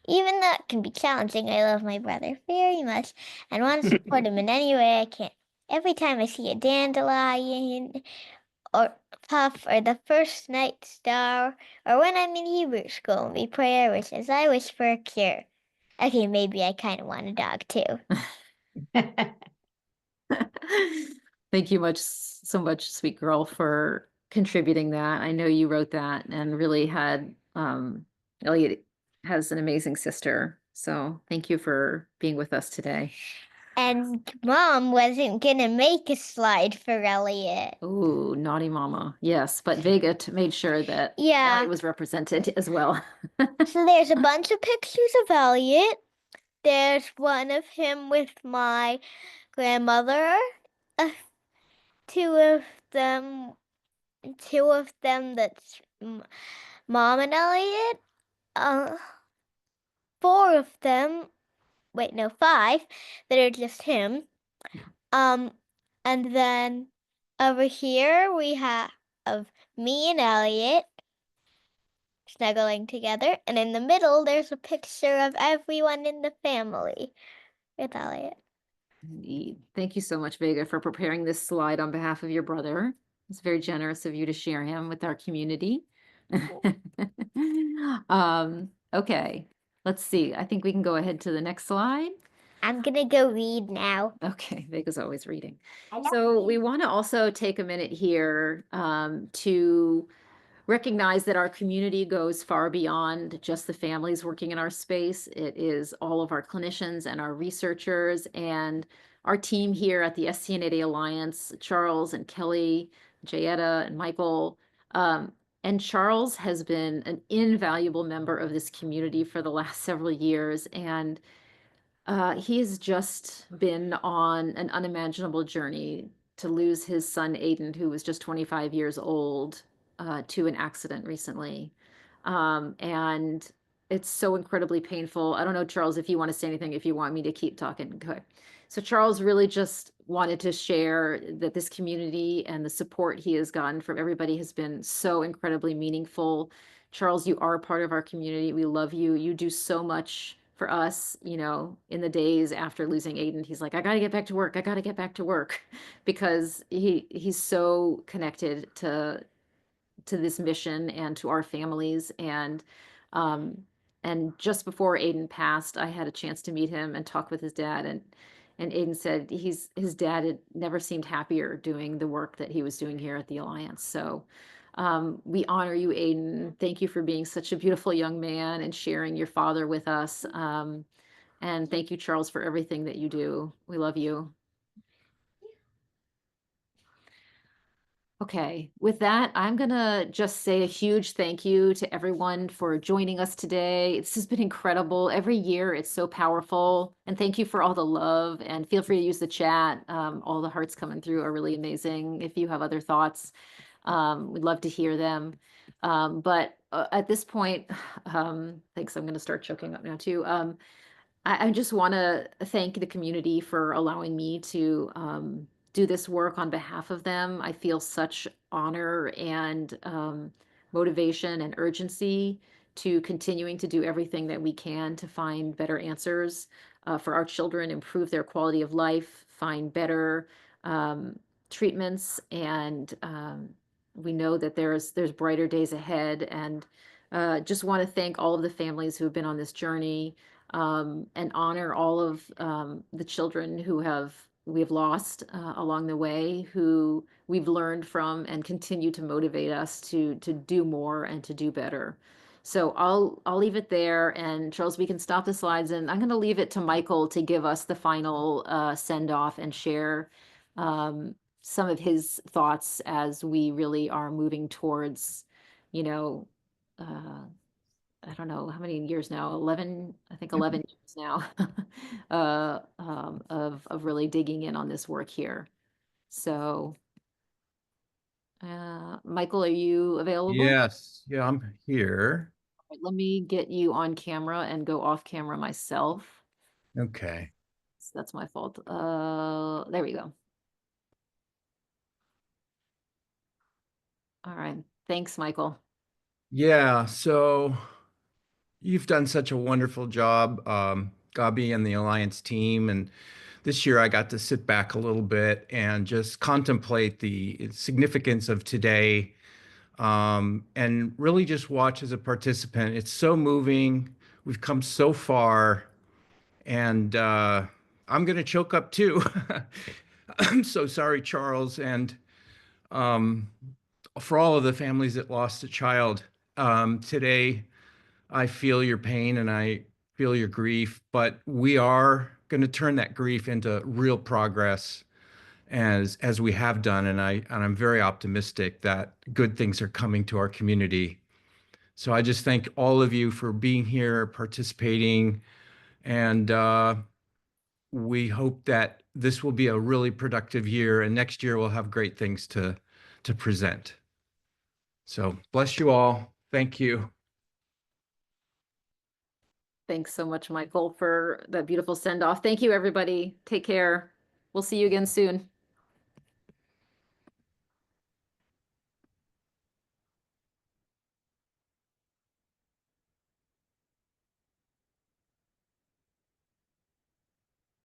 Even though it can be challenging, I love my brother very much and want to support him in any way I can. Every time I see a dandelion or puff or the first night star, or when I'm in Hebrew school and we pray our wishes, I wish for a cure. Okay, maybe I kind of want a dog too. Thank you so much, sweet girl, for contributing that. I know you wrote that and really had Elliot has an amazing sister. So thank you for being with us today. And Mom wasn't gonna make a slide for Elliot. Ooh, naughty mama. Yes, but Vega made sure that Elliot was represented as well. So there's a bunch of pictures of Elliot. There's one of him with my grandmother. Two of them that's Mom and Elliot. Four of them, wait, no, 5 that are just him. And then over here we have me and Elliot snuggling together, and in the middle there's a picture of everyone in the family with Elliot. Indeed. Thank you so much, Vega, for preparing this slide on behalf of your brother. It's very generous of you to share him with our community. Okay, let's see. I think we can go ahead to the next slide. I'm gonna go read now. Okay, Vega's always reading. So we want to also take a minute here to recognize that our community goes far beyond just the families working in our space. It is all of our clinicians and our researchers and our team here at the SCN8A Alliance, Charles and Kelly, Jayetta and Michael. And Charles has been an invaluable member of this community for the last several years. And he's just been on an unimaginable journey to lose his son, Aiden, who was just 25 years old, to an accident recently. And it's so incredibly painful. I don't know, Charles, if you want to say anything, if you want me to keep talking. Okay. So Charles really just wanted to share that this community and the support he has gotten from everybody has been so incredibly meaningful. Charles, you are part of our community. We love you. You do so much for us, you know, in the days after losing Aiden. He's like, I got to get back to work. I got to get back to work because he's so connected to this mission and to our families. And just before Aiden passed, I had a chance to meet him and talk with his dad. And Aiden said his dad had never seemed happier doing the work that he was doing here at the Alliance. So we honor you, Aiden. Thank you for being such a beautiful young man and sharing your father with us. And thank you, Charles, for everything that you do. We love you. Okay, with that, I'm gonna just say a huge thank you to everyone for joining us today. This has been incredible. Every year, it's so powerful. And thank you for all the love, and feel free to use the chat. All the hearts coming through are really amazing. If you have other thoughts, we'd love to hear them. But at this point, thanks, I'm gonna start choking up now too. I just wanna thank the community for allowing me to do this work on behalf of them. I feel such honor and motivation and urgency to continuing to do everything that we can to find better answers for our children, improve their quality of life, find better treatments, and we know that there's brighter days ahead. And just want to thank all of the families who have been on this journey and honor all of the children who we've lost along the way, who we've learned from and continue to motivate us to do more and to do better. So I'll leave it there, and Charles, we can stop the slides, and I'm going to leave it to Michael to give us the final send off and share some of his thoughts as we really are moving towards, you know, I don't know how many years now, 11, I think 11 years now, of really digging in on this work here. So, Michael, are you available? Yes, yeah, I'm here. Right, let me get you on camera and go off camera myself. Okay. So that's my fault. There we go. All right. Thanks, Michael. Yeah, so you've done such a wonderful job, Gabi and the Alliance team. And this year I got to sit back a little bit and just contemplate the significance of today, and really just watch as a participant. It's so moving. We've come so far. And I'm going to choke up too. I'm so sorry, Charles. And for all of the families that lost a child today, I feel your pain and I feel your grief, but we are going to turn that grief into real progress as we have done. And I'm very optimistic that good things are coming to our community. So I just thank all of you for being here, participating, and we hope that this will be a really productive year, and next year we'll have great things to present. So bless you all. Thank you. Thanks so much, Michael, for that beautiful send off. Thank you, everybody. Take care. We'll see you again soon.